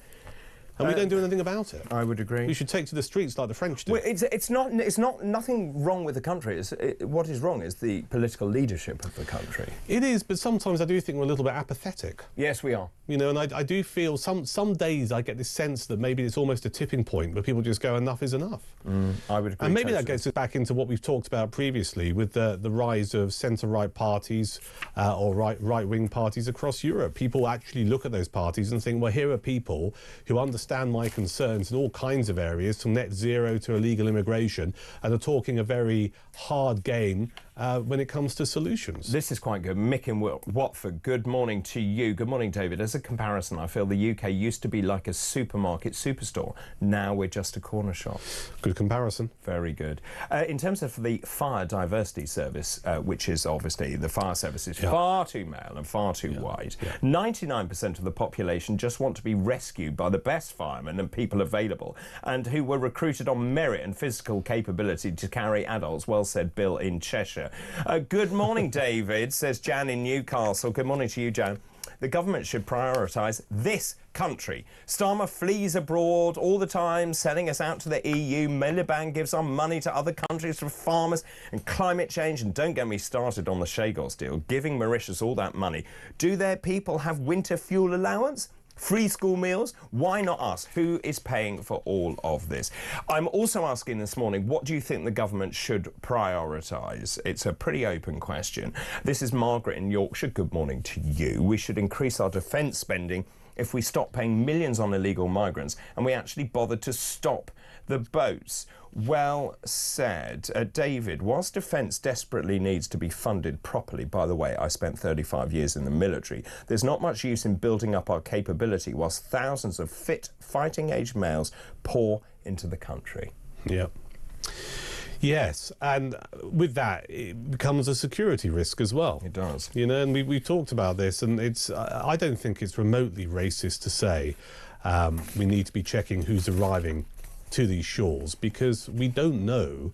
Speaker 1: And we don't do anything about it. I would agree.
Speaker 4: We should take to the streets like the French do.
Speaker 1: Well, it's not nothing wrong with the country. What is wrong is the political leadership of the country.
Speaker 4: It is, but sometimes I do think we're a little bit apathetic.
Speaker 1: Yes, we are.
Speaker 4: You know, and I do feel some days I get this sense that maybe it's almost a tipping point where people just go, enough is enough.
Speaker 1: I would agree.
Speaker 4: And maybe
Speaker 1: totally.
Speaker 4: that gets us back into what we've talked about previously with the rise of centre-right parties or right-wing parties across Europe. People actually look at those parties and think, well, here are people who understand my concerns in all kinds of areas, from net zero to illegal immigration, and are talking a very hard game when it comes to solutions.
Speaker 1: This is quite good. Mick in Watford, good morning to you. Good morning, David. As a comparison, I feel the UK used to be like a supermarket superstore. Now we're just a corner shop.
Speaker 4: Good comparison.
Speaker 1: Very good. In terms of the fire diversity service, which is obviously the fire service is far too male and far too white, 99% of the population just want to be rescued by the best firemen and people available, and who were recruited on merit and physical capability to carry adults. Well said, Bill in Cheshire. Good morning, David, says Jan in Newcastle. Good morning to you, Jan. The government should prioritise this country. Starmer flees abroad all the time, selling us out to the EU. Miliband gives our money to other countries for farmers and climate change. And don't get me started on the Shagos deal, giving Mauritius all that money. Do their people have winter fuel allowance? Free school meals? Why not us? Who is paying for all of this? I'm also asking this morning, what do you think the government should prioritise? It's a pretty open question. This is Margaret in Yorkshire. Good morning to you. We should increase our defence spending if we stop paying millions on illegal migrants and we actually bothered to stop the boats. Well said. David, whilst defence desperately needs to be funded properly, by the way, I spent 35 years in the military, there's not much use in building up our capability whilst thousands of fit, fighting-age males pour into the country.
Speaker 4: Yep. Yes, and with that, it becomes a security risk as well.
Speaker 1: It does.
Speaker 4: You know, and we've talked about this, and I don't think it's remotely racist to say we need to be checking who's arriving to these shores, because we don't know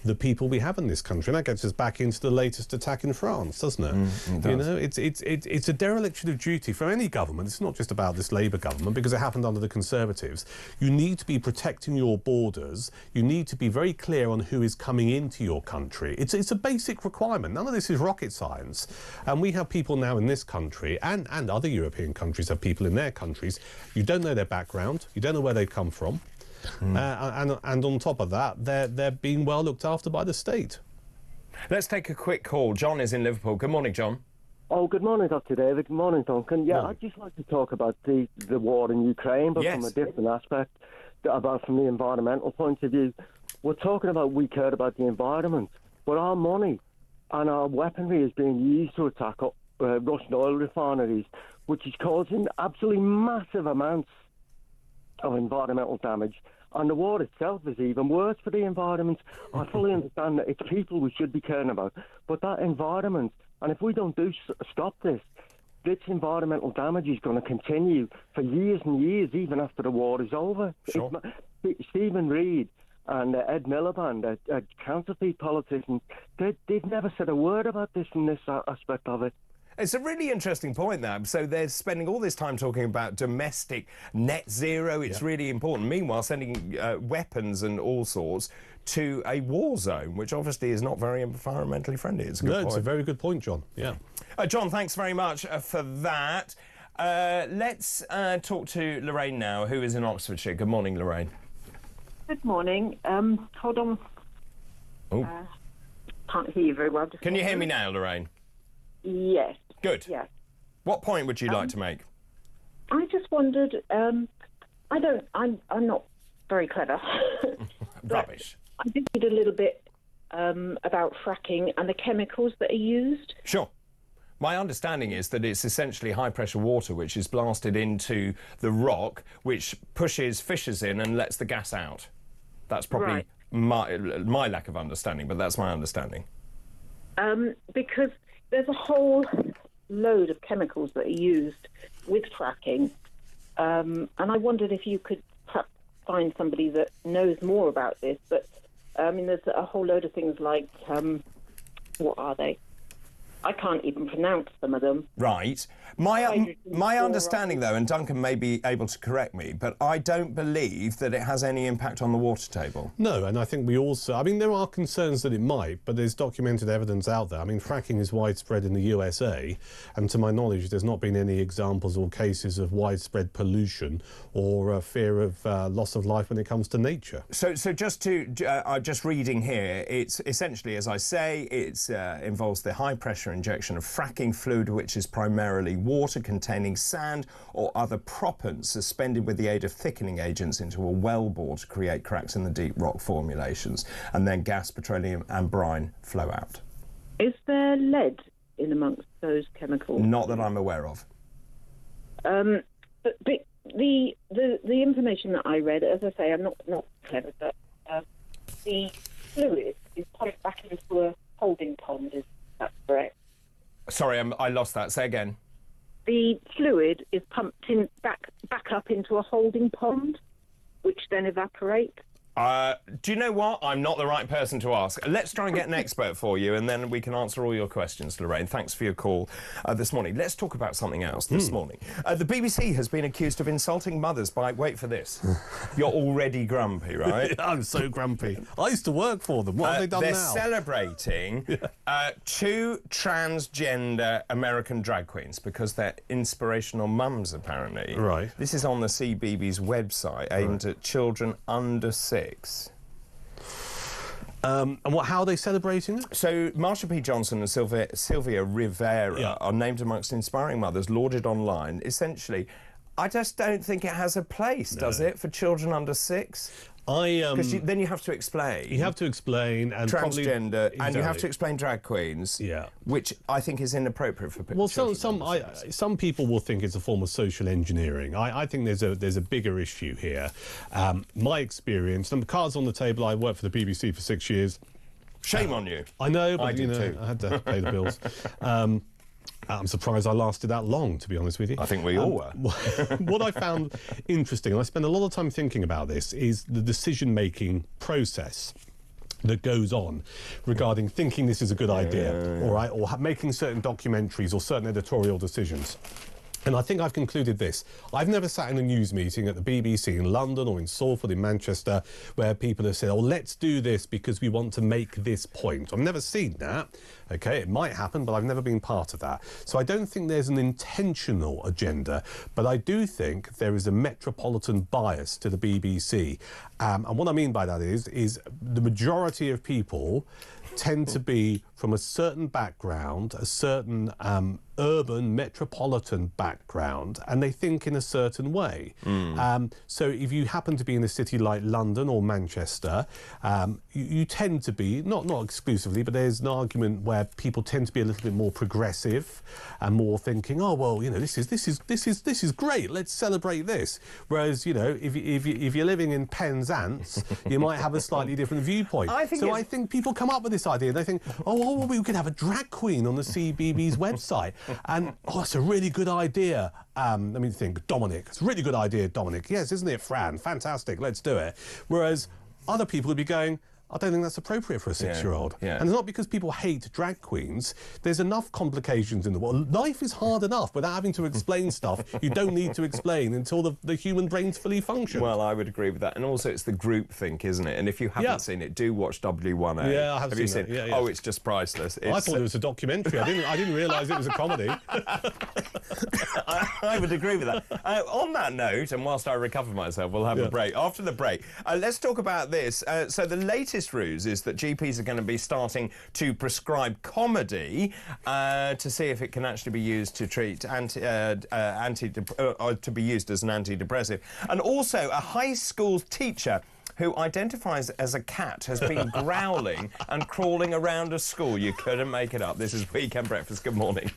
Speaker 4: the people we have in this country. And that gets us back into the latest attack in France, doesn't it?
Speaker 1: It does.
Speaker 4: You know, it's a dereliction of duty for any government. It's not just about this Labour government, because it happened under the Conservatives. You need to be protecting your borders. You need to be very clear on who is coming into your country. It's a basic requirement. None of this is rocket science. And we have people now in this country, and other European countries have people in their countries. You don't know their background. You don't know where they come from. And on top of that, they're being well looked after by the state.
Speaker 1: Let's take a quick call. John is in Liverpool. Good morning, John.
Speaker 7: Oh, good morning, Dr. David. Good morning, Duncan. Yeah,
Speaker 4: Morning.
Speaker 7: I'd just like to talk about the war in Ukraine, but from a different aspect, from the environmental point of view. We're talking about we care about the environment, but our money and our weaponry is being used to attack Russian oil refineries, which is causing absolutely massive amounts of environmental damage. And the war itself is even worse for the environment. I fully understand that it's people we should be caring about, but that environment, and if we don't stop this environmental damage is going to continue for years and years, even after the war is over.
Speaker 1: Sure.
Speaker 7: Stephen Reid and Ed Miliband, counterfeit politicians, they've never said a word about this in this aspect of it.
Speaker 1: It's a really interesting point, that. So they're spending all this time talking about domestic net zero. It's really important. Meanwhile, sending weapons and all sorts to a war zone, which obviously is not very environmentally friendly. It's a good point.
Speaker 4: It's a very good point, John. Yeah.
Speaker 1: John, thanks very much for that. Let's talk to Lorraine now, who is in Oxfordshire. Good morning, Lorraine.
Speaker 8: Good morning. Hold on.
Speaker 1: Oh.
Speaker 8: Can't hear you very well.
Speaker 1: Can you hear me now, Lorraine?
Speaker 8: Yes.
Speaker 1: Good.
Speaker 8: Yes.
Speaker 1: What point would you like to make?
Speaker 8: I just wondered. I'm not very clever.
Speaker 1: Rubbish.
Speaker 8: I did read a little bit about fracking and the chemicals that are used.
Speaker 1: Sure. My understanding is that it's essentially high-pressure water which is blasted into the rock, which pushes fissures in and lets the gas out. That's probably my lack of understanding, but that's my understanding.
Speaker 8: Because there's a whole load of chemicals that are used with fracking, and I wondered if you could perhaps find somebody that knows more about this. But I mean, there's a whole load of things like, what are they? I can't even pronounce some of them.
Speaker 1: Right. My understanding, though, and Duncan may be able to correct me, but I don't believe that it has any impact on the water table.
Speaker 4: No, and I think we also... I mean, there are concerns that it might, but there's documented evidence out there. I mean, fracking is widespread in the USA, and to my knowledge, there's not been any examples or cases of widespread pollution or fear of loss of life when it comes to nature.
Speaker 1: So just reading here, it's essentially, as I say, it involves the high-pressure injection of fracking fluid, which is primarily water containing sand or other proppants suspended with the aid of thickening agents into a wellbore to create cracks in the deep rock formulations, and then gas, petroleum and brine flow out.
Speaker 8: Is there lead in amongst those chemicals?
Speaker 1: Not that I'm aware of.
Speaker 8: But the information that I read, as I say, I'm not clever, but the fluid is pumped back into a holding pond. Is that correct?
Speaker 1: Sorry, I lost that. Say again.
Speaker 8: The fluid is pumped back up into a holding pond, which then evaporates.
Speaker 1: Do you know what? I'm not the right person to ask. Let's try and get an expert for you, and then we can answer all your questions, Lorraine. Thanks for your call this morning. Let's talk about something else this morning. The BBC has been accused of insulting mothers by... Wait for this. You're already grumpy, right?
Speaker 4: I'm so grumpy. I used to work for them. What have they done
Speaker 1: they're
Speaker 4: now?
Speaker 1: They're celebrating two transgender American drag queens because they're inspirational mums, apparently.
Speaker 4: Right.
Speaker 1: This is on the CBeebies website, aimed at children under 6.
Speaker 4: And how are they celebrating it?
Speaker 1: So Marsha P. Johnson and Sylvia Rivera are named amongst inspiring mothers, lauded online. Essentially, I just don't think it has a place, does it, for children under 6? Because then you have to explain.
Speaker 4: You have to explain and
Speaker 1: transgender,
Speaker 4: probably,
Speaker 1: and you have to explain drag queens.
Speaker 4: Yeah,
Speaker 1: which I think is inappropriate for people.
Speaker 4: Well, some people will think it's a form of social engineering. I think there's a bigger issue here. My experience, and the cards on the table. I worked for the BBC for 6 years.
Speaker 1: Shame on you.
Speaker 4: I know, but
Speaker 1: I did too.
Speaker 4: I had to pay the bills. I'm surprised I lasted that long, to be honest with you.
Speaker 1: I think we all were.
Speaker 4: What I found interesting, and I spend a lot of time thinking about this, is the decision-making process that goes on regarding thinking this is a good idea, all right, or making certain documentaries or certain editorial decisions. And I think I've concluded this. I've never sat in a news meeting at the BBC in London or in Salford, in Manchester, where people have said, oh, let's do this because we want to make this point. I've never seen that. OK, it might happen, but I've never been part of that. So I don't think there's an intentional agenda, but I do think there is a metropolitan bias to the BBC. And what I mean by that is the majority of people tend to be from a certain background, a certain urban metropolitan background, and they think in a certain way. So if you happen to be in a city like London or Manchester, you tend to be, not exclusively, but there's an argument where people tend to be a little bit more progressive and more thinking, oh well, you know, this is great, let's celebrate this. Whereas, you know, if you're living in Penzance, you might have a slightly different viewpoint. I think people come up with this idea. They think, oh, we could have a drag queen on the CBB's website. And, oh, that's a really good idea. Let me think, Dominic. It's a really good idea, Dominic. Yes, isn't it, Fran? Fantastic, let's do it. Whereas other people would be going, I don't think that's appropriate for a 6-year-old. And it's not because people hate drag queens. There's enough complications in the world. Life is hard enough without having to explain stuff you don't need to explain until the human brain's fully functioned.
Speaker 1: Well, I would agree with that. And also, it's the group think, isn't it? And if you haven't seen it, do watch W1A.
Speaker 4: Yeah, I have
Speaker 1: you
Speaker 4: seen
Speaker 1: seen
Speaker 4: it.
Speaker 1: Oh, it's just priceless.
Speaker 4: I thought it was a documentary. I didn't realise it was a comedy.
Speaker 1: I would agree with that. On that note, and whilst I recover myself, we'll have a break. After the break, let's talk about this. So the latest ruse is that GPs are going to be starting to prescribe comedy to see if it can actually be used to treat to be used as an antidepressive. And also, a high school teacher who identifies as a cat has been growling and crawling around a school. You couldn't make it up. This is Weekend Breakfast. Good morning.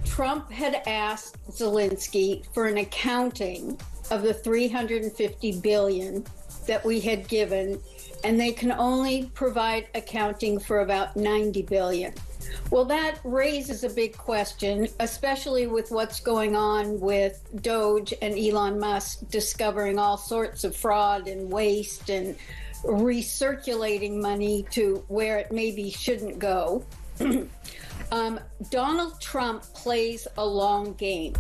Speaker 9: Trump had asked Zelensky for an accounting of the $350 billion that we had given, and they can only provide accounting for about $90 billion. Well, that raises a big question, especially with what's going on with Doge and Elon Musk discovering all sorts of fraud and waste and recirculating money to where it maybe shouldn't go. Donald Trump plays a long game.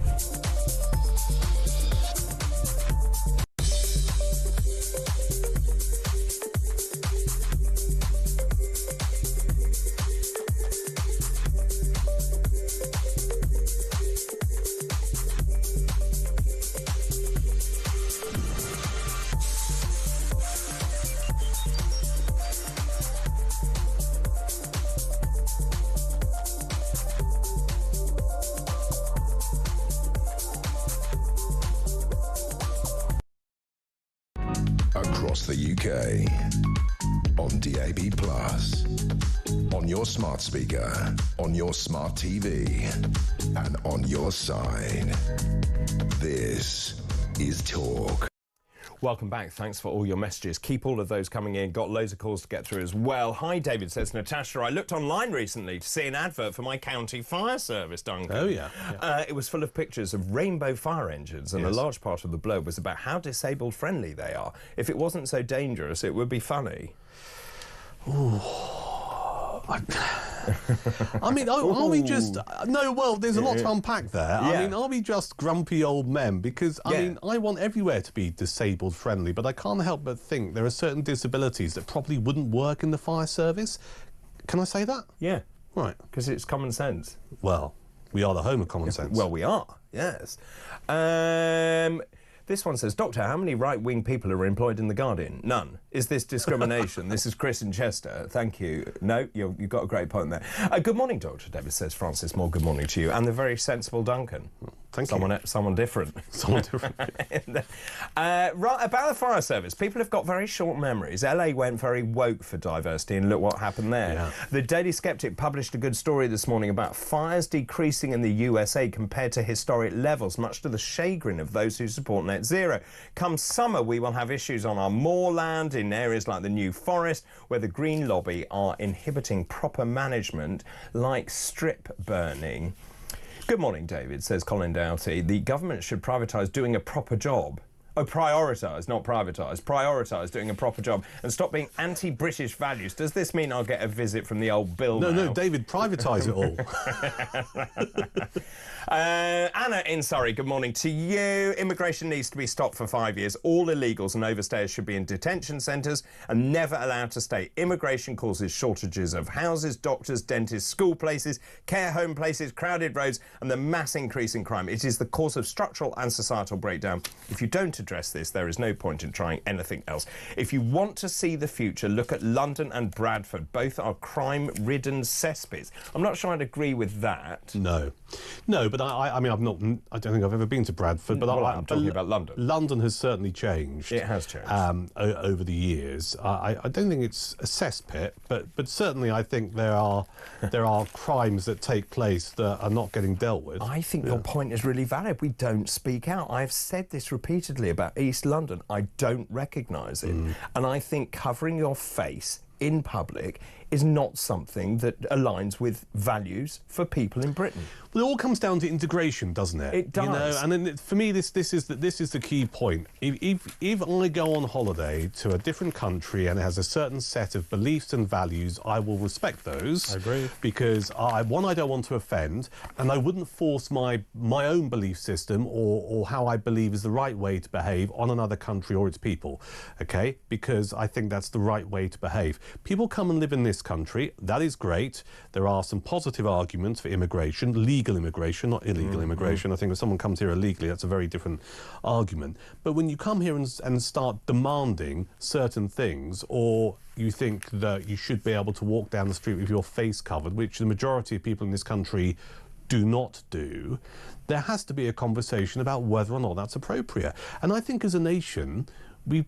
Speaker 6: across the UK. On DAB+, on your smart speaker, on your smart TV, and on your side. This is Talk.
Speaker 1: Welcome back. Thanks for all your messages. Keep all of those coming in. Got loads of calls to get through as well. Hi, David, says Natasha. I looked online recently to see an advert for my county fire service, Duncan.
Speaker 4: Oh, yeah.
Speaker 1: It was full of pictures of rainbow fire engines, and a large part of the blurb was about how disabled friendly they are. If it wasn't so dangerous, it would be funny.
Speaker 4: Ooh. I mean, are we just... No, well, there's a lot to unpack there.
Speaker 1: Yeah.
Speaker 4: I mean, are we just grumpy old men? Because, I mean, I want everywhere to be disabled friendly, but I can't help but think there are certain disabilities that probably wouldn't work in the fire service. Can I say that?
Speaker 1: Yeah.
Speaker 4: Right.
Speaker 1: Because it's common sense.
Speaker 4: Well, we are the home of common sense.
Speaker 1: Well, we are, yes. This one says, Doctor, how many right-wing people are employed in The Guardian? None. Is this discrimination? This is Chris in Chester. Thank you. No, you've got a great point there. Good morning, Dr. David, says Francis Moore. Good morning to you. And the very sensible Duncan.
Speaker 4: Thank you.
Speaker 1: Someone different.
Speaker 4: Someone different.
Speaker 1: Right, about the fire service, people have got very short memories. LA went very woke for diversity, and look what happened there.
Speaker 4: Yeah.
Speaker 1: The Daily Skeptic published a good story this morning about fires decreasing in the USA compared to historic levels, much to the chagrin of those who support net zero. Come summer, we will have issues on our moorland in areas like the New Forest, where the Green Lobby are inhibiting proper management, like strip burning. Good morning, David, says Colin Doughty. The government should privatise doing a proper job. Oh, prioritise, not privatise. Prioritise doing a proper job and stop being anti-British values. Does this mean I'll get a visit from the old Bill now?
Speaker 4: No, David, privatise it all.
Speaker 1: Anna in Surrey, good morning to you. Immigration needs to be stopped for 5 years. All illegals and overstayers should be in detention centres and never allowed to stay. Immigration causes shortages of houses, doctors, dentists, school places, care home places, crowded roads, and the mass increase in crime. It is the cause of structural and societal breakdown. If you don't address this, there is no point in trying anything else. If you want to see the future, look at London and Bradford. Both are crime-ridden cesspits. I'm not sure I'd agree with that.
Speaker 4: No, but I mean, I don't think I've ever been to Bradford, but
Speaker 1: I'm talking about London.
Speaker 4: London has certainly changed.
Speaker 1: It has changed.
Speaker 4: Over the years. I don't think it's a cesspit, but certainly I think there are crimes that take place that are not getting dealt with.
Speaker 1: I think your point is really valid. We don't speak out. I've said this repeatedly about East London. I don't recognise it. And I think covering your face in public is not something that aligns with values for people in Britain.
Speaker 4: Well, it all comes down to integration, doesn't it?
Speaker 1: It does.
Speaker 4: You know, and then for me, this is the key point. If I go on holiday to a different country and it has a certain set of beliefs and values, I will respect those.
Speaker 1: I agree.
Speaker 4: Because I don't want to offend, and I wouldn't force my own belief system or how I believe is the right way to behave on another country or its people. Okay, because I think that's the right way to behave. People come and live in this country. That is great. There are some positive arguments for immigration, legal immigration, not illegal immigration. I think if someone comes here illegally, that's a very different argument. But when you come here and start demanding certain things, or you think that you should be able to walk down the street with your face covered, which the majority of people in this country do not do, there has to be a conversation about whether or not that's appropriate. And I think as a nation, we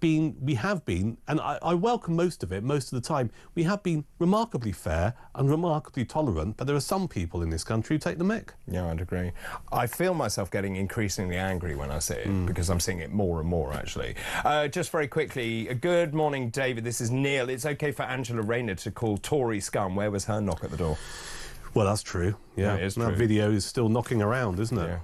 Speaker 4: have been, and I welcome most of it, most of the time, we have been remarkably fair and remarkably tolerant, but there are some people in this country who take the mick.
Speaker 1: Yeah, I'd agree. I feel myself getting increasingly angry when I see it, because I'm seeing it more and more, actually. Just very quickly, good morning, David. This is Neil. It's OK for Angela Rayner to call Tory scum. Where was her knock at the door?
Speaker 4: Well, that's true. Yeah,
Speaker 1: it is
Speaker 4: that
Speaker 1: true.
Speaker 4: video is still knocking around, isn't it?
Speaker 1: Yeah.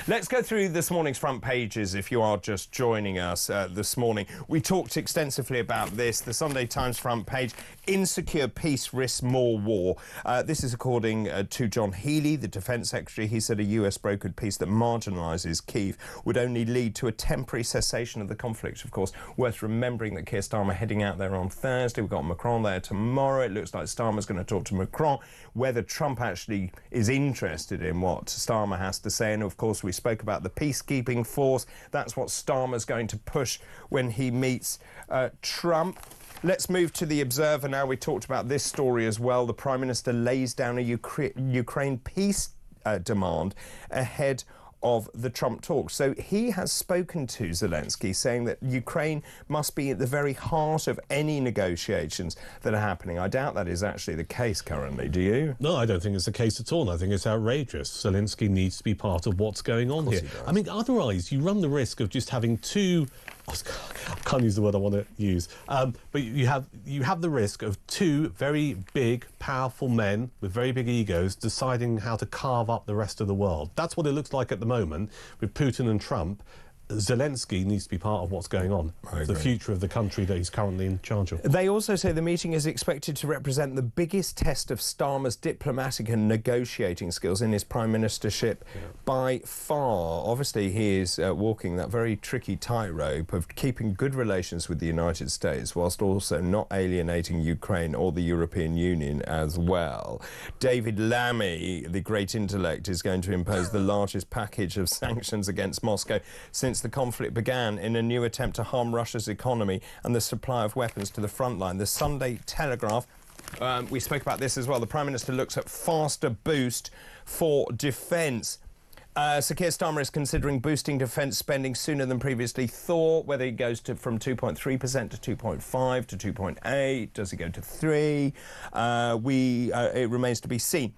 Speaker 1: Let's go through this morning's front pages if you are just joining us this morning. We talked extensively about this. The Sunday Times front page, insecure peace risks more war. This is according to John Healey, the Defence Secretary. He said a US brokered peace that marginalises Kyiv would only lead to a temporary cessation of the conflict. Of course, worth remembering that Keir Starmer heading out there on Thursday. We've got Macron there tomorrow. It looks like Starmer's going to talk to Macron. Whether Trump actually is interested in what Starmer has to say, and of course we spoke about the peacekeeping force. That's what Starmer's going to push when he meets Trump. Let's move to the Observer now. We talked about this story as well. The Prime Minister lays down a Ukraine peace demand ahead of the Trump talks. So he has spoken to Zelensky, saying that Ukraine must be at the very heart of any negotiations that are happening. I doubt that is actually the case currently, do you?
Speaker 4: No, I don't think it's the case at all. I think it's outrageous. Zelensky needs to be part of what's going on here. I mean, otherwise you run the risk of just having two... I can't use the word I want to use, but you have the risk of two very big, powerful men with very big egos deciding how to carve up the rest of the world. That's what it looks like at the moment with Putin and Trump. Zelensky needs to be part of what's going on, the future of the country that he's currently in charge of.
Speaker 1: They also say the meeting is expected to represent the biggest test of Starmer's diplomatic and negotiating skills in his prime ministership by far. Obviously, he is walking that very tricky tightrope of keeping good relations with the United States whilst also not alienating Ukraine or the European Union as well. David Lammy, the great intellect, is going to impose the largest package of sanctions against Moscow since the conflict began, in a new attempt to harm Russia's economy and the supply of weapons to the front line. The Sunday Telegraph, we spoke about this as well. The Prime Minister looks at faster boost for defence. Sir Keir Starmer is considering boosting defence spending sooner than previously thought. Whether he goes from 2.3% to 2.5 to 2.8, does he go to 3? It remains to be seen.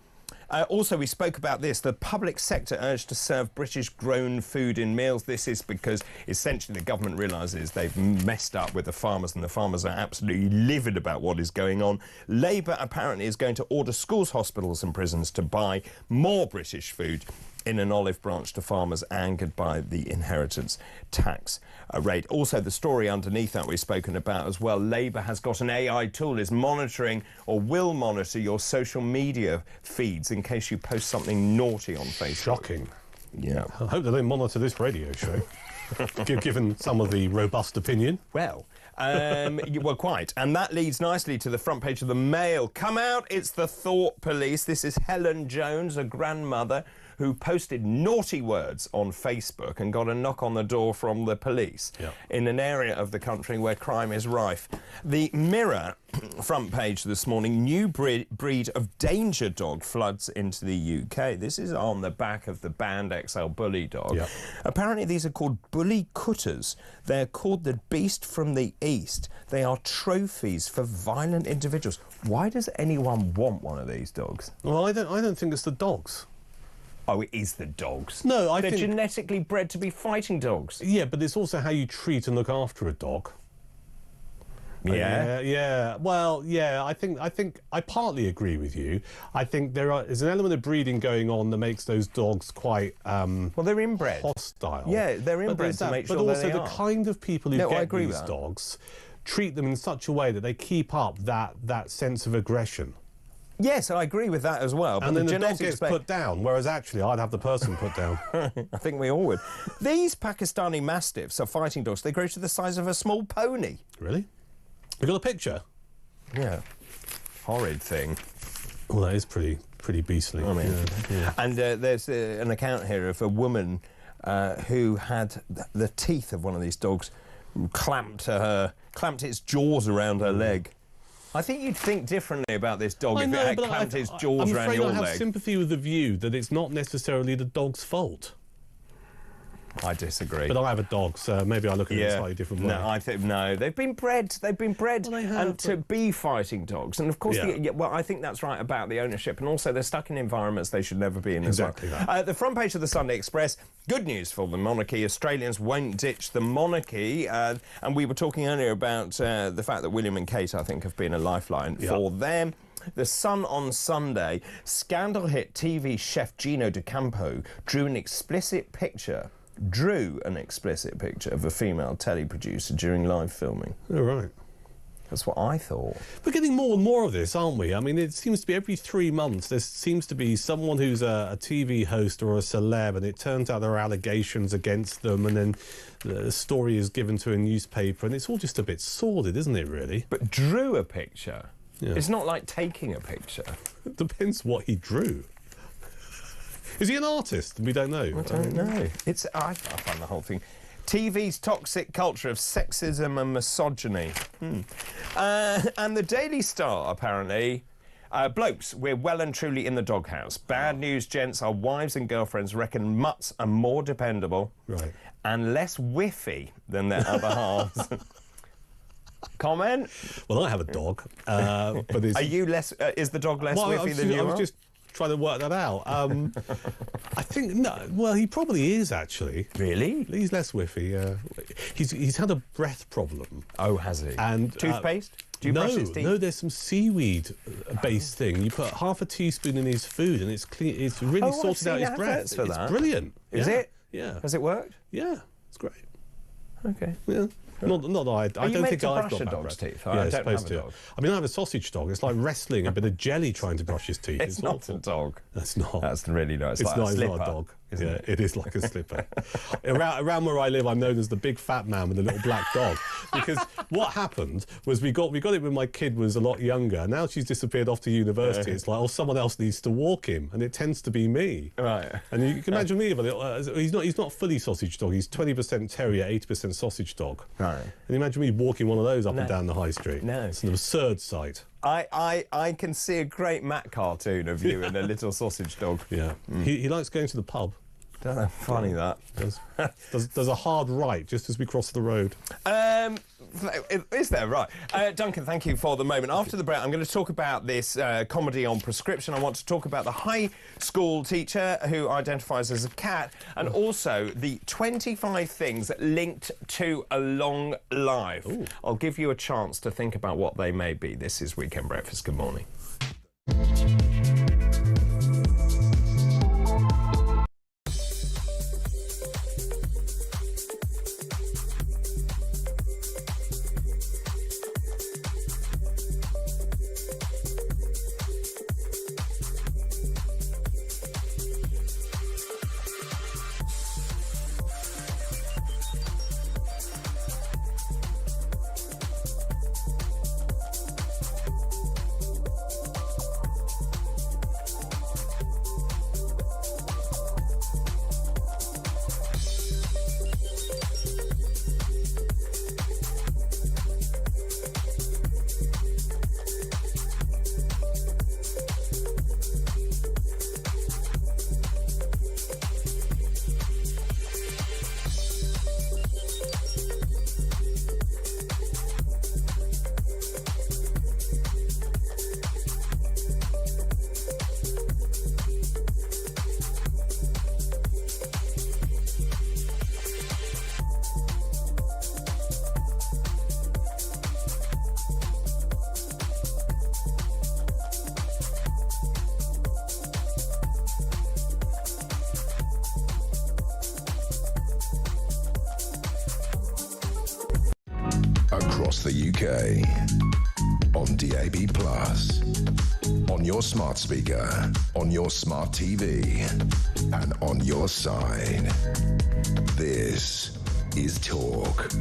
Speaker 1: Also, we spoke about this. The public sector urged to serve British-grown food in meals. This is because, essentially, the government realises they've messed up with the farmers, and the farmers are absolutely livid about what is going on. Labour apparently is going to order schools, hospitals and prisons to buy more British food in an olive branch to farmers angered by the inheritance tax rate. Also, the story underneath that we've spoken about as well. Labour has got an AI tool, is monitoring or will monitor your social media feeds in case you post something naughty on Facebook.
Speaker 4: Shocking.
Speaker 1: Yeah.
Speaker 4: I hope they don't monitor this radio show, given some of the robust opinion.
Speaker 1: Well, well, quite. And that leads nicely to the front page of the Mail. Come out, it's the Thought Police. This is Helen Jones, a grandmother who posted naughty words on Facebook and got a knock on the door from the police in an area of the country where crime is rife. The Mirror front page this morning, new breed of danger dog floods into the UK. This is on the back of the banned XL bully dog. Apparently these are called bully cutters. They're called the Beast from the East. They are trophies for violent individuals. Why does anyone want one of these dogs?
Speaker 4: Well, I don't think it's the dogs.
Speaker 1: Oh, it is the dogs.
Speaker 4: No,
Speaker 1: They're genetically bred to be fighting dogs.
Speaker 4: Yeah, but it's also how you treat and look after a dog.
Speaker 1: Yeah.
Speaker 4: Well, yeah, I think I partly agree with you. I think there's an element of breeding going on that makes those dogs quite
Speaker 1: well, they're inbred.
Speaker 4: Hostile.
Speaker 1: Yeah, they're inbred to make sure
Speaker 4: but also
Speaker 1: they
Speaker 4: the
Speaker 1: are.
Speaker 4: kind of people who get these dogs treat them in such a way that they keep up that sense of aggression.
Speaker 1: Yes, I agree with that as well.
Speaker 4: And then the dog gets put down, whereas actually I'd have the person put down.
Speaker 1: I think we all would. These Pakistani Mastiffs are fighting dogs. They grow to the size of a small pony.
Speaker 4: Really? You got a picture?
Speaker 1: Yeah. Horrid thing.
Speaker 4: Well, that is pretty beastly.
Speaker 1: I mean, And there's an account here of a woman who had the teeth of one of these dogs clamped its jaws around her leg. I think you'd think differently about this dog if it had clamped its jaws around your leg.
Speaker 4: I'm afraid I have sympathy with the view that it's not necessarily the dog's fault.
Speaker 1: I disagree.
Speaker 4: But I have a dog, so maybe I look at it in a slightly different way.
Speaker 1: No, I think no. They've been bred. To be fighting dogs, and of course, well, I think that's right about the ownership, and also they're stuck in environments they should never be in.
Speaker 4: Exactly
Speaker 1: as well. The front page of the Sunday Express. Good news for the monarchy. Australians won't ditch the monarchy, and we were talking earlier about the fact that William and Kate, I think, have been a lifeline for them. The Sun on Sunday. Scandal hit TV chef Gino D'Acampo drew an explicit picture of a female telly producer during live filming.
Speaker 4: Oh, right.
Speaker 1: That's what I thought.
Speaker 4: We're getting more and more of this, aren't we? I mean, it seems to be every 3 months there seems to be someone who's a TV host or a celeb, and it turns out there are allegations against them, and then the story is given to a newspaper, and it's all just a bit sordid, isn't it, really?
Speaker 1: But drew a picture? Yeah. It's not like taking a picture.
Speaker 4: It depends what he drew. Is he an artist? We don't know.
Speaker 1: I don't know. I find the whole thing. TV's toxic culture of sexism and misogyny. And the Daily Star, apparently, Blokes, we're well and truly in the doghouse. Bad news, gents. Our wives and girlfriends reckon mutts are more dependable and less whiffy than their other halves. Comment?
Speaker 4: Well, I have a dog, but
Speaker 1: are you less? Is the dog less whiffy than you?
Speaker 4: I was just trying to work that out. I think no. Well, he probably is actually.
Speaker 1: Really?
Speaker 4: He's less whiffy. He's had a breath problem.
Speaker 1: Oh, has he?
Speaker 4: And
Speaker 1: toothpaste? Do you brush his teeth?
Speaker 4: No, there's some seaweed-based thing. You put half a teaspoon in his food, and it's clean. It's really sorted out his breath.
Speaker 1: For that.
Speaker 4: It's brilliant.
Speaker 1: Is it?
Speaker 4: Yeah.
Speaker 1: Has it worked?
Speaker 4: Yeah, it's great.
Speaker 1: Okay.
Speaker 4: Yeah. Not that I don't think I've got
Speaker 1: a
Speaker 4: bad
Speaker 1: dog's
Speaker 4: breath.
Speaker 1: teeth.
Speaker 4: Yeah,
Speaker 1: I don't have a
Speaker 4: to.
Speaker 1: dog.
Speaker 4: I mean, I have a sausage dog. It's like wrestling a bit of jelly trying to brush his teeth.
Speaker 1: It's not a dog.
Speaker 4: That's not.
Speaker 1: That's really nice.
Speaker 4: It's
Speaker 1: like
Speaker 4: not,
Speaker 1: a slipper,
Speaker 4: it's not a dog.
Speaker 1: isn't
Speaker 4: Yeah,
Speaker 1: it?
Speaker 4: it is like a slipper. around where I live, I'm known as the big fat man with the little black dog. Because what happened was we got it when my kid was a lot younger. Now she's disappeared off to university. It's like, oh, someone else needs to walk him, and it tends to be me.
Speaker 1: Right.
Speaker 4: And you can imagine me. He's not fully sausage dog. He's 20% terrier, 80% sausage dog.
Speaker 1: Right.
Speaker 4: And imagine me walking one of those up and down the high street.
Speaker 1: No.
Speaker 4: It's an absurd sight.
Speaker 1: I can see a great Matt cartoon of you and a little sausage dog.
Speaker 4: Yeah. He likes going to the pub.
Speaker 1: Funny that.
Speaker 4: Does a hard right just as we cross the road.
Speaker 1: Is there? Right. Duncan, thank you for the moment. After the break, I'm going to talk about this comedy on prescription. I want to talk about the high school teacher who identifies as a cat, and also the 25 things linked to a long life. Ooh. I'll give you a chance to think about what they may be. This is Weekend Breakfast. Good morning.
Speaker 6: Across the UK, on DAB+, on your smart speaker, on your smart TV, and on your side. This is Talk.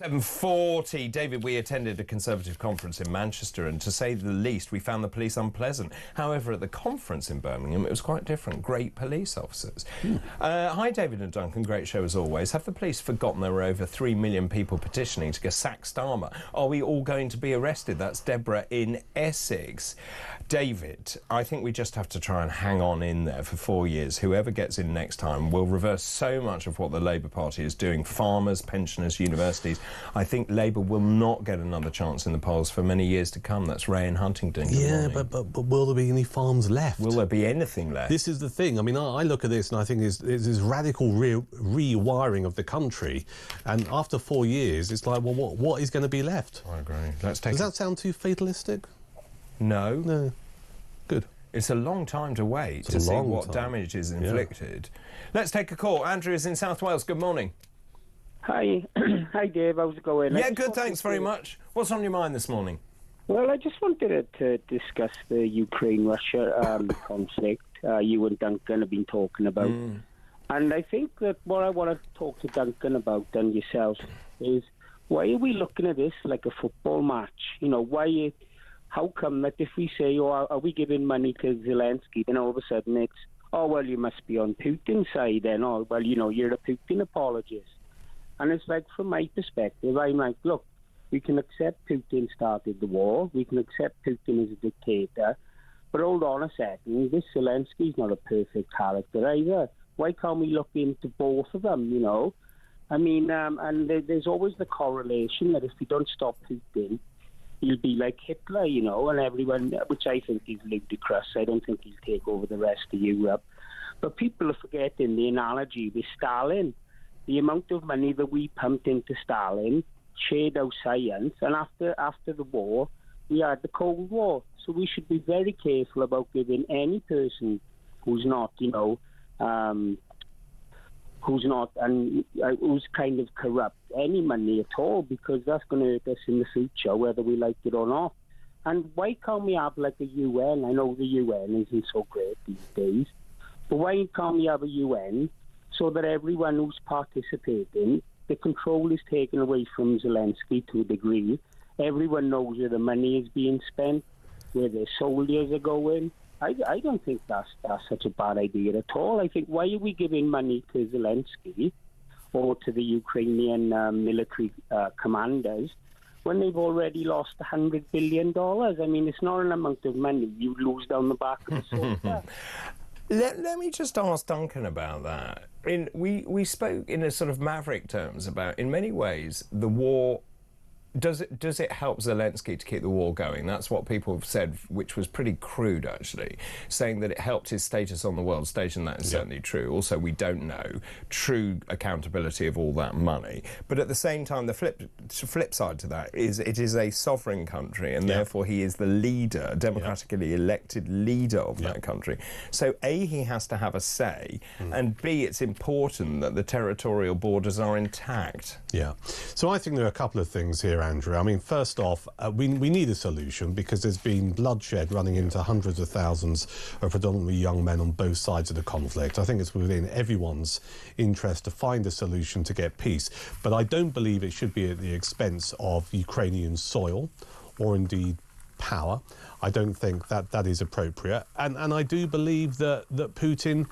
Speaker 1: 7:40. David, we attended a Conservative conference in Manchester, and to say the least, we found the police unpleasant. However, at the conference in Birmingham, it was quite different. Great police officers. Hi, David and Duncan. Great show as always. Have the police forgotten there were over 3 million people petitioning to sack Starmer? Are we all going to be arrested? That's Deborah in Essex. David, I think we just have to try and hang on in there for 4 years. Whoever gets in next time will reverse so much of what the Labour Party is doing. Farmers, pensioners, universities. I think Labour will not get another chance in the polls for many years to come. That's Ray in Huntington.
Speaker 4: Yeah, but will there be any farms left?
Speaker 1: Will there be anything left?
Speaker 4: This is the thing. I mean, I look at this and I think there's this radical rewiring of the country. And after 4 years, it's like, well, what is going to be left?
Speaker 1: I agree. Does
Speaker 4: that sound too fatalistic?
Speaker 1: No.
Speaker 4: No. Good.
Speaker 1: It's a long time to wait to see what damage is inflicted. Yeah. Let's take a call. Andrew is in South Wales. Good morning.
Speaker 10: Hi. Hi, Dave. How's it going?
Speaker 1: Yeah, good, thanks very much. What's on your mind this morning?
Speaker 10: Well, I just wanted to discuss the Ukraine-Russia conflict you and Duncan have been talking about. And I think that what I want to talk to Duncan about and yourselves is, why are we looking at this like a football match? You know, how come that if we say, oh, are we giving money to Zelensky, then all of a sudden it's, oh, well, you must be on Putin's side then, or, well, you know, you're a Putin apologist. And it's like, from my perspective, I'm like, look, We can accept Putin started the war. We can accept Putin as a dictator. But hold on a second, this Zelensky's not a perfect character either. Why can't we look into both of them, you know? I mean, and there's always the correlation that if we don't stop Putin, he'll be like Hitler, you know, and everyone, which I think is ludicrous. I don't think he'll take over the rest of Europe. But people are forgetting the analogy with Stalin. The amount of money that we pumped into Stalin, shared our science, and after the war, we had the Cold War. So we should be very careful about giving any person who's not, you know, who's kind of corrupt any money at all, because that's going to hurt us in the future, whether we like it or not. And why can't we have like a UN? I know the UN isn't so great these days, but why can't we have a UN so that everyone who's participating, the control is taken away from Zelensky to a degree. Everyone knows where the money is being spent, where the soldiers are going. I don't think that's such a bad idea at all. I think, why are we giving money to Zelensky or to the Ukrainian military commanders when they've already lost $100 billion? I mean, it's not an amount of money you lose down the back of the soldier.
Speaker 1: Let me just ask Duncan about that. We spoke in a sort of maverick terms about, in many ways, the war. Does it help Zelensky to keep the war going? That's what people have said, which was pretty crude, actually, saying that it helped his status on the world stage, and that is certainly true. Also, we don't know true accountability of all that money. But at the same time, the flip side to that is it is a sovereign country, and therefore he is the leader, democratically elected leader of that country. So, A, he has to have a say, and B, it's important that the territorial borders are intact.
Speaker 4: Yeah. So I think there are a couple of things here, Andrew. I mean, first off, we need a solution, because there's been bloodshed running into hundreds of thousands of predominantly young men on both sides of the conflict. I think it's within everyone's interest to find a solution to get peace. But I don't believe it should be at the expense of Ukrainian soil or indeed power. I don't think that is appropriate. And I do believe that Putin,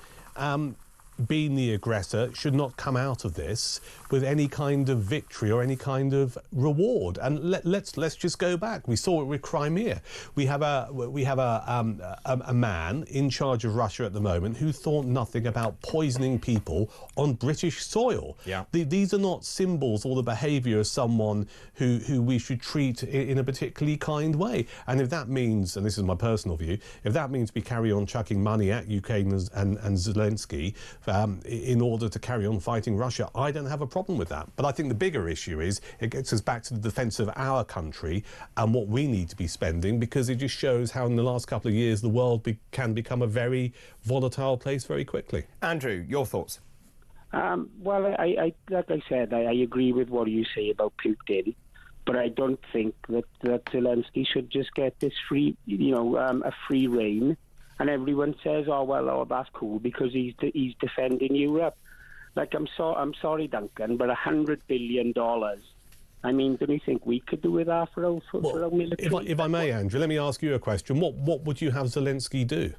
Speaker 4: being the aggressor, should not come out of this with any kind of victory or any kind of reward. And let's just go back. We saw it with Crimea. We have a man in charge of Russia at the moment who thought nothing about poisoning people on British soil.
Speaker 1: Yeah.
Speaker 4: These are not symbols or the behaviour of someone who we should treat in a particularly kind way. And if that means, and this is my personal view, if that means we carry on chucking money at Ukraine and Zelensky in order to carry on fighting Russia, I don't have a problem with that. But I think the bigger issue is it gets us back to the defence of our country and what we need to be spending, because it just shows how in the last couple of years the world can become a very volatile place very quickly.
Speaker 1: Andrew, your thoughts?
Speaker 10: Well, I like I said, I agree with what you say about Putin, but I don't think that Zelensky should just get this free, a free reign. And everyone says, oh, that's cool because he's defending Europe. Like, I'm sorry, Duncan, but $100 billion. I mean, don't you think we could do with that for our military?
Speaker 4: If I may, Andrew, let me ask you a question. What would you have Zelensky do?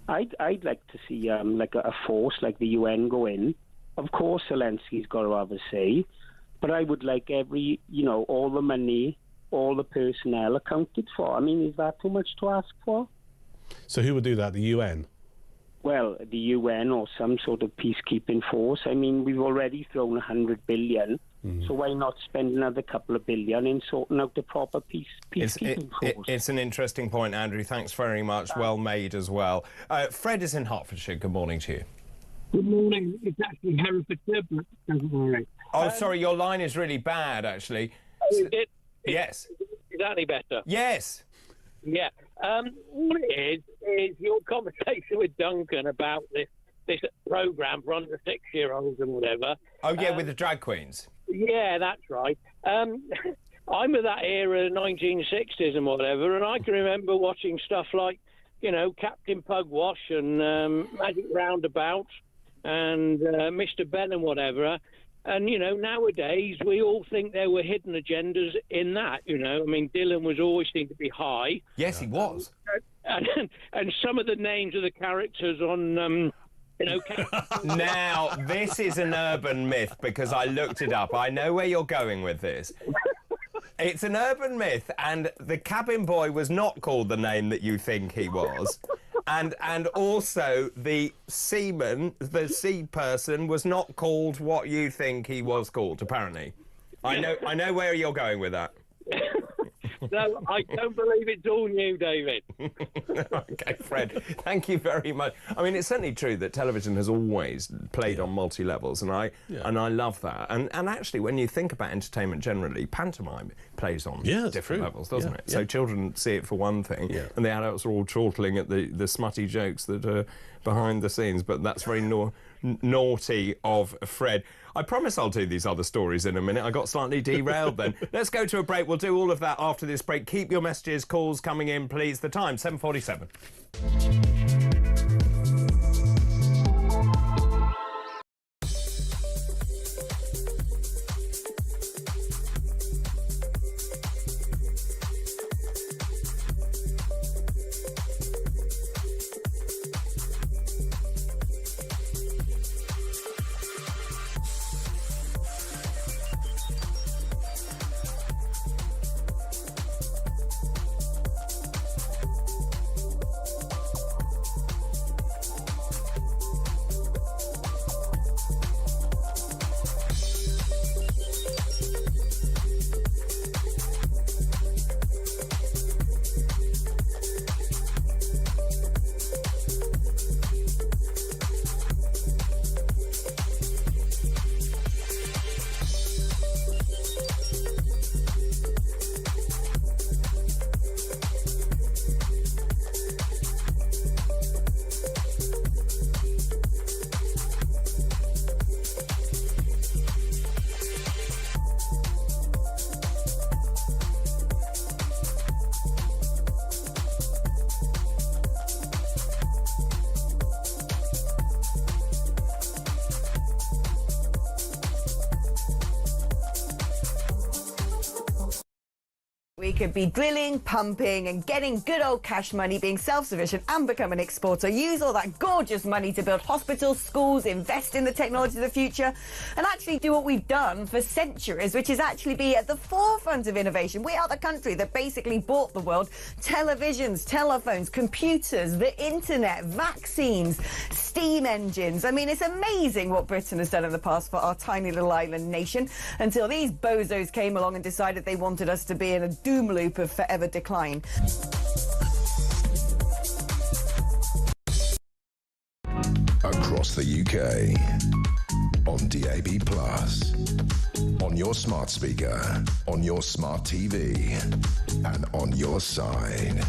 Speaker 10: I'd like to see like a force like the UN go in. Of course, Zelensky's got to have a say, but I would like all the money, all the personnel accounted for. I mean, is that too much to ask for?
Speaker 4: So who would do that? The UN?
Speaker 10: Well, the UN or some sort of peacekeeping force. I mean, we've already thrown $100 billion, so why not spend another couple of billion in sorting out the proper peacekeeping force?
Speaker 1: It's an interesting point, Andrew. Thanks very much. Well made as well. Fred is in Hertfordshire. Good morning to you.
Speaker 11: Good morning. It's actually Herefordshire, but don't worry.
Speaker 1: Oh, sorry, your line is really bad, actually. Yes.
Speaker 11: Is that any better?
Speaker 1: Yes.
Speaker 11: Yeah. What it is your conversation with Duncan about this programme for under 6-year-olds and whatever.
Speaker 1: Oh, yeah, with the drag queens.
Speaker 11: Yeah, that's right. I'm of that era, 1960s and whatever, and I can remember watching stuff like, Captain Pugwash and Magic Roundabout and Mr. Ben and whatever. And, nowadays we all think there were hidden agendas in that, I mean, Dylan was always seen to be high.
Speaker 1: Yes, he was.
Speaker 11: And some of the names of the characters on,
Speaker 1: Now, this is an urban myth because I looked it up. I know where you're going with this. It's an urban myth, and the cabin boy was not called the name that you think he was. And also the seaman, the sea person, was not called what you think he was called, apparently. I know where you're going with that.
Speaker 11: No, I don't believe it's all new, David.
Speaker 1: OK, Fred, thank you very much. I mean, it's certainly true that television has always played on multi-levels, and I love that. And actually, when you think about entertainment generally, pantomime plays on different levels, doesn't it? So children see it for one thing, and the adults are all chortling at the smutty jokes that are behind the scenes, but that's very naughty of Fred. I promise I'll do these other stories in a minute. I got slightly derailed then. Let's go to a break. We'll do all of that after this break. Keep your messages, calls coming in, please. The time, 7:47.
Speaker 12: We could be drilling, pumping and getting good old cash money, being self-sufficient and become an exporter. Use all that gorgeous money to build hospitals, schools, invest in the technology of the future and actually do what we've done for centuries, which is actually be at the forefront of innovation. We are the country that basically bought the world televisions, telephones, computers, the internet, vaccines, steam engines. I mean, it's amazing what Britain has done in the past for our tiny little island nation until these bozos came along and decided they wanted us to be in a doom loop of forever decline.
Speaker 6: Across the UK, on DAB+, on your smart speaker, on your smart TV, and on your side.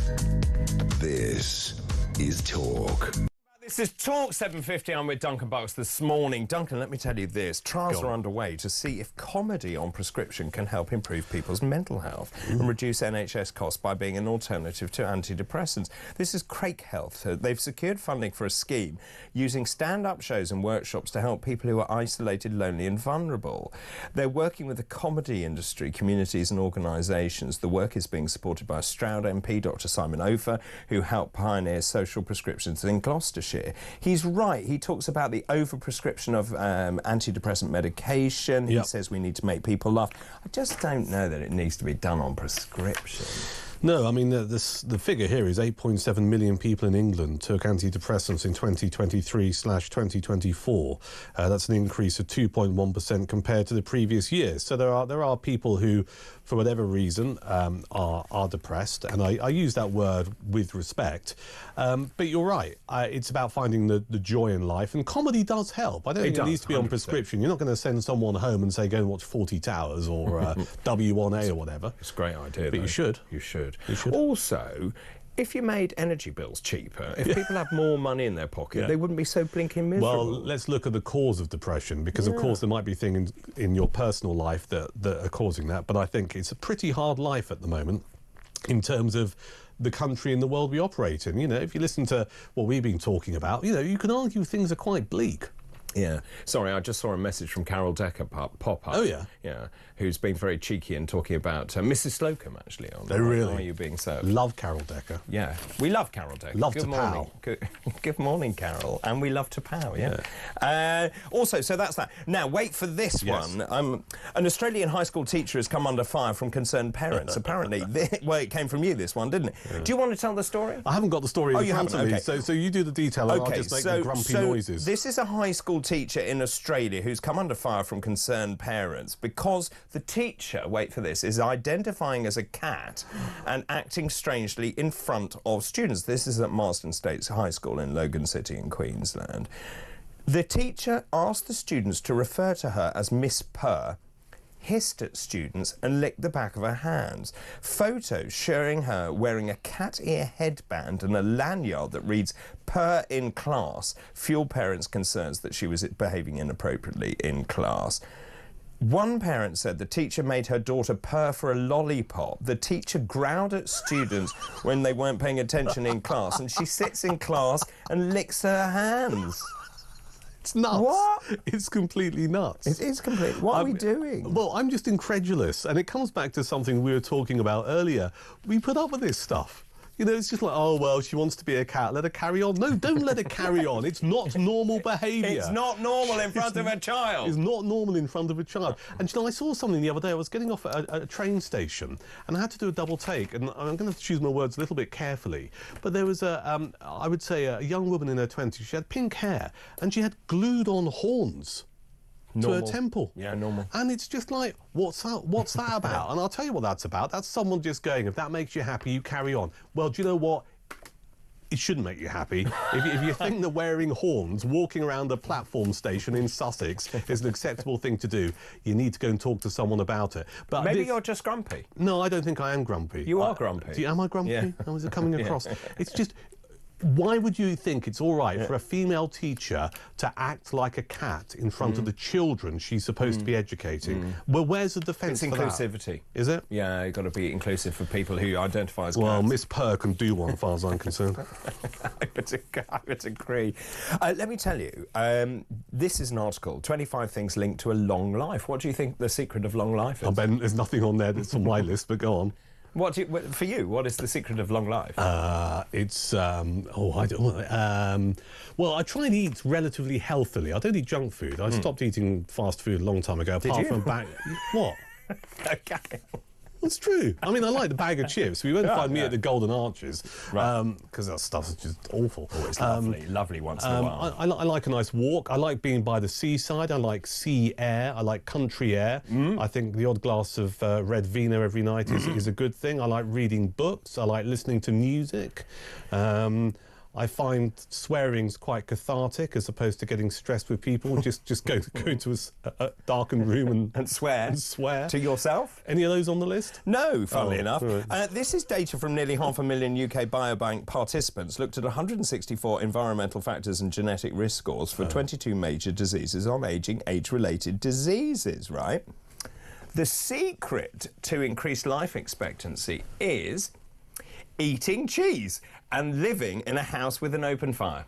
Speaker 6: This is Talk.
Speaker 1: This is Talk 7:50. I'm with Duncan Bucks this morning. Duncan, let me tell you this. Trials are underway to see if comedy on prescription can help improve people's mental health and reduce NHS costs by being an alternative to antidepressants. This is Craig Health. They've secured funding for a scheme using stand-up shows and workshops to help people who are isolated, lonely and vulnerable. They're working with the comedy industry, communities and organisations. The work is being supported by Stroud MP, Dr Simon Ofer, who helped pioneer social prescriptions in Gloucestershire. He's right. He talks about the overprescription of antidepressant medication. He says we need to make people laugh. I just don't know that it needs to be done on prescription.
Speaker 4: No, I mean, the figure here is 8.7 million people in England took antidepressants in 2023/2024. That's an increase of 2.1% compared to the previous year. So there are people who, for whatever reason, are depressed, and I use that word with respect. But you're right. It's about finding the joy in life, and comedy does help. I don't think it needs to be on prescription. You're not going to send someone home and say, go and watch 40 Towers or W1A or whatever.
Speaker 1: It's a great idea,
Speaker 4: but
Speaker 1: though.
Speaker 4: you should.
Speaker 1: You should. Also, if you made energy bills cheaper, if people had more money in their pocket, they wouldn't be so blinking miserable.
Speaker 4: Well, let's look at the cause of depression, because of course there might be things in your personal life that are causing that, but I think it's a pretty hard life at the moment in terms of the country and the world we operate in. You know, if you listen to what we've been talking about, you know, you can argue things are quite bleak.
Speaker 1: Yeah. Sorry, I just saw a message from Carol Decker pop up.
Speaker 4: Oh, yeah?
Speaker 1: Yeah. Who's been very cheeky and talking about Mrs. Slocum, actually. On
Speaker 4: Oh, really?
Speaker 1: Why Are You Being Served?
Speaker 4: Love Carol Decker.
Speaker 1: Yeah. We love Carol Decker.
Speaker 4: Love
Speaker 1: Good
Speaker 4: to
Speaker 1: morning.
Speaker 4: pow.
Speaker 1: Good morning, Carol. And we love to pow, yeah. Also, so that's that. Now, wait for this one. An Australian high school teacher has come under fire from concerned parents, apparently. Well, it came from you, this one, didn't it? Yeah. Do you want to tell the story?
Speaker 4: I haven't got the story in front of me, so you do the detail and I'll just make the grumpy noises.
Speaker 1: This is a high school teacher in Australia who's come under fire from concerned parents because the teacher, wait for this, is identifying as a cat and acting strangely in front of students. This is at Marsden States High School in Logan City in Queensland. The teacher asked the students to refer to her as Miss Purr, hissed at students and licked the back of her hands. Photos showing her wearing a cat ear headband and a lanyard that reads "Purr in class" fueled parents' concerns that she was behaving inappropriately in class. One parent said the teacher made her daughter purr for a lollipop. The teacher growled at students when they weren't paying attention in class, and she sits in class and licks her hands.
Speaker 4: It's nuts.
Speaker 1: What?
Speaker 4: It's completely nuts.
Speaker 1: It is completely. What are we doing?
Speaker 4: Well, I'm just incredulous, and it comes back to something we were talking about earlier. We put up with this stuff. You know, it's just like, oh, well, she wants to be a cat, let her carry on. No, don't let her carry on. It's not normal behaviour.
Speaker 1: It's not normal in front of a child.
Speaker 4: It's not normal in front of a child. And, you know, I saw something the other day. I was getting off at a train station, and I had to do a double take, and I'm going to choose my words a little bit carefully. But there was I would say, a young woman in her 20s. She had pink hair, and she had glued-on horns.
Speaker 1: Normal.
Speaker 4: To her temple.
Speaker 1: Yeah, normal.
Speaker 4: And it's just like, what's that about? And I'll tell you what that's about. That's someone just going, if that makes you happy, you carry on. Well, do you know what? It shouldn't make you happy. If you think that wearing horns, walking around a platform station in Sussex is an acceptable thing to do, you need to go and talk to someone about it. But
Speaker 1: maybe you're just grumpy.
Speaker 4: No, I don't think I am grumpy.
Speaker 1: You are grumpy.
Speaker 4: Am I grumpy?
Speaker 1: Yeah.
Speaker 4: How is it coming across? It's just... Why would you think it's all right for a female teacher to act like a cat in front of the children she's supposed to be educating? Well, where's the defence for that?
Speaker 1: It's inclusivity.
Speaker 4: Is it?
Speaker 1: Yeah, you've got to be inclusive for people who identify as cats.
Speaker 4: Well, Miss Purr can do one, as far as I'm concerned.
Speaker 1: I would agree. Let me tell you, this is an article, 25 things linked to a long life. What do you think the secret of long life is?
Speaker 4: I bet there's nothing on there that's on my list, but go on.
Speaker 1: For you, what is the secret of long life?
Speaker 4: It's I don't. Well, I try and eat relatively healthily. I don't eat junk food. I stopped eating fast food a long time ago. Apart from what?
Speaker 1: Okay.
Speaker 4: It's true. I mean, I like the bag of chips. We won't find me at the Golden Arches, because that stuff's just awful.
Speaker 1: Oh, it's lovely once in a while.
Speaker 4: I like a nice walk. I like being by the seaside. I like sea air. I like country air. I think the odd glass of red vino every night is a good thing. I like reading books. I like listening to music. I find swearing's quite cathartic as opposed to getting stressed with people. Just go into a darkened room and
Speaker 1: swear. To yourself?
Speaker 4: Any of those on the list?
Speaker 1: No, funnily enough.
Speaker 4: Right.
Speaker 1: This is data from nearly 500,000 UK biobank participants looked at 164 environmental factors and genetic risk scores for 22 major diseases on ageing, age-related diseases, right? The secret to increased life expectancy is eating cheese and living in a house with an open fire.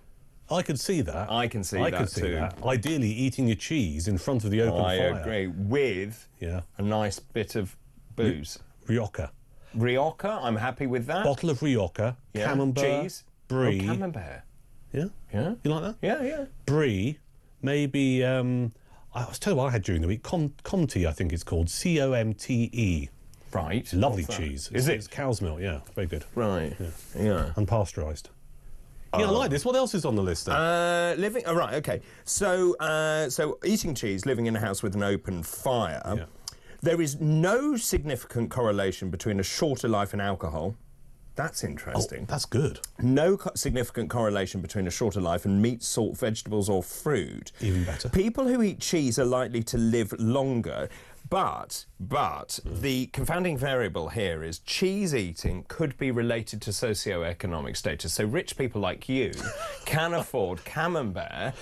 Speaker 4: I could see that.
Speaker 1: I can see that too.
Speaker 4: Ideally, eating your cheese in front of the open fire.
Speaker 1: I agree. With a nice bit of booze.
Speaker 4: Rioja.
Speaker 1: Rioja, I'm happy with that.
Speaker 4: Bottle of Rioja, camembert,
Speaker 1: cheese,
Speaker 4: brie.
Speaker 1: Oh, camembert.
Speaker 4: Yeah?
Speaker 1: Yeah.
Speaker 4: You like that?
Speaker 1: Yeah.
Speaker 4: Brie, maybe, I was telling you what I had during the week. Comte, I think it's called. C-O-M-T-E.
Speaker 1: Right.
Speaker 4: Lovely cheese.
Speaker 1: Is it?
Speaker 4: It's cow's milk, yeah. Very good.
Speaker 1: Right. Yeah.
Speaker 4: Unpasteurised. Yeah, I like this. What else is on the list then?
Speaker 1: Living... Oh, right, OK. So eating cheese, living in a house with an open fire.
Speaker 4: Yeah.
Speaker 1: There is no significant correlation between a shorter life and alcohol. That's interesting.
Speaker 4: Oh, that's good.
Speaker 1: No significant correlation between a shorter life and meat, salt, vegetables or fruit.
Speaker 4: Even better.
Speaker 1: People who eat cheese are likely to live longer. But the confounding variable here is cheese eating could be related to socio-economic status. So rich people like you can afford camembert.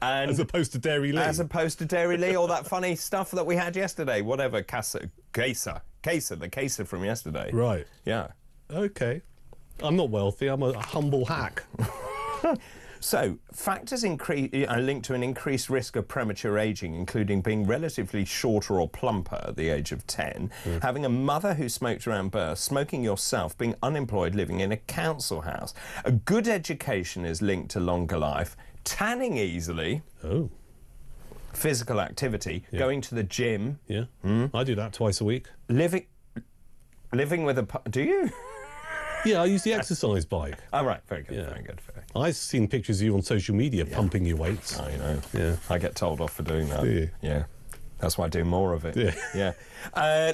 Speaker 1: And
Speaker 4: as opposed to Dairy Lee.
Speaker 1: As opposed to Dairy Lee, all that funny stuff that we had yesterday. Whatever, queso, the queso from yesterday.
Speaker 4: Right.
Speaker 1: Yeah.
Speaker 4: OK. I'm not wealthy. I'm a humble hack.
Speaker 1: So, factors are linked to an increased risk of premature ageing, including being relatively shorter or plumper at the age of 10, having a mother who smoked around birth, smoking yourself, being unemployed, living in a council house. A good education is linked to longer life, tanning easily.
Speaker 4: Oh.
Speaker 1: Physical activity, going to the gym.
Speaker 4: Yeah, I do that twice a week.
Speaker 1: Living with a... Do you?
Speaker 4: Yeah, I use the exercise bike.
Speaker 1: Oh, right, very good, very good.
Speaker 4: I've seen pictures of you on social media pumping your weights.
Speaker 1: I know.
Speaker 4: Yeah.
Speaker 1: I get told off for doing that.
Speaker 4: Do you?
Speaker 1: Yeah. That's why I do more of it. Yeah.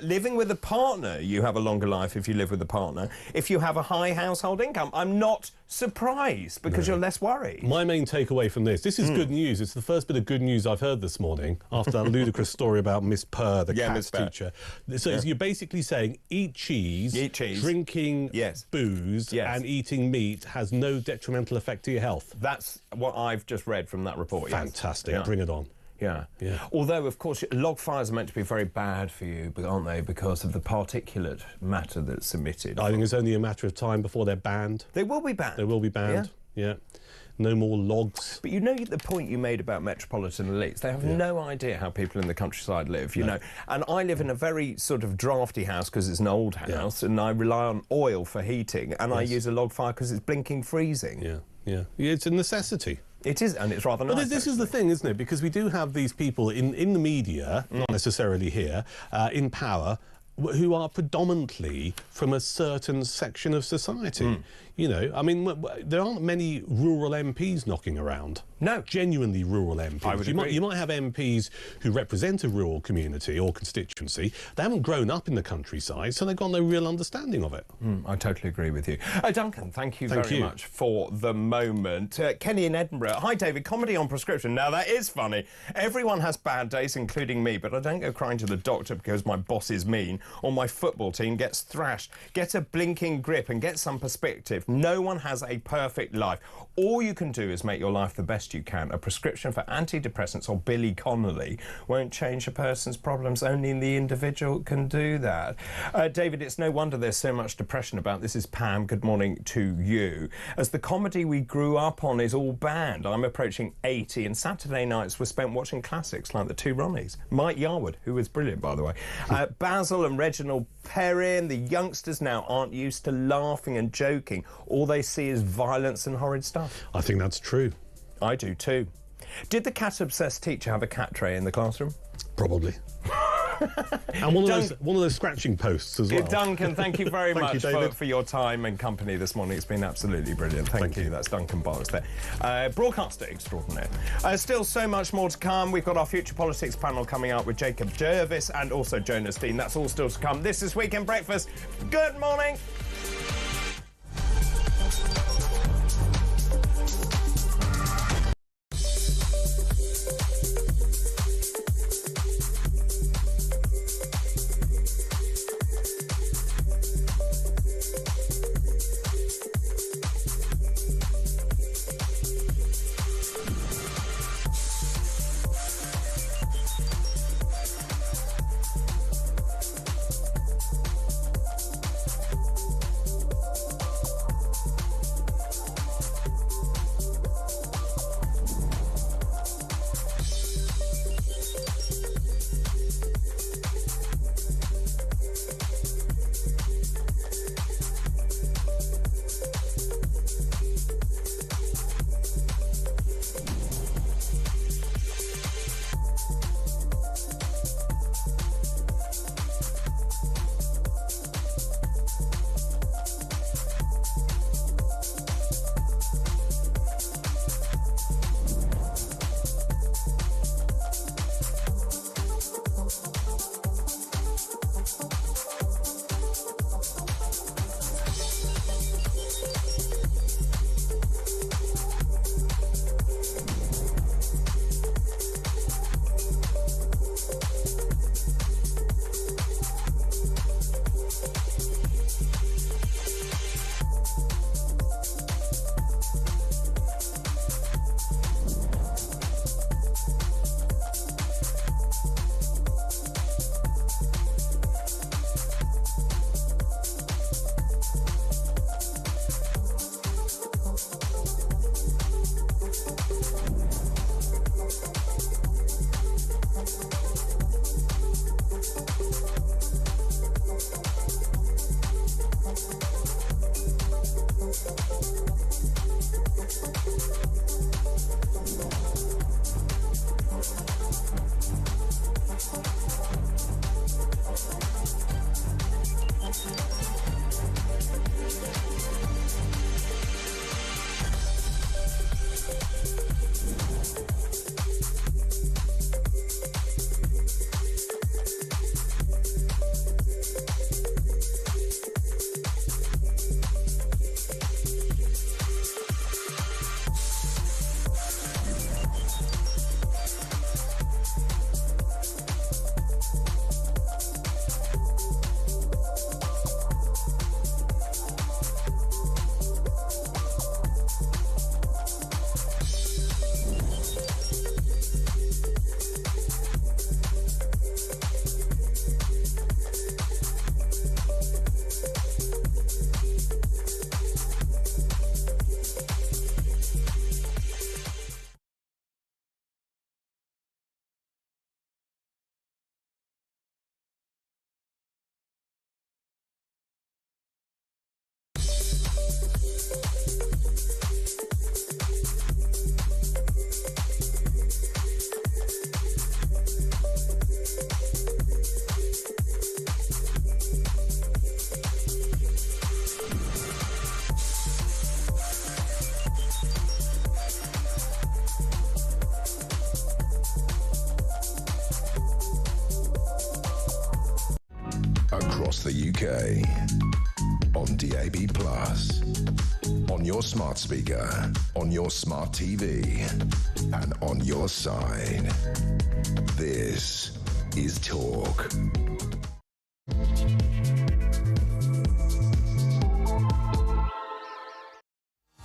Speaker 1: Living with a partner, you have a longer life if you live with a partner. If you have a high household income, I'm not surprised because you're less worried.
Speaker 4: My main takeaway from this is good news. It's the first bit of good news I've heard this morning after that ludicrous story about Miss Purr, the cat's teacher. So you're basically saying eat cheese, drinking booze and eating meat has no detrimental effect to your health.
Speaker 1: That's what I've just read from that report.
Speaker 4: Fantastic. Bring it on.
Speaker 1: Yeah. Although, of course, log fires are meant to be very bad for you, aren't they, because of the particulate matter that's emitted.
Speaker 4: I think it's only a matter of time before they're banned.
Speaker 1: They will be banned.
Speaker 4: They will be banned, yeah. No more logs.
Speaker 1: But you know the point you made about metropolitan elites? They have no idea how people in the countryside live, you know. And I live in a very sort of drafty house because it's an old house, and I rely on oil for heating, and I use a log fire because it's blinking freezing.
Speaker 4: Yeah, it's a necessity.
Speaker 1: It is, and it's rather nice.
Speaker 4: But this is the thing, isn't it? Because we do have these people in the media, not necessarily here, in power, who are predominantly from a certain section of society. You know, I mean, there aren't many rural MPs knocking around.
Speaker 1: No.
Speaker 4: Genuinely rural MPs.
Speaker 1: I would agree.
Speaker 4: You might have MPs who represent a rural community or constituency. They haven't grown up in the countryside, so they've got no real understanding of it.
Speaker 1: I totally agree with you. Duncan, thank you very much for the moment. Kenny in Edinburgh. Hi, David. Comedy on prescription. Now, that is funny. Everyone has bad days, including me, but I don't go crying to the doctor because my boss is mean or my football team gets thrashed. Get a blinking grip and get some perspective. No one has a perfect life. All you can do is make your life the best you can. A prescription for antidepressants or Billy Connolly won't change a person's problems. Only the individual can do that. David, it's no wonder there's so much depression about. This is Pam. Good morning to you. As the comedy we grew up on is all banned, I'm approaching 80 and Saturday nights were spent watching classics like The Two Ronnies. Mike Yarwood, who was brilliant, by the way. Basil and Reginald Perrin. The youngsters now aren't used to laughing and joking. All they see is violence and horrid stuff.
Speaker 4: I think that's true.
Speaker 1: I do too. Did the cat-obsessed teacher have a cat tray in the classroom?
Speaker 4: Probably. And one of those scratching posts as well.
Speaker 1: Duncan, thank you very much
Speaker 4: you,
Speaker 1: for your time and company this morning. It's been absolutely brilliant. Thank you. That's Duncan Box there. Broadcaster extraordinaire. Still so much more to come. We've got our Future Politics panel coming up with Jacob Jervis and also Jonas Dean. That's all still to come. This is Weekend Breakfast. Good morning.
Speaker 6: the UK. On DAB+, on your smart speaker, on your smart TV, and on your side. This is Talk.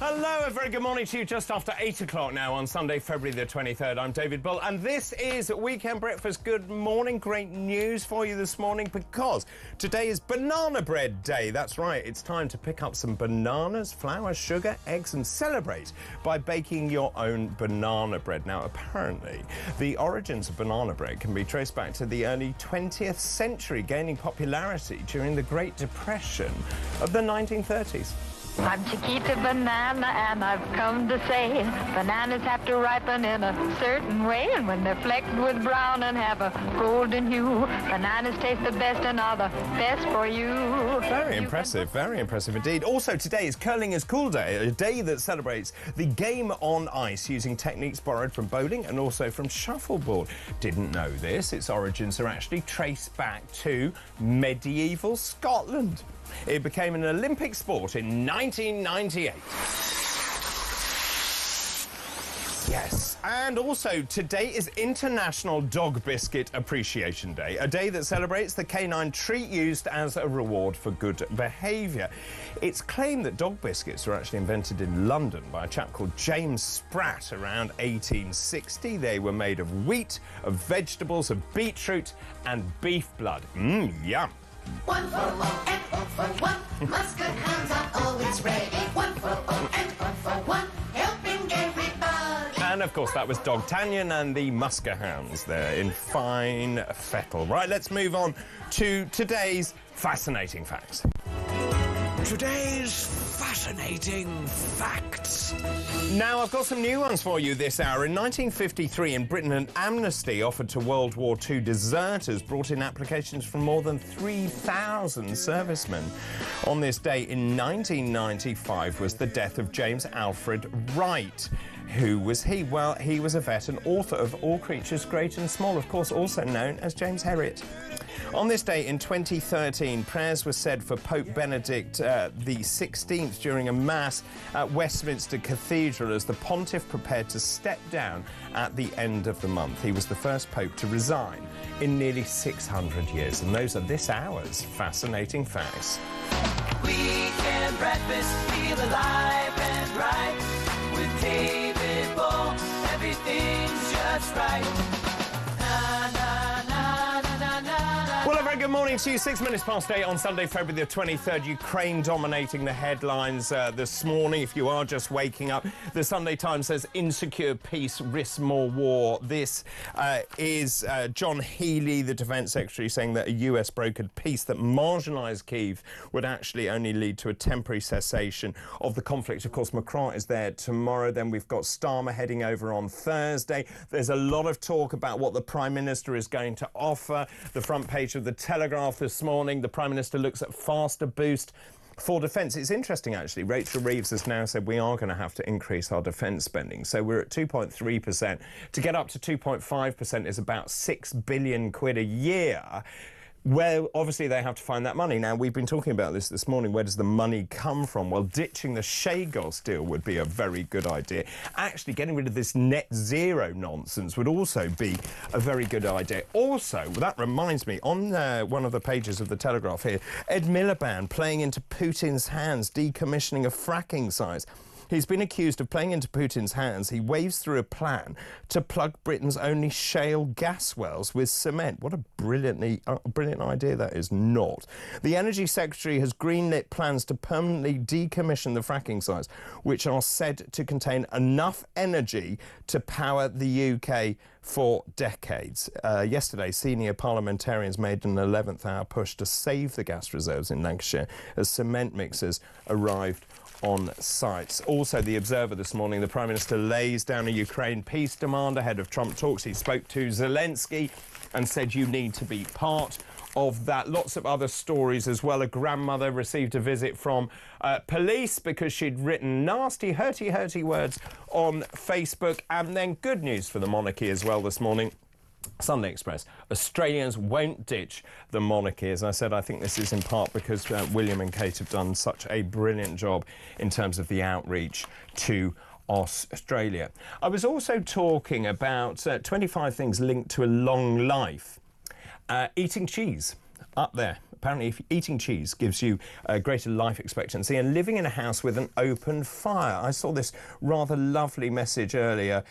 Speaker 1: Hello, a very good morning to you. Just after 8 o'clock now on Sunday, February the 23rd. I'm David Bull, and this is Weekend Breakfast. Good morning. Great news for you this morning because today is Banana Bread Day. That's right. It's time to pick up some bananas, flour, sugar, eggs, and celebrate by baking your own banana bread. Now, apparently, the origins of banana bread can be traced back to the early 20th century, gaining popularity during the Great Depression of the 1930s.
Speaker 13: I'm Chiquita Banana, and I've come to say bananas have to ripen in a certain way, and when they're flecked with brown and have a golden hue, bananas taste the best and are the best for you.
Speaker 1: Very impressive indeed. Also, today is Curling is Cool Day, a day that celebrates the game on ice using techniques borrowed from bowling and also from shuffleboard. Didn't know this. Its origins are actually traced back to medieval Scotland. It became an Olympic sport in 1998. Yes, and also today is International Dog Biscuit Appreciation Day, a day that celebrates the canine treat used as a reward for good behaviour. It's claimed that dog biscuits were actually invented in London by a chap called James Spratt around 1860. They were made of wheat, of vegetables, of beetroot and beef blood. Yum.
Speaker 3: One for all and all for one. Musket hounds are always ready. One for all and all for one. Helping everybody.
Speaker 1: And of course, that was Dogtanian and the Musker Hounds there in fine fettle. Right, let's move on to today's fascinating facts.
Speaker 2: Today's fascinating facts.
Speaker 1: Now, I've got some new ones for you this hour. In 1953, in Britain, an amnesty offered to World War II deserters brought in applications from more than 3,000 servicemen. On this day in 1995 was the death of James Alfred Wright. Who was he? Well, he was a vet and author of All Creatures Great and Small, of course, also known as James Herriot. On this day in 2013, prayers were said for Pope Benedict the 16th during a mass at Westminster Cathedral as the pontiff prepared to step down at the end of the month. He was the first pope to resign in nearly 600 years. And those are this hour's fascinating facts.
Speaker 3: Weekend breakfast, feel alive and right. With David Bull, everything's just right.
Speaker 1: Well, a very good morning to you. 6 minutes past 8 on Sunday, February the 23rd. Ukraine dominating the headlines this morning. If you are just waking up, the Sunday Times says insecure peace risks more war. This is John Healey, the Defence Secretary, saying that a US brokered peace that marginalised Kyiv would actually only lead to a temporary cessation of the conflict. Of course, Macron is there tomorrow. Then we've got Starmer heading over on Thursday. There's a lot of talk about what the Prime Minister is going to offer. The front page of the Telegraph this morning, the Prime Minister looks at faster boost for defence. It's interesting, actually. Rachel Reeves has now said we are going to have to increase our defence spending. So we're at 2.3%. To get up to 2.5% is about 6 billion quid a year. Well, obviously, they have to find that money. Now, we've been talking about this morning. Where does the money come from? Well, ditching the Chagos deal would be a very good idea. Actually, getting rid of this net zero nonsense would also be a very good idea. Also, that reminds me, on one of the pages of the Telegraph here, Ed Miliband playing into Putin's hands, decommissioning of fracking sites. He's been accused of playing into Putin's hands. He waves through a plan to plug Britain's only shale gas wells with cement. What a brilliant idea that is not. The Energy Secretary has greenlit plans to permanently decommission the fracking sites, which are said to contain enough energy to power the UK for decades. Yesterday, senior parliamentarians made an 11th hour push to save the gas reserves in Lancashire as cement mixers arrived on sites. Also, The Observer this morning, the Prime Minister lays down a Ukraine peace demand ahead of Trump talks. He spoke to Zelensky and said you need to be part of that. Lots of other stories as well. A grandmother received a visit from police because she'd written nasty, hurty words on Facebook. And then good news for the monarchy as well this morning. Sunday Express, Australians won't ditch the monarchy. As I said, I think this is in part because William and Kate have done such a brilliant job in terms of the outreach to Australia. I was also talking about 25 things linked to a long life. Eating cheese, up there. Apparently, if eating cheese gives you a greater life expectancy, and living in a house with an open fire. I saw this rather lovely message earlier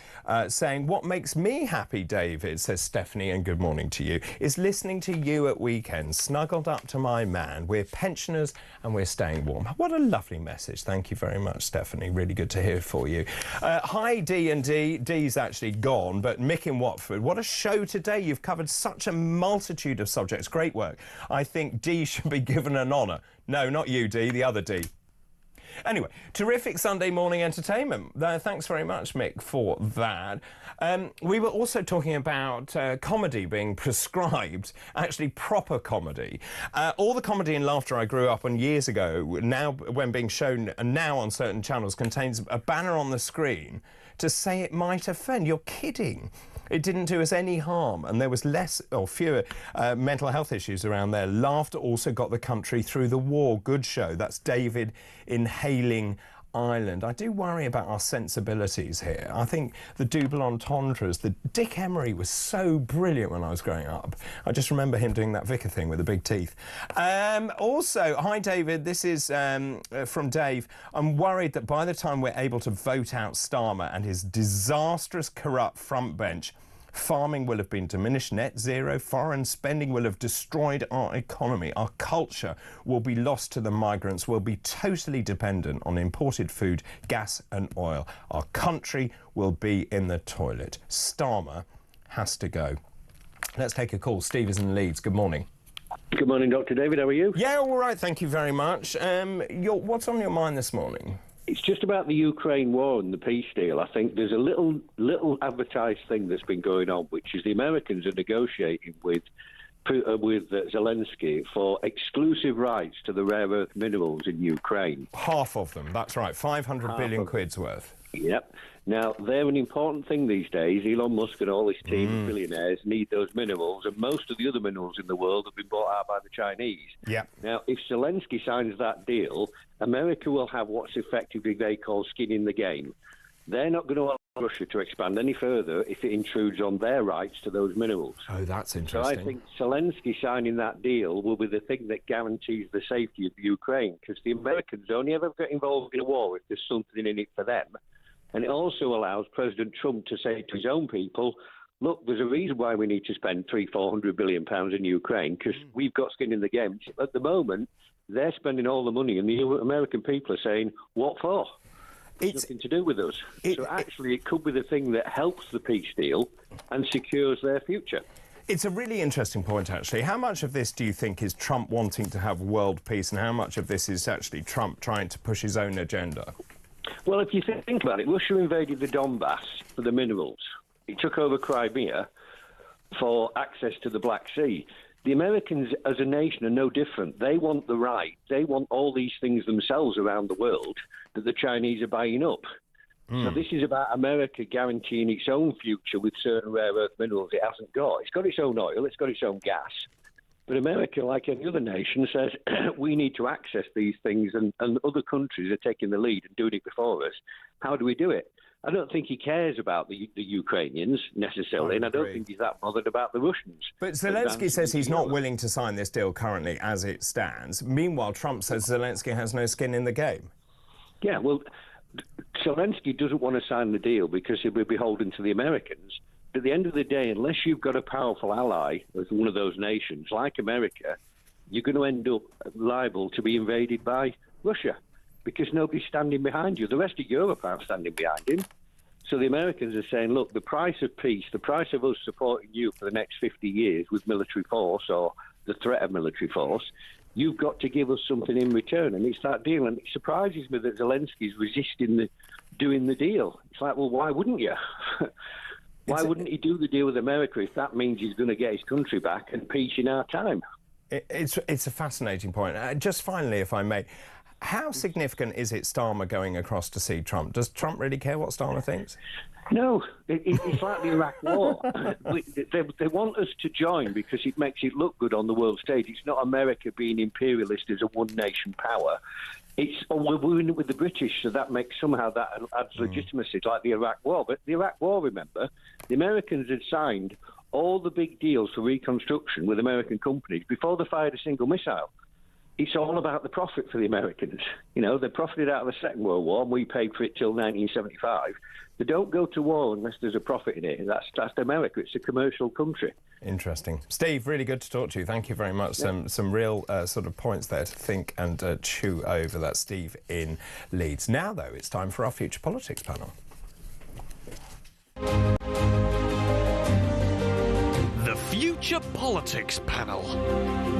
Speaker 1: saying, what makes me happy, David, says Stephanie, and good morning to you, is listening to you at weekends, snuggled up to my man. We're pensioners and we're staying warm. What a lovely message. Thank you very much, Stephanie. Really good to hear for you. Hi, D and D. D's actually gone, but Mick in Watford. What a show today. You've covered such a multitude of subjects. Great work. I think D should be given an honour. No, not you, D, the other D. Anyway, terrific Sunday morning entertainment. Thanks very much, Mick, for that. We were also talking about comedy being prescribed, actually proper comedy. All the comedy and laughter I grew up on years ago, now when being shown now on certain channels, contains a banner on the screen to say it might offend. You're kidding. It didn't do us any harm, and there was less or fewer mental health issues around there. Laughter also got the country through the war. Good show. That's David in Hailing Island. I do worry about our sensibilities here. I think the double entendres, the Dick Emery was so brilliant when I was growing up. I just remember him doing that vicar thing with the big teeth. Also, hi David, this is from Dave. I'm worried that by the time we're able to vote out Starmer and his disastrous corrupt front bench, farming will have been diminished, net zero, foreign spending will have destroyed our economy, our culture will be lost to the migrants, we'll be totally dependent on imported food, gas and oil. Our country will be in the toilet. Starmer has to go. Let's take a call. Steve is in Leeds. Good morning.
Speaker 14: Good morning, Dr. David. How are you?
Speaker 1: Yeah, all right. Thank you very much. What's on your mind this morning?
Speaker 14: It's just about the Ukraine war and the peace deal. I think there's a little advertised thing that's been going on, which is the Americans are negotiating with Zelensky for exclusive rights to the rare earth minerals in Ukraine.
Speaker 1: Half of them, that's right. 500 billion quid's worth.
Speaker 14: Yep. Now, they're an important thing these days. Elon Musk and all his team of billionaires need those minerals, and most of the other minerals in the world have been bought out by the Chinese.
Speaker 1: Yeah.
Speaker 14: Now, if Zelensky signs that deal, America will have what's effectively they call skin in the game. They're not going to allow Russia to expand any further if it intrudes on their rights to those minerals.
Speaker 1: Oh, that's interesting.
Speaker 14: So I think Zelensky signing that deal will be the thing that guarantees the safety of Ukraine, because the Americans only ever get involved in a war if there's something in it for them. And it also allows President Trump to say to his own people, look, there's a reason why we need to spend $400 billion in Ukraine, because we've got skin in the game. At the moment, they're spending all the money, and the American people are saying, what for? It's nothing to do with us. So actually, it could be the thing that helps the peace deal and secures their future.
Speaker 1: It's a really interesting point, actually. How much of this do you think is Trump wanting to have world peace, and how much of this is actually Trump trying to push his own agenda?
Speaker 14: Well, if you think about it, Russia invaded the Donbass for the minerals. It took over Crimea for access to the Black Sea. The Americans, as a nation, are no different. They want the right. They want all these things themselves around the world that the Chinese are buying up. So this is about America guaranteeing its own future with certain rare earth minerals it hasn't got. It's got its own oil. It's got its own gas. But America, like any other nation, says we need to access these things, and other countries are taking the lead and doing it before us. How do we do it? I don't think he cares about the Ukrainians necessarily, and I don't think he's that bothered about the Russians.
Speaker 1: But Zelensky says he's not willing to sign this deal currently as it stands. Meanwhile, Trump says Zelensky has no skin in the game.
Speaker 14: Yeah, well, Zelensky doesn't want to sign the deal because he'll be beholden to the Americans. At the end of the day, unless you've got a powerful ally as one of those nations, like America, you're going to end up liable to be invaded by Russia because nobody's standing behind you. The rest of Europe aren't standing behind him. So the Americans are saying, look, the price of peace, the price of us supporting you for the next 50 years with military force or the threat of military force, you've got to give us something in return. And it's that deal. And it surprises me that Zelensky's resisting doing the deal. It's like, well, why wouldn't you? Why wouldn't he do the deal with America if that means he's going to get his country back and peace in our time?
Speaker 1: It's a fascinating point. Just finally, if I may, How significant is it Starmer going across to see Trump? Does Trump really care what Starmer thinks?
Speaker 14: No, it's like the Iraq War. They want us to join because it makes it look good on the world stage. It's not America being imperialist as a one-nation power. We're in it with the British, so that makes somehow that adds legitimacy, like the Iraq War. But the Iraq War, remember, the Americans had signed all the big deals for reconstruction with American companies before they fired a single missile. It's all about the profit for the Americans. You know, they profited out of the Second World War, and we paid for it till 1975. They don't go to war unless there's a profit in it. That's America. It's a commercial country.
Speaker 1: Interesting. Steve, really good to talk to you. Thank you very much.
Speaker 14: Yeah.
Speaker 1: Some real sort of points there to think and chew over. That's Steve in Leeds. Now, though, it's time for our Future Politics panel.
Speaker 15: The Future Politics panel.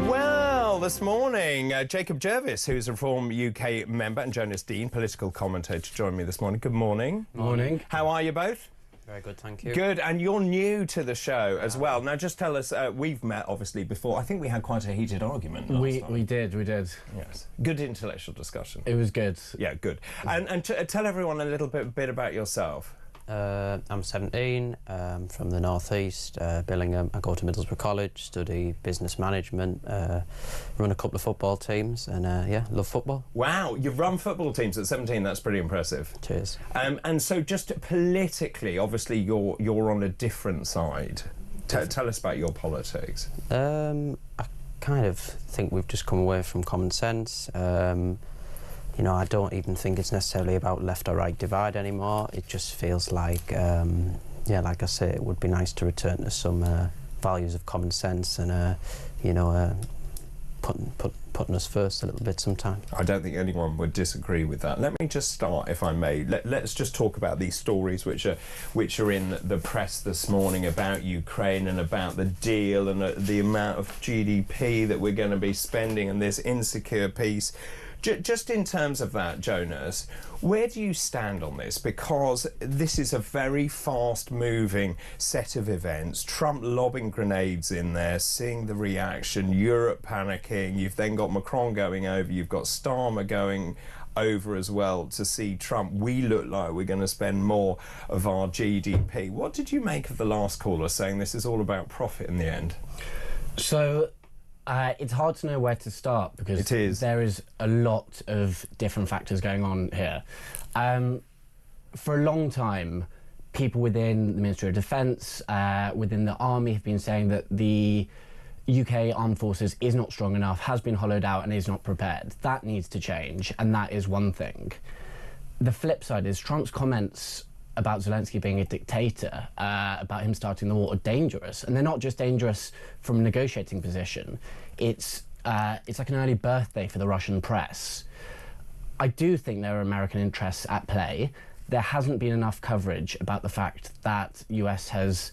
Speaker 1: Well, this morning, Jacob Jervis, who's a Reform UK member, and Jonas Dean, political commentator, joined me this morning. Good morning.
Speaker 16: Morning.
Speaker 1: How are you both?
Speaker 16: Very good, thank you.
Speaker 1: Good, and you're new to the show as well. Now, just tell us, we've met, obviously, before. I think we had quite a heated argument last time.
Speaker 16: We did.
Speaker 1: Yes. Good intellectual discussion.
Speaker 16: It was good.
Speaker 1: Yeah, good. And tell everyone a little bit about yourself.
Speaker 16: I'm 17, from the northeast, Billingham. I go to Middlesbrough College, study business management, run a couple of football teams, and yeah, love football.
Speaker 1: Wow, you've run football teams at 17. That's pretty impressive.
Speaker 16: Cheers.
Speaker 1: And so, just politically, obviously, you're on a different side. Tell us about your politics.
Speaker 16: I kind of think we've just come away from common sense. You know, I don't even think it's necessarily about left or right divide anymore. It just feels like, yeah, like I say, it would be nice to return to some values of common sense and, you know, putting us first a little bit sometimes.
Speaker 1: I don't think anyone would disagree with that. Let me just start, if I may. Let's just talk about these stories which are in the press this morning about Ukraine and about the deal and the amount of GDP that we're going to be spending and this insecure peace. Just in terms of that, Jonas, where do you stand on this? Because this is a very fast-moving set of events. Trump lobbing grenades in there, seeing the reaction, Europe panicking. You've then got Macron going over. You've got Starmer going over as well to see Trump. We look like we're going to spend more of our GDP. What did you make of the last caller saying this is all about profit in the end?
Speaker 17: So... it's hard to know where to start because there is a lot of different factors going on here. For a long time, people within the Ministry of Defence, within the Army have been saying that the UK Armed Forces is not strong enough, has been hollowed out and is not prepared. That needs to change, and that is one thing. The flip side is Trump's comments about Zelensky being a dictator, about him starting the war, are dangerous. And they're not just dangerous from a negotiating position. It's like an early birthday for the Russian press. I do think there are American interests at play. There hasn't been enough coverage about the fact that US has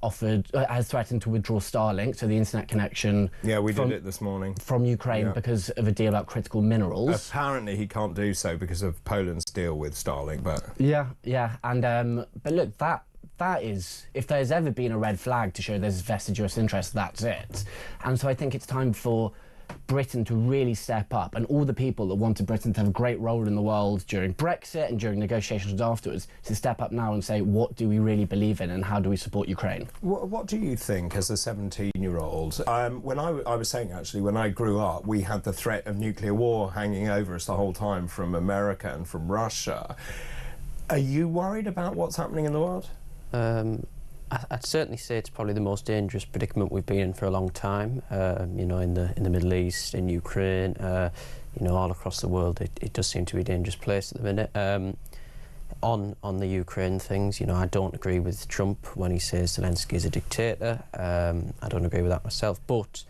Speaker 17: has threatened to withdraw Starlink, so the internet connection.
Speaker 1: Yeah, we did it this morning.
Speaker 17: From Ukraine because of a deal about critical minerals.
Speaker 1: Apparently he can't do so because of Poland's deal with Starlink, but...
Speaker 17: Yeah, and but look, that is, if there's ever been a red flag to show there's vested US interest, that's it. And so I think it's time for Britain to really step up, and all the people that wanted Britain to have a great role in the world during Brexit and during negotiations afterwards to step up now and say, what do we really believe in and how do we support Ukraine?
Speaker 1: What do you think as a 17-year-old? When I was saying, actually, when I grew up, we had the threat of nuclear war hanging over us the whole time from America and from Russia. Are you worried about what's happening in the world?
Speaker 16: I'd certainly say it's probably the most dangerous predicament we've been in for a long time. You know, in the Middle East, in Ukraine, you know, all across the world, it does seem to be a dangerous place at the minute. On the Ukraine things, you know, I don't agree with Trump when he says Zelensky is a dictator. I don't agree with that myself. But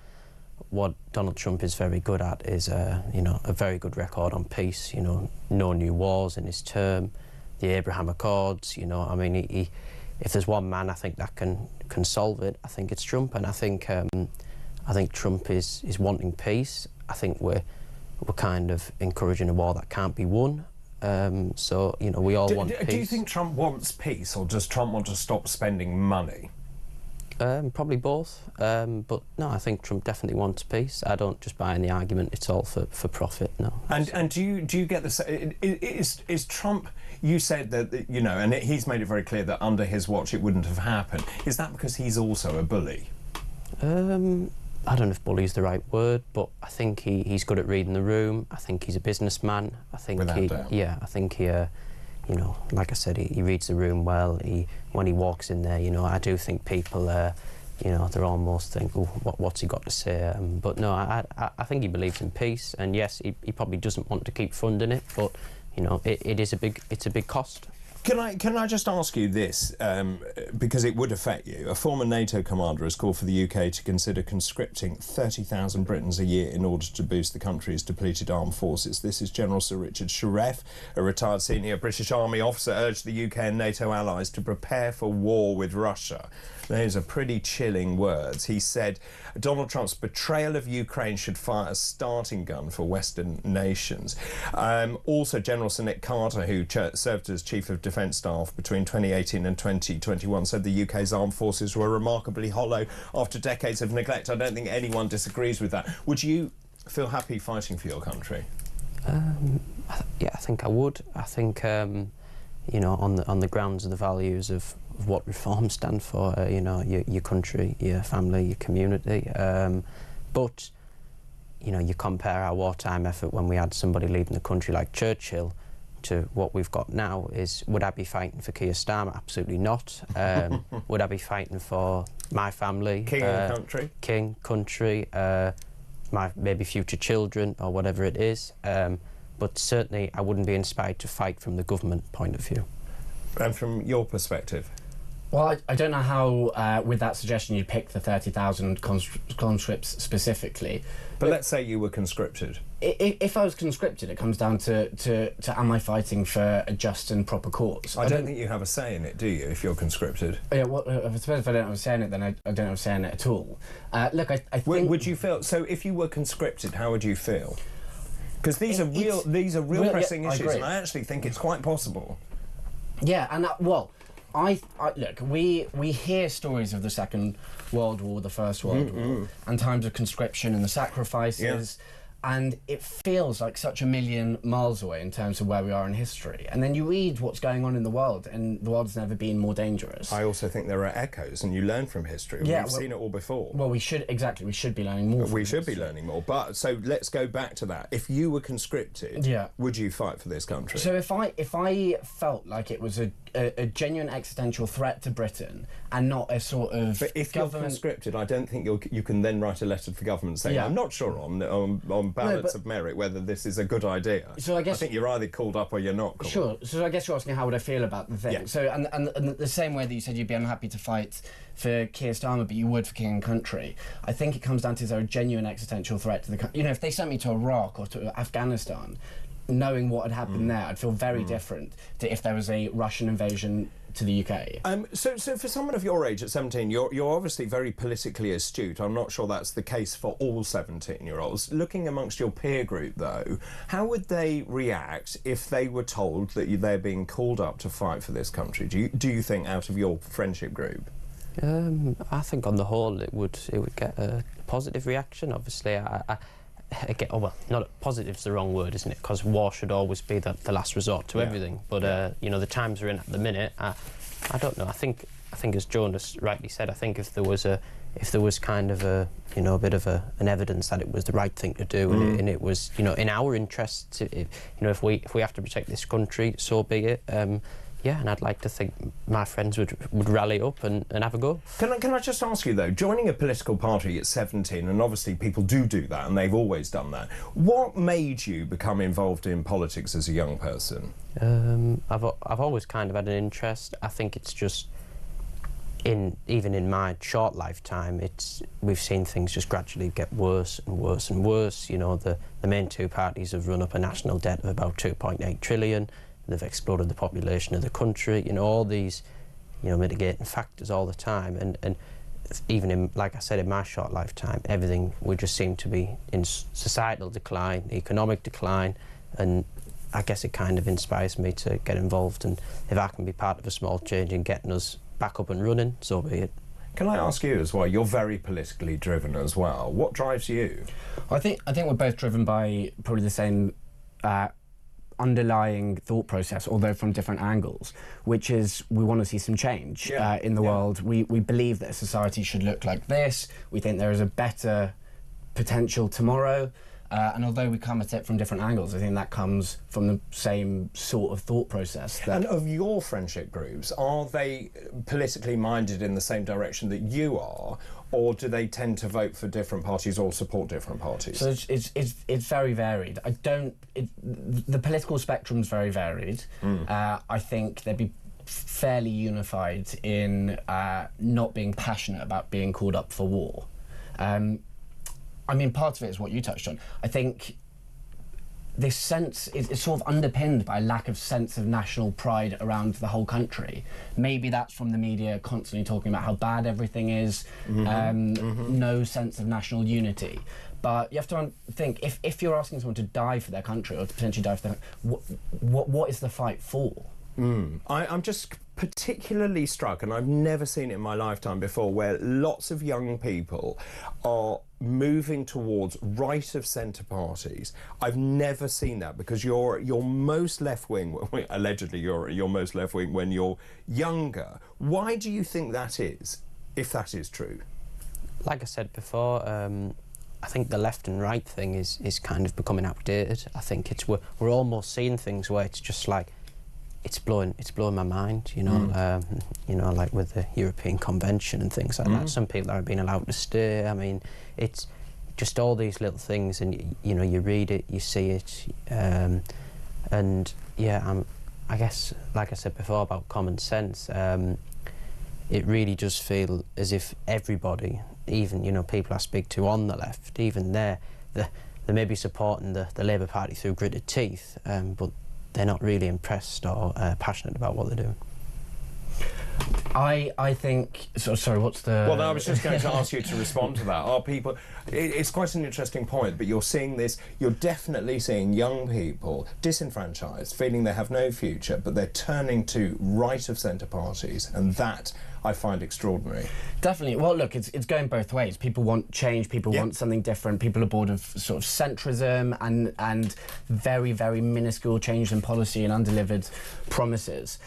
Speaker 16: what Donald Trump is very good at is, you know, a very good record on peace. You know, no new wars in his term. The Abraham Accords. You know, I mean, if there's one man I think that can solve it, I think it's Trump, and I think Trump is wanting peace. I think we're kind of encouraging a war that can't be won. So you know, we all want peace.
Speaker 1: Do you think Trump wants peace, or does Trump want to stop spending money?
Speaker 16: Probably both, but no, I think Trump definitely wants peace. I don't just buy in the argument it's all for profit, no.
Speaker 1: And do you get this? Is Trump? You said that, you know, and he's made it very clear that under his watch it wouldn't have happened. Is that because he's also a bully?
Speaker 16: I don't know if bully's the right word, but I think he's good at reading the room. I think he's a businessman. I think
Speaker 1: Without doubt.
Speaker 16: Yeah, I think he. You know, like I said, he reads the room well. When he walks in there, you know, I do think people, you know, they're almost think, oh, what's he got to say? But no, I think he believes in peace, and yes, he probably doesn't want to keep funding it, but you know, it's a big cost.
Speaker 1: Can I just ask you this, because it would affect you? A former NATO commander has called for the UK to consider conscripting 30,000 Britons a year in order to boost the country's depleted armed forces. This is General Sir Richard Sharef, a retired senior British Army officer, urged the UK and NATO allies to prepare for war with Russia. Those are pretty chilling words. He said Donald Trump's betrayal of Ukraine should fire a starting gun for Western nations. Also, General Sir Nick Carter, who served as Chief of Defence Staff between 2018 and 2021, said the UK's armed forces were remarkably hollow after decades of neglect. I don't think anyone disagrees with that. Would you feel happy fighting for your country?
Speaker 16: Yeah, I think I would. I think, you know, on the grounds of the values of what reforms stand for, you know, your country, your family, your community. But, you know, you compare our wartime effort when we had somebody leading the country like Churchill to what we've got now. Would I be fighting for Keir Starmer? Absolutely not. Would I be fighting for my family?
Speaker 1: King and country?
Speaker 16: King, country, my maybe future children or whatever it is. But certainly I wouldn't be inspired to fight from the government point of view.
Speaker 1: And from your perspective?
Speaker 17: Well, I don't know how, with that suggestion, you pick the 30,000 conscripts specifically.
Speaker 1: But let's say you were conscripted.
Speaker 17: If I was conscripted, it comes down to am I fighting for a just and proper cause?
Speaker 1: I don't think you have a say in it, do you, if you're conscripted?
Speaker 17: Yeah, well, I suppose if I don't have a say in it, then I don't have a say in it at all. Look, I think...
Speaker 1: Would you feel... So if you were conscripted, how would you feel? Because these are real pressing issues, and I actually think it's quite possible.
Speaker 17: Yeah, and well... look, we hear stories of the Second World War, the First World War, and times of conscription and the sacrifices, and it feels like such a million miles away in terms of where we are in history. And then you read what's going on in the world, and the world's never been more dangerous.
Speaker 1: I also think there are echoes, and you learn from history.
Speaker 17: Yeah,
Speaker 1: we've seen it all before.
Speaker 17: Well, we should be learning more.
Speaker 1: We should be learning more. But so let's go back to that. If you were conscripted, would you fight for this country?
Speaker 17: So if I felt like it was a genuine existential threat to Britain and not a sort of
Speaker 1: But if you're conscripted, I don't think you can then write a letter to the government saying, I'm not sure on balance of merit whether this is a good idea.
Speaker 17: So I
Speaker 1: think you're either called up or you're not called
Speaker 17: Sure.
Speaker 1: up.
Speaker 17: So I guess you're asking how would I feel about the thing.
Speaker 1: Yeah.
Speaker 17: So and the same way that you said you'd be unhappy to fight for Keir Starmer, but you would for King and Country. I think it comes down to, is there a genuine existential threat to the country? You know, if they sent me to Iraq or to Afghanistan, knowing what had happened there, I'd feel very different to if there was a Russian invasion to the UK.
Speaker 1: So for someone of your age at 17, you're obviously very politically astute. I'm not sure that's the case for all 17-year-olds. Looking amongst your peer group, though, how would they react if they were told that they're being called up to fight for this country? Do you think, out of your friendship group?
Speaker 16: I think on the whole it would get a positive reaction. Obviously, again, well, not positive's the wrong word, isn't it? Because war should always be the last resort to everything. But you know, the times we're in at the minute, I don't know. I think as Jonas rightly said, I think if there was kind of a bit of an evidence that it was the right thing to do, and it was, you know, in our interests, if we have to protect this country, so be it. Yeah, and I'd like to think my friends would rally up and have a go.
Speaker 1: Can I just ask you, though, joining a political party at 17, and obviously people do that, and they've always done that, what made you become involved in politics as a young person?
Speaker 16: I've always kind of had an interest. I think it's just, even in my short lifetime, we've seen things just gradually get worse and worse and worse. You know, the main two parties have run up a national debt of about 2.8 trillion. They've exploded the population of the country, you know, all these, you know, mitigating factors all the time. And even in, like I said, in my short lifetime, everything, we just seem to be in societal decline, economic decline, and I guess it kind of inspires me to get involved, and if I can be part of a small change in getting us back up and running, so be it.
Speaker 1: Can I ask you as well? You're very politically driven as well. What drives you?
Speaker 17: I think we're both driven by probably the same underlying thought process, although from different angles, which is we want to see some change in the world. We believe that society should look like this. We think there is a better potential tomorrow. And although we come at it from different angles, I think that comes from the same sort of thought process.
Speaker 1: And of your friendship groups, are they politically minded in the same direction that you are, or do they tend to vote for different parties or support different parties?
Speaker 17: So it's very varied. The political spectrum's very varied. I think they'd be fairly unified in not being passionate about being called up for war. I mean, part of it is what you touched on. I think this sense is sort of underpinned by a lack of sense of national pride around the whole country. Maybe that's from the media constantly talking about how bad everything is, no sense of national unity. But you have to think, if you're asking someone to die for their country or to potentially die for their country, what is the fight for?
Speaker 1: I'm just particularly struck, and I've never seen it in my lifetime before, where lots of young people are moving towards right-of-centre parties. I've never seen that, because you're most left-wing, allegedly you're most left-wing when you're younger. Why do you think that is, if that is true?
Speaker 16: Like I said before, I think the left and right thing is kind of becoming outdated. I think we're almost seeing things where it's just like, it's blowing my mind, you know. You know, like with the European Convention and things like that. Some people are being allowed to stay. I mean, it's just all these little things, and you know, you read it, you see it, and yeah, I guess, like I said before about common sense, it really does feel as if everybody, even people I speak to on the left, even they may be supporting the Labour Party through gritted teeth, but they're not really impressed or passionate about what they're doing.
Speaker 17: I think... sorry, what's the...
Speaker 1: Well, I was just going to ask you to respond to that. Are people... It's quite an interesting point, but you're seeing this... You're definitely seeing young people disenfranchised, feeling they have no future, but they're turning to right-of-centre parties, and that I find extraordinary.
Speaker 17: Definitely. Well, look, it's going both ways. People want change, people want something different, people are bored of sort of centrism and very, very minuscule change in policy and undelivered promises.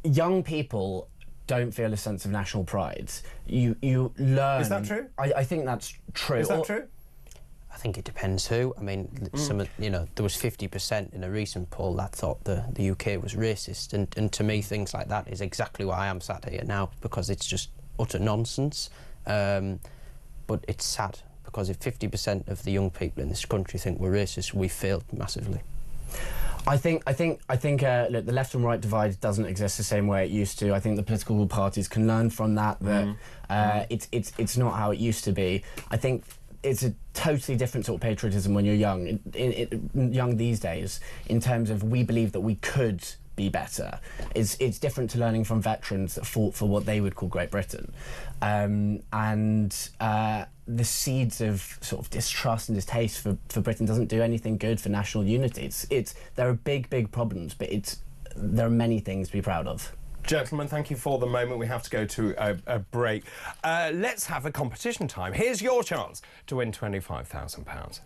Speaker 17: Young people don't feel a sense of national pride. You learn...
Speaker 1: Is that true?
Speaker 17: I think that's true.
Speaker 1: Is that true?
Speaker 16: I think it depends who. I mean, there was 50% in a recent poll that thought the UK was racist, and to me things like that is exactly why I am sat here now, because it's just utter nonsense. But it's sad, because if 50% of the young people in this country think we're racist, we failed massively.
Speaker 17: I think look, the left and right divide doesn't exist the same way it used to. I think the political parties can learn from that. It's not how it used to be. I think it's a totally different sort of patriotism when you're young, young these days, in terms of we believe that we could be better. It's different to learning from veterans that fought for what they would call Great Britain. The seeds of sort of distrust and distaste for Britain doesn't do anything good for national unity. There are big problems, but there are many things to be proud of.
Speaker 1: Gentlemen, thank you for the moment. We have to go to a break. Let's have a competition time. Here's your chance to win £25,000.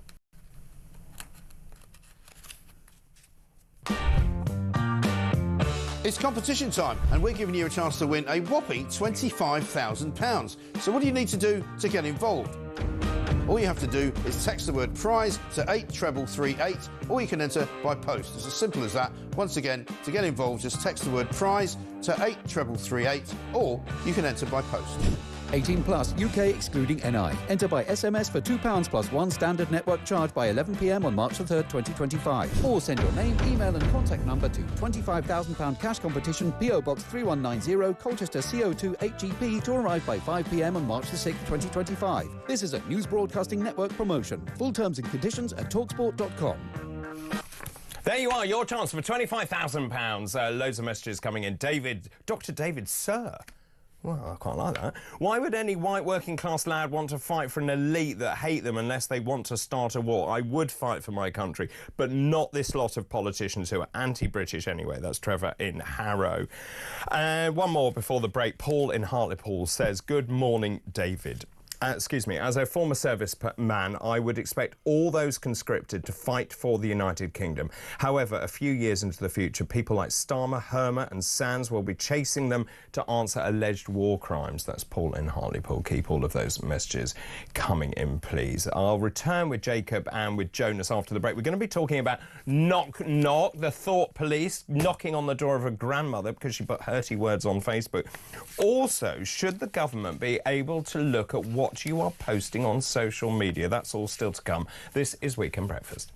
Speaker 18: It's competition time, and we're giving you a chance to win a whopping £25,000. So what do you need to do to get involved? All you have to do is text the word prize to 83338, or you can enter by post. It's as simple as that. Once again, to get involved, just text the word prize to 83338, or you can enter by post.
Speaker 19: 18 plus, UK excluding NI. Enter by SMS for £2 plus one standard network charge by 11 p.m. on March the 3rd, 2025. Or send your name, email and contact number to £25,000 cash competition, PO Box 3190, Colchester CO2 8GP, to arrive by 5 p.m. on March the 6th, 2025. This is a News Broadcasting Network promotion. Full terms and conditions at talksport.com.
Speaker 1: There you are, your chance for £25,000. Loads of messages coming in. David, Dr. David, sir. Well, I quite like that. Why would any white working class lad want to fight for an elite that hate them unless they want to start a war? I would fight for my country, but not this lot of politicians who are anti-British anyway. That's Trevor in Harrow. One more before the break. Paul in Hartlepool says, good morning, David. Excuse me, as a former serviceman, I would expect all those conscripted to fight for the United Kingdom. However, a few years into the future, people like Starmer, Hermer and Sands will be chasing them to answer alleged war crimes. That's Paul in Hartlepool. Keep all of those messages coming in, please. I'll return with Jacob and with Jonas after the break. We're going to be talking about knock, knock, the thought police knocking on the door of a grandmother because she put hurty words on Facebook. Also, should the government be able to look at what you are posting on social media? That's all still to come. This is Weekend Breakfast.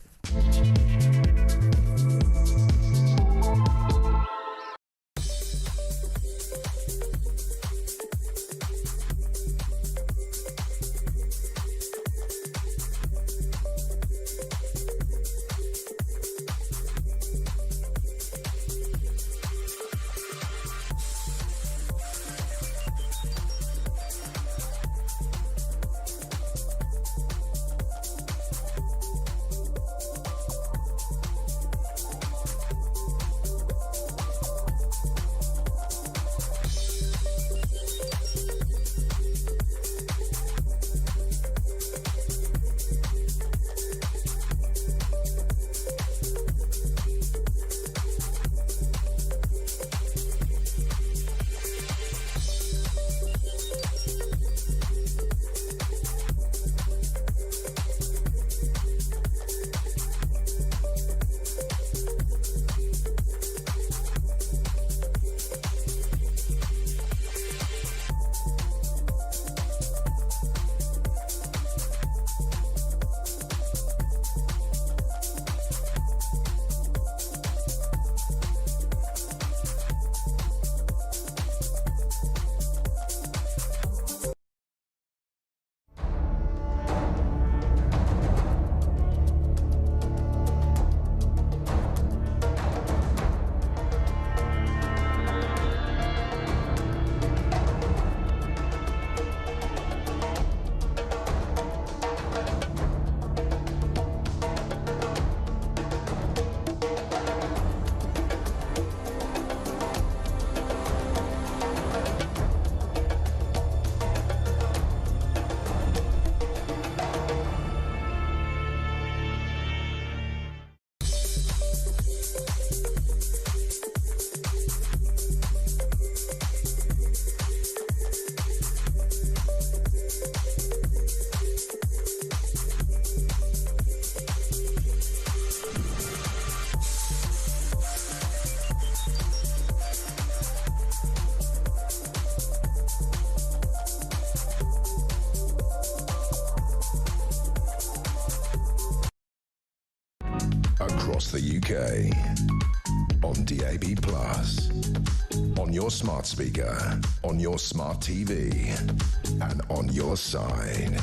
Speaker 6: Across the UK, on DAB+, on your smart speaker, on your smart TV, and on your side.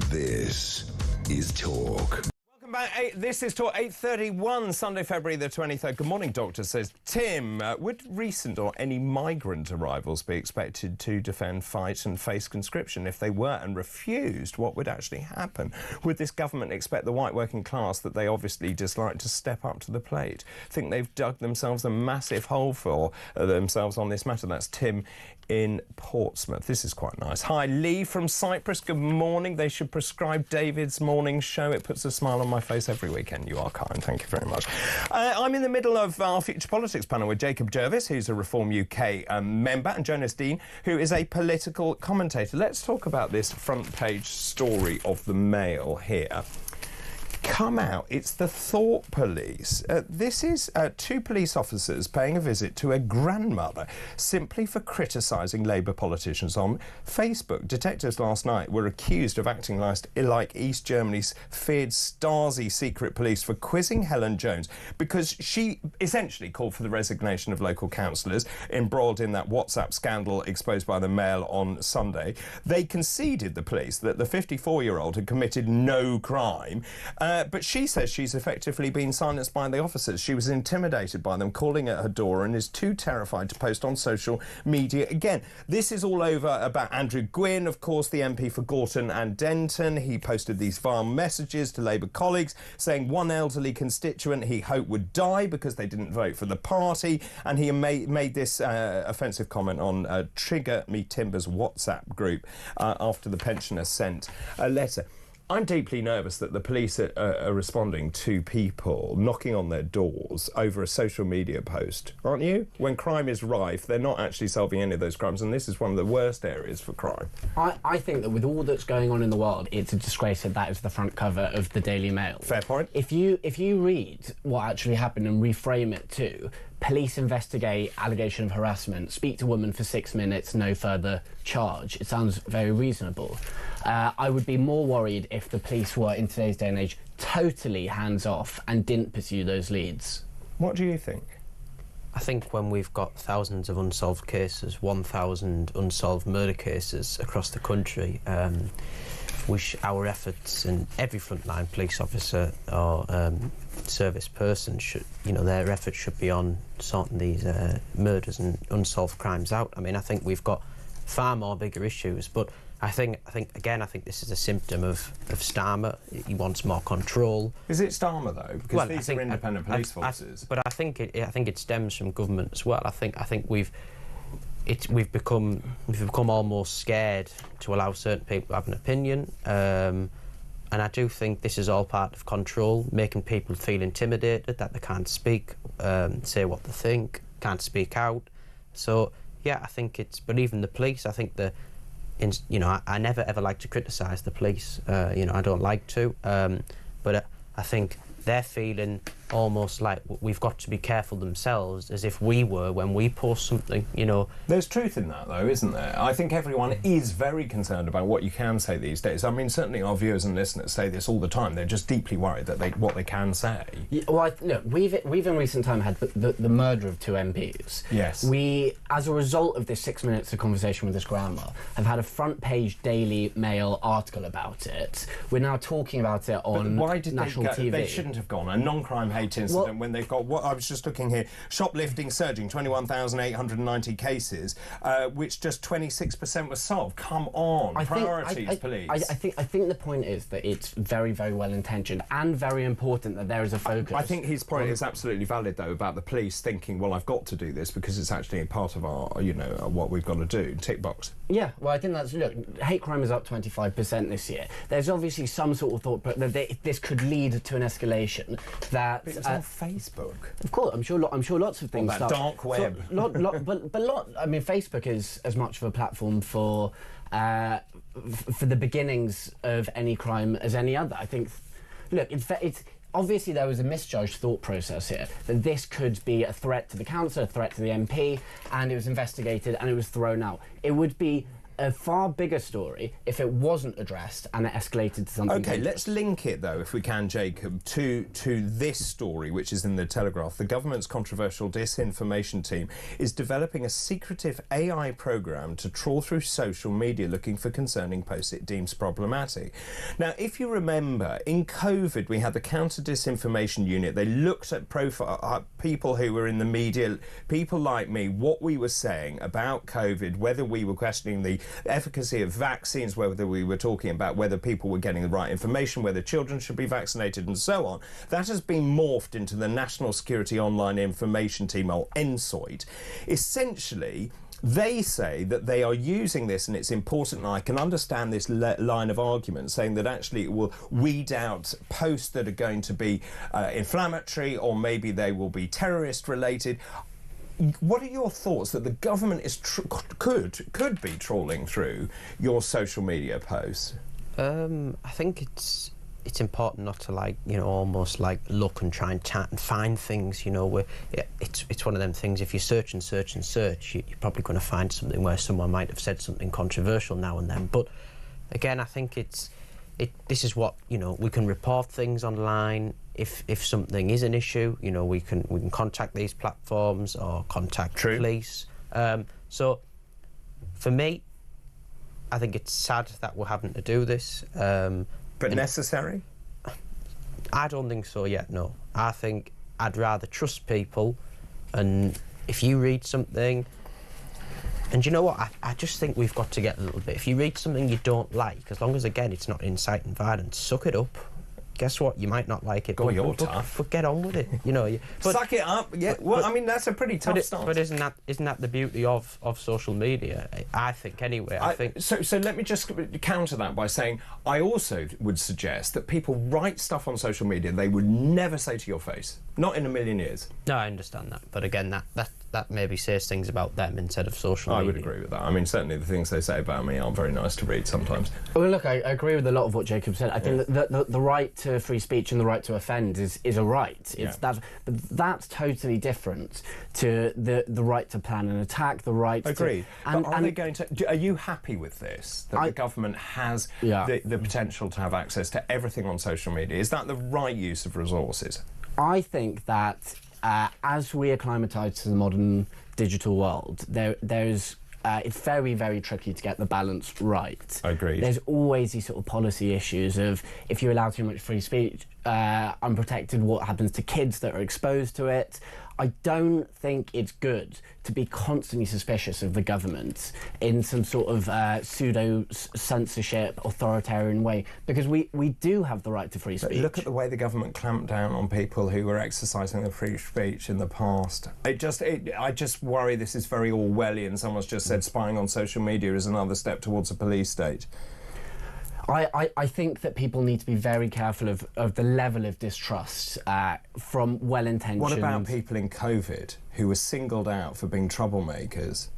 Speaker 6: This is Talk.
Speaker 1: Welcome back. This is Talk 8:31, Sunday, February the 23rd. Good morning, Doctor, says Tim. Would recent or any migrant arrivals be expected to defend, fight and face conscription? If they were and refused, what would actually happen? Would this government expect the white working class that they obviously dislike to step up to the plate? Think they've dug themselves a massive hole for themselves on this matter? That's Tim in Portsmouth. This is quite nice. Hi, Lee from Cyprus. Good morning. They should prescribe David's morning show. It puts a smile on my face every weekend. You are kind. Thank you very much. I'm in the middle of our Future Politics panel with Jacob Jervis, who's a Reform UK member, and Jonas Dean, who is a political commentator. Let's talk about this front page story of the Mail here. Come out. It's the thought police. This is two police officers paying a visit to a grandmother simply for criticising Labour politicians on Facebook. Detectives last night were accused of acting like East Germany's feared Stasi secret police for quizzing Helen Jones because she essentially called for the resignation of local councillors embroiled in that WhatsApp scandal exposed by the Mail on Sunday. They conceded, the police, that the 54-year-old had committed no crime. But she says she's effectively been silenced by the officers. She was intimidated by them calling at her door and is too terrified to post on social media again. This is all over about Andrew Gwynn, of course, the MP for Gorton and Denton. He posted these vile messages to Labour colleagues saying one elderly constituent he hoped would die because they didn't vote for the party, and he made this offensive comment on Trigger Me Timber's WhatsApp group after the pensioner sent a letter. I'm deeply nervous that the police are responding to people knocking on their doors over a social media post, aren't you? When crime is rife, they're not actually solving any of those crimes, and this is one of the worst areas for crime.
Speaker 17: I think that with all that's going on in the world, it's a disgrace that is the front cover of the Daily Mail.
Speaker 1: Fair point.
Speaker 17: If you read what actually happened and reframe it to police investigate allegation of harassment, speak to woman for 6 minutes, no further charge, it sounds very reasonable. I would be more worried if the police were, in today's day and age, totally hands-off and didn't pursue those leads.
Speaker 1: What do you think?
Speaker 16: I think when we've got thousands of unsolved cases, 1,000 unsolved murder cases across the country, our efforts, and every frontline police officer or service person should, their efforts should be on sorting these murders and unsolved crimes out. I mean, I think we've got far more bigger issues, but I think this is a symptom of Starmer. He wants more control.
Speaker 1: Is it Starmer though? Because these are independent police forces.
Speaker 16: But I think it stems from government as well. I think we've become almost scared to allow certain people to have an opinion. And I do think this is all part of control, making people feel intimidated that they can't speak, say what they think, can't speak out. So yeah, I think it's. But even the police, I think I never ever like to criticise the police. I don't like to. But I think they're feeling almost like we've got to be careful themselves, as if we were when we post something,
Speaker 1: There's truth in that, though, isn't there? I think everyone is very concerned about what you can say these days. I mean, certainly our viewers and listeners say this all the time. They're just deeply worried that what they can say.
Speaker 17: Yeah, well, look, we've in recent time had the murder of 2 MPs.
Speaker 1: Yes.
Speaker 17: We, as a result of this 6 minutes of conversation with this grandma, have had a front-page Daily Mail article about it. We're now talking about it on national TV.
Speaker 1: They shouldn't have gone. A non-crime hate incident when they've got what I was just looking here, shoplifting surging, 21,890 cases, which just 26% was solved. Come on, priorities, please.
Speaker 17: I think the point is that it's very, very well intentioned and very important that there is a focus.
Speaker 1: I think his point is absolutely valid though about the police thinking, well, I've got to do this because it's actually part of our, what we've got to do. Tick box.
Speaker 17: Yeah, well, I think that's hate crime is up 25% this year. There's obviously some sort of thought that this could lead to an escalation. That
Speaker 1: it's on Facebook.
Speaker 17: Of course, I'm sure lots of things.
Speaker 1: That dark web.
Speaker 17: I mean, Facebook is as much of a platform for the beginnings of any crime as any other. I think. Look, it's obviously there was a misjudged thought process here that this could be a threat to the council, a threat to the MP, and it was investigated and it was thrown out. It would be a far bigger story if it wasn't addressed and it escalated to something.
Speaker 1: Okay, let's link it though, if we can, Jacob, to this story, which is in the Telegraph. The government's controversial disinformation team is developing a secretive AI program to trawl through social media looking for concerning posts it deems problematic. Now, if you remember, in COVID, we had the counter-disinformation unit. They looked at people who were in the media, people like me, what we were saying about COVID, whether we were questioning the efficacy of vaccines, whether we were talking about whether people were getting the right information, whether children should be vaccinated and so on. That has been morphed into the National Security Online Information Team, or NSOIT. Essentially, they say that they are using this, and it's important, and I can understand this line of argument, saying that actually it will weed out posts that are going to be inflammatory, or maybe they will be terrorist related. What are your thoughts that the government is could be trawling through your social media posts?
Speaker 16: I think it's important not to almost look and try and chat and find things. Where it's one of them things. If you search and search and search, you're probably going to find something where someone might have said something controversial now and then. But again, I think this is what we can report things online. If something is an issue, we can contact these platforms or contact the police. So for me, I think it's sad that we're having to do this.
Speaker 1: But necessary?
Speaker 16: I don't think so yet, no. I think I'd rather trust people, and if you read something... And you know what? I just think we've got to get a little bit... If you read something you don't like, as long as, again, it's not inciting violence, suck it up. Guess what? You might not like it.
Speaker 1: You're tough.
Speaker 16: But get on with it, you know.
Speaker 1: Suck it up. Yeah. Well, I mean, that's a pretty tough stance.
Speaker 16: But isn't that the beauty of social media? I think, anyway. I think.
Speaker 1: So let me just counter that by saying I also would suggest that people write stuff on social media they would never say to your face. Not in a million years.
Speaker 16: No, I understand that. But again, that maybe says things about them instead of social media.
Speaker 1: I would agree with that. I mean, certainly the things they say about me aren't very nice to read sometimes.
Speaker 17: Well, look, I agree with a lot of what Jacob said. I think that the right to free speech and the right to offend is a right. But that's totally different to the right to plan an attack, the right
Speaker 1: Agreed.
Speaker 17: to...
Speaker 1: But are they going to... Are you happy with this, that the government has the potential to have access to everything on social media? Is that the right use of resources?
Speaker 17: I think that as we acclimatise to the modern digital world, there's it's very, very tricky to get the balance right.
Speaker 1: Agreed.
Speaker 17: There's always these sort of policy issues of if you allow too much free speech, unprotected, what happens to kids that are exposed to it. I don't think it's good to be constantly suspicious of the government in some sort of pseudo-censorship, authoritarian way, because we do have the right to free speech.
Speaker 1: But look at the way the government clamped down on people who were exercising their free speech in the past. I just worry this is very Orwellian. Someone's just said spying on social media is another step towards a police state.
Speaker 17: I think that people need to be very careful of the level of distrust from well-intentioned...
Speaker 1: What about people in COVID who were singled out for being troublemakers?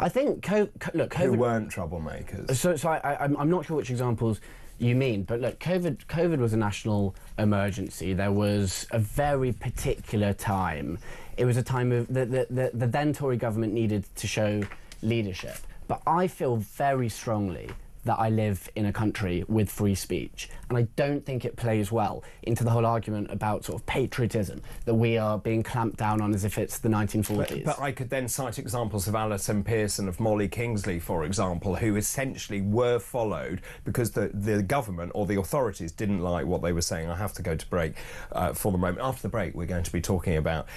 Speaker 17: I think, look, COVID...
Speaker 1: Who weren't troublemakers.
Speaker 17: So I'm not sure which examples you mean, but look, COVID was a national emergency. There was a very particular time. It was a time of... The then Tory government needed to show leadership. But I feel very strongly that I live in a country with free speech, and I don't think it plays well into the whole argument about sort of patriotism, that we are being clamped down on as if it's the 1940s.
Speaker 1: But I could then cite examples of Alison Pearson, of Molly Kingsley, for example, who essentially were followed because the government or the authorities didn't like what they were saying. I have to go to break for the moment. After the break, we're going to be talking about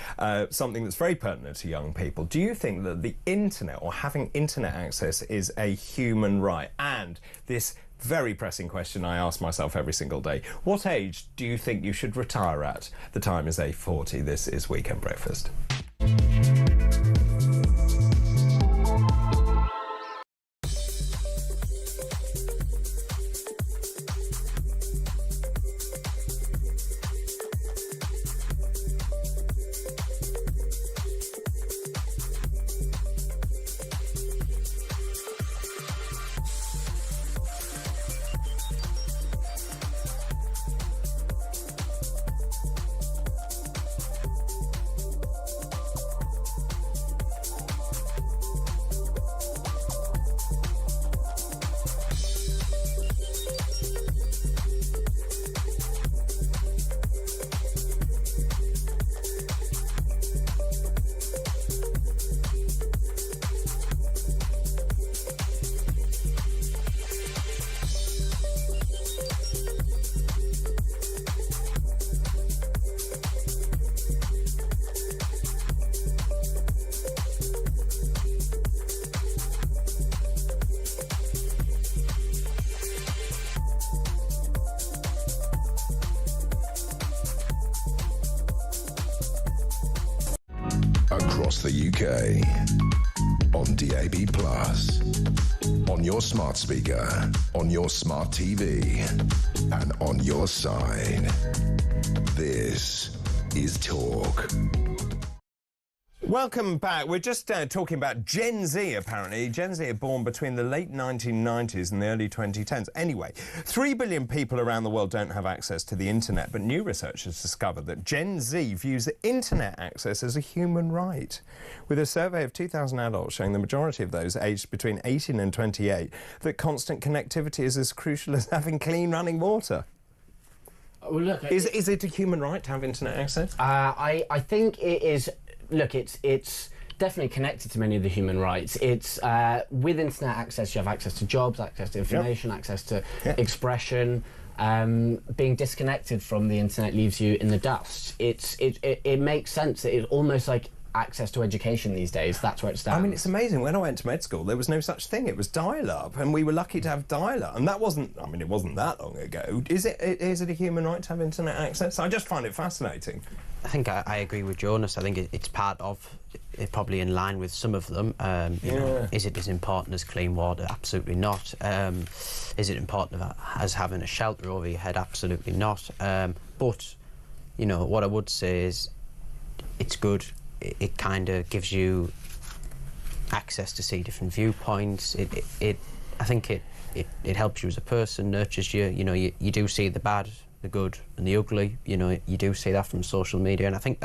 Speaker 1: something that's very pertinent to young people. Do you think that the internet or having internet access is a human right? And this very pressing question I ask myself every single day. What age do you think you should retire at? The time is 8:40. This is Weekend Breakfast.
Speaker 6: Across the UK, on DAB+, on your smart speaker, on your smart TV, and on your side. This is Talk.
Speaker 1: Welcome back. We're just talking about Gen Z, apparently. Gen Z are born between the late 1990s and the early 2010s. Anyway, 3 billion people around the world don't have access to the internet, but new research has discovered that Gen Z views internet access as a human right, with a survey of 2,000 adults showing the majority of those aged between 18 and 28 that constant connectivity is as crucial as having clean running water.
Speaker 17: Well, look,
Speaker 1: is it a human right to have internet access?
Speaker 17: I think it is... Look, it's definitely connected to many of the human rights. It's with internet access, you have access to jobs, access to information, access to expression. being disconnected from the internet leaves you in the dust. It makes sense. It's almost like access to education these days. That's where it stands.
Speaker 1: I mean, it's amazing. When I went to med school, there was no such thing. It was dial-up, and we were lucky to have dial-up. And that wasn't, I mean, it wasn't that long ago. Is it a human right to have internet access? I just find it fascinating.
Speaker 16: I think I agree with Jonas. I think it's part of it, probably in line with some of them. You know, is it as important as clean water? Absolutely not. Is it important as having a shelter over your head? Absolutely not. But, you know, what I would say is it's good. It kind of gives you access to see different viewpoints. I think it helps you as a person, nurtures you. You know, you do see the bad, the good, and the ugly. You know, you do see that from social media, and I think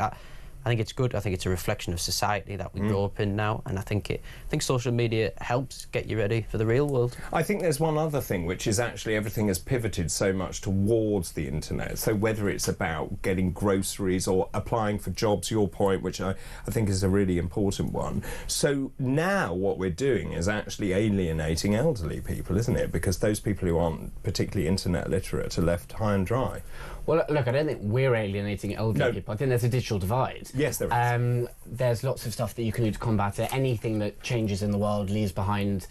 Speaker 16: it's good. I think it's a reflection of society that we grow up in now, and I think social media helps get you ready for the real world.
Speaker 1: I think there's one other thing, which is actually everything has pivoted so much towards the internet. So whether it's about getting groceries or applying for jobs, your point, which I think is a really important one. So now what we're doing is actually alienating elderly people, isn't it? Because those people who aren't particularly internet literate are left high and dry.
Speaker 17: Well, look, I don't think we're alienating elderly people. I think there's a digital divide.
Speaker 1: Yes, there is.
Speaker 17: There's lots of stuff that you can do to combat it. Anything that changes in the world leaves behind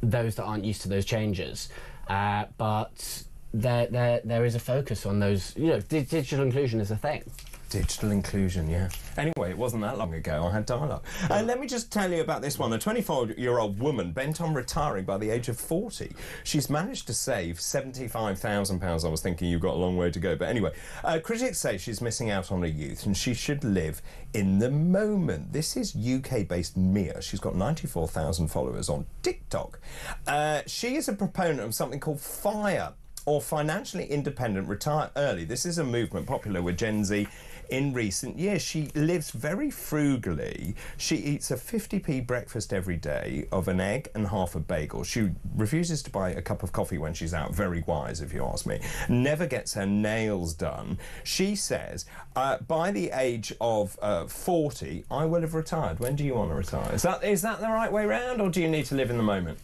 Speaker 17: those that aren't used to those changes. But there is a focus on those. You know, digital inclusion is a thing.
Speaker 1: Digital inclusion, yeah. Anyway, it wasn't that long ago I had dial-up. Let me just tell you about this one. A 24-year-old woman bent on retiring by the age of 40. She's managed to save £75,000. I was thinking you've got a long way to go. But anyway, critics say she's missing out on her youth and she should live in the moment. This is UK-based Mia. She's got 94,000 followers on TikTok. She is a proponent of something called FIRE, or Financially Independent Retire Early. This is a movement popular with Gen Z in recent years. She lives very frugally. She eats a 50p breakfast every day of an egg and half a bagel. She refuses to buy a cup of coffee when she's out. Very wise, if you ask me. Never gets her nails done. She says, by the age of 40, I will have retired. When do you want to retire? Is that the right way round, or do you need to live in the moment?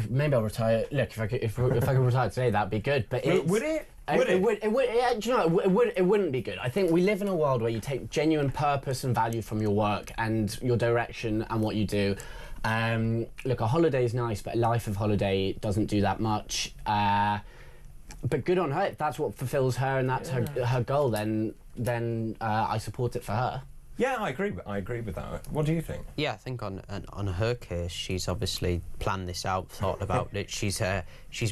Speaker 17: Maybe I'll retire. Look, if I could retire today, that'd be good. But
Speaker 1: would it?
Speaker 17: Do you know, it wouldn't be good. I think we live in a world where you take genuine purpose and value from your work and your direction and what you do. Look, a holiday's nice, but a life of holiday doesn't do that much. But good on her. If that's what fulfills her and that's her goal, then I support it for her.
Speaker 1: Yeah, I agree with that. What do you think?
Speaker 16: Yeah, I think on her case, she's obviously planned this out, thought about it. She's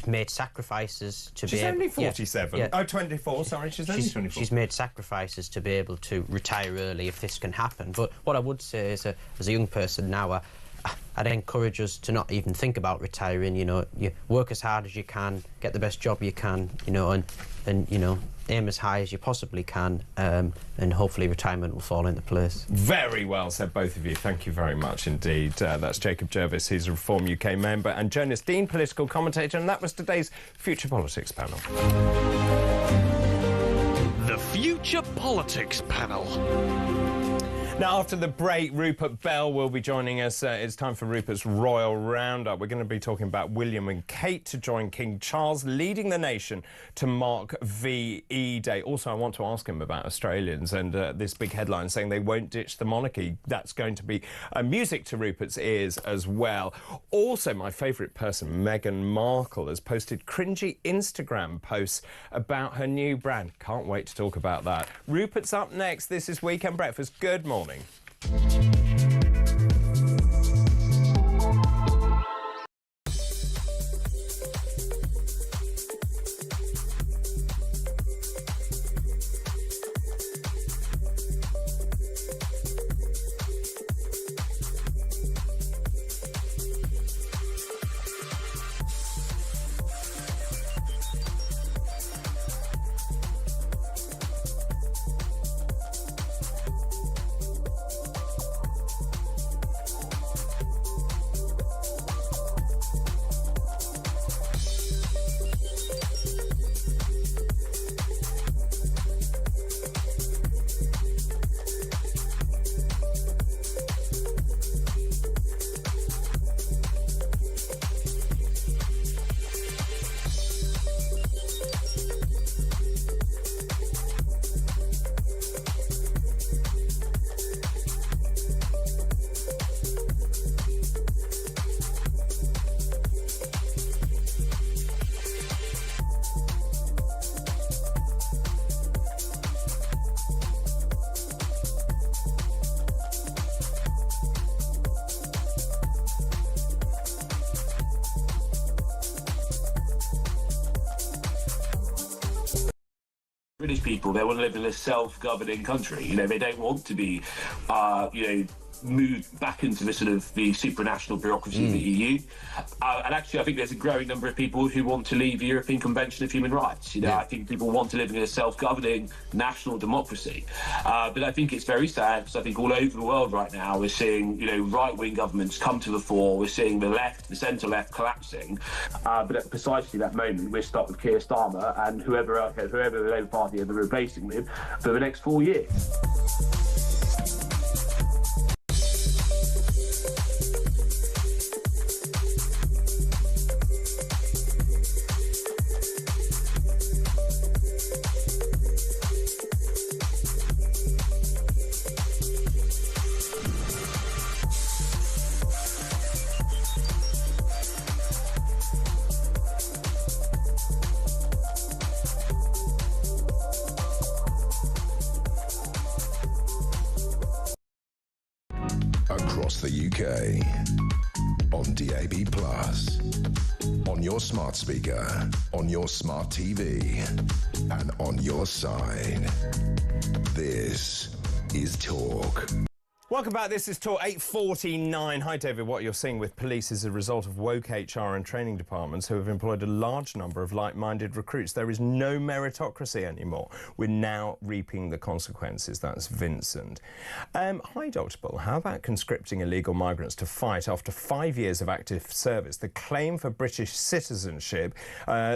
Speaker 16: made sacrifices to
Speaker 1: she's
Speaker 16: be able...
Speaker 1: She's only 47.
Speaker 16: Yeah.
Speaker 1: Oh, 24, sorry, she's only 24.
Speaker 16: She's made sacrifices to be able to retire early if this can happen. But what I would say is, as a young person now, I'd encourage us to not even think about retiring. You know, you work as hard as you can, get the best job you can, you know, and you know, aim as high as you possibly can, and hopefully retirement will fall into place.
Speaker 1: Very well said, both of you. Thank you very much indeed. That's Jacob Jervis, he's a Reform UK member, and Jonas Dean, political commentator, and that was today's Future Politics panel.
Speaker 15: The Future Politics panel.
Speaker 1: Now, after the break, Rupert Bell will be joining us. It's time for Rupert's Royal Roundup. We're going to be talking about William and Kate to join King Charles, leading the nation to mark VE Day. Also, I want to ask him about Australians and this big headline saying they won't ditch the monarchy. That's going to be music to Rupert's ears as well. Also, my favourite person, Meghan Markle, has posted cringy Instagram posts about her new brand. Can't wait to talk about that. Rupert's up next. This is Weekend Breakfast. Good morning.
Speaker 20: British people, they want to live in a self-governing country. You know, they don't want to be, you know, moved back into the sort of the supranational bureaucracy of the EU. And actually, I think there's a growing number of people who want to leave the European Convention of Human Rights. You know, I think people want to live in a self-governing national democracy. But I think it's very sad, because I think all over the world right now we're seeing, you know, right-wing governments come to the fore. We're seeing the left, the centre-left collapsing. But at precisely that moment, we're stuck with Keir Starmer and whoever the Labour Party are replacing with for the next 4 years.
Speaker 6: Across the UK, on DAB+, on your smart speaker, on your smart TV, and on your side. This is Talk.
Speaker 1: Welcome back. This is Talk 8:49. Hi, David. What you're seeing with police is a result of woke HR and training departments who have employed a large number of like-minded recruits. There is no meritocracy anymore. We're now reaping the consequences. That's Vincent. Hi, Dr. Bull. How about conscripting illegal migrants to fight after 5 years of active service? The claim for British citizenship,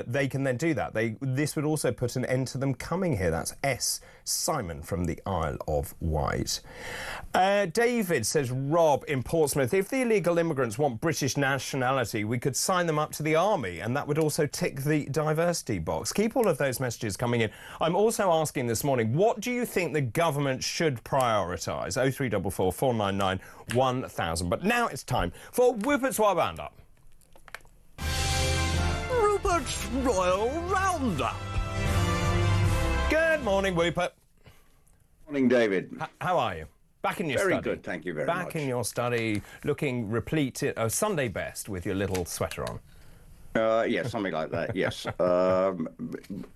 Speaker 1: they can then do that. This would also put an end to them coming here. That's S. Simon from the Isle of Wight. David says, Rob in Portsmouth, if the illegal immigrants want British nationality, we could sign them up to the army, and that would also tick the diversity box. Keep all of those messages coming in. I'm also asking this morning, what do you think the government should prioritise? 0344 499 1000. But now it's time for Rupert's Royal Roundup.
Speaker 15: Rupert's Royal Roundup.
Speaker 1: Good morning, Rupert.
Speaker 21: Morning, David.
Speaker 1: How are you? Back in your study.
Speaker 21: Very good, thank you very much.
Speaker 1: Back in your study, looking replete, Sunday best with your little sweater on.
Speaker 21: Yes, something like that, yes.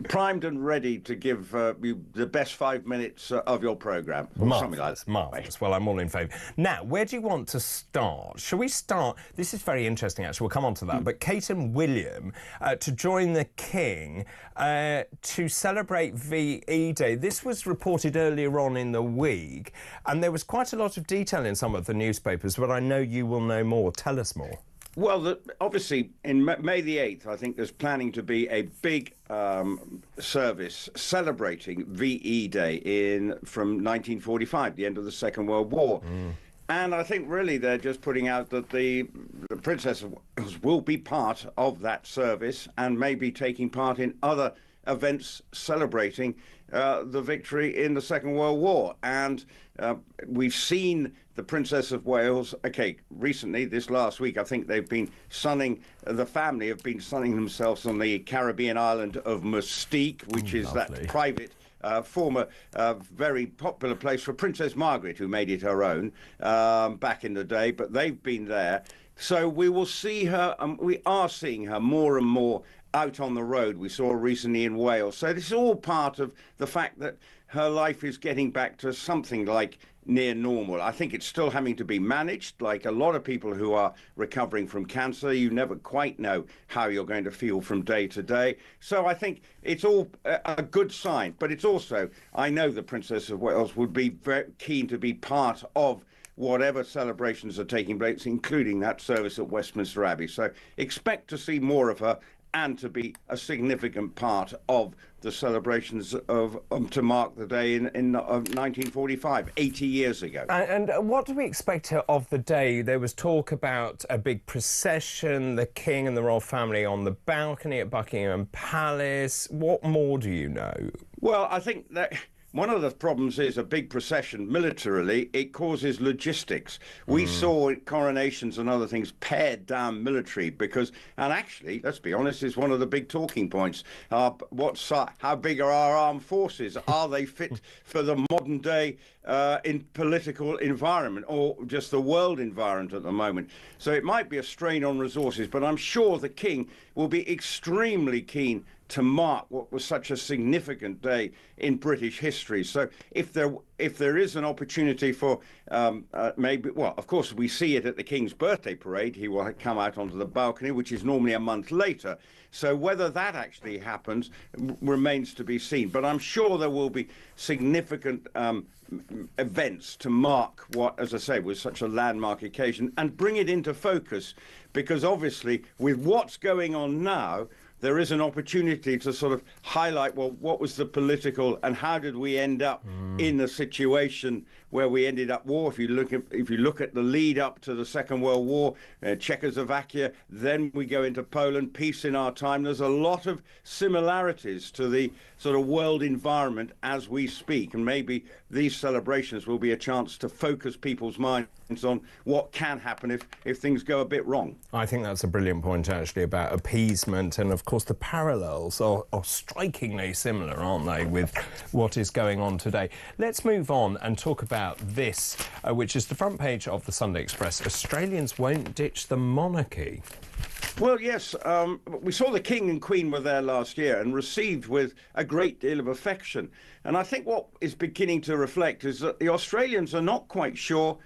Speaker 21: Primed and ready to give you the best 5 minutes of your programme. Something like that.
Speaker 1: Marvellous. Well, I'm all in favour. Now, where do you want to start? Shall we start? This is very interesting, actually. We'll come on to that. But Kate and William to join the King to celebrate VE Day. This was reported earlier on in the week, and there was quite a lot of detail in some of the newspapers, but I know you will know more. Tell us more.
Speaker 21: Well, obviously, in May the 8th, I think there's planning to be a big service celebrating VE Day from 1945, the end of the Second World War. And I think really they're just putting out that the Princess of Wales will be part of that service and maybe taking part in other events celebrating the victory in the Second World War. And we've seen the Princess of Wales, recently, this last week, I think they've been the family have been sunning themselves on the Caribbean island of Mystique, which is that private, former, very popular place for Princess Margaret, who made it her own back in the day, but they've been there. So we will see her, we are seeing her more and more out on the road. We saw her recently in Wales. So this is all part of the fact that her life is getting back to something like near normal. I think it's still having to be managed. Like a lot of people who are recovering from cancer, you never quite know how you're going to feel from day to day. So I think it's all a good sign. But it's also, I know the Princess of Wales would be very keen to be part of whatever celebrations are taking place, including that service at Westminster Abbey. So expect to see more of her and to be a significant part of the celebrations of to mark the day in 1945, 80 years ago.
Speaker 1: And what do we expect of the day? There was talk about a big procession, the King and the royal family on the balcony at Buckingham Palace. What more do you know?
Speaker 21: Well, I think that one of the problems is a big procession militarily, it causes logistics. We saw coronations and other things pared down military because, and actually, let's be honest, is one of the big talking points. How big are our armed forces? Are they fit for the modern day in political environment or just the world environment at the moment? So it might be a strain on resources, but I'm sure the King will be extremely keen to mark what was such a significant day in British history. So if there is an opportunity for maybe, well, of course, we see it at the King's birthday parade. He will come out onto the balcony, which is normally a month later. So whether that actually happens remains to be seen. But I'm sure there will be significant events to mark what, as I say, was such a landmark occasion and bring it into focus, because obviously with what's going on now, there is an opportunity to sort of highlight, well, what was the political and how did we end up in a situation where we ended up war? If you look at the lead up to the Second World War, Czechoslovakia, then we go into Poland, peace in our time. There's a lot of similarities to the sort of world environment as we speak, and maybe these celebrations will be a chance to focus people's minds on what can happen if things go a bit wrong.
Speaker 1: I think that's a brilliant point, actually, about appeasement, and of course the parallels are strikingly similar, aren't they, with what is going on today. Let's move on and talk about this, which is the front page of the Sunday Express. Australians won't ditch the monarchy.
Speaker 21: Well, yes, we saw the King and Queen were there last year and received with a great deal of affection. And I think what is beginning to reflect is that the Australians are not quite sure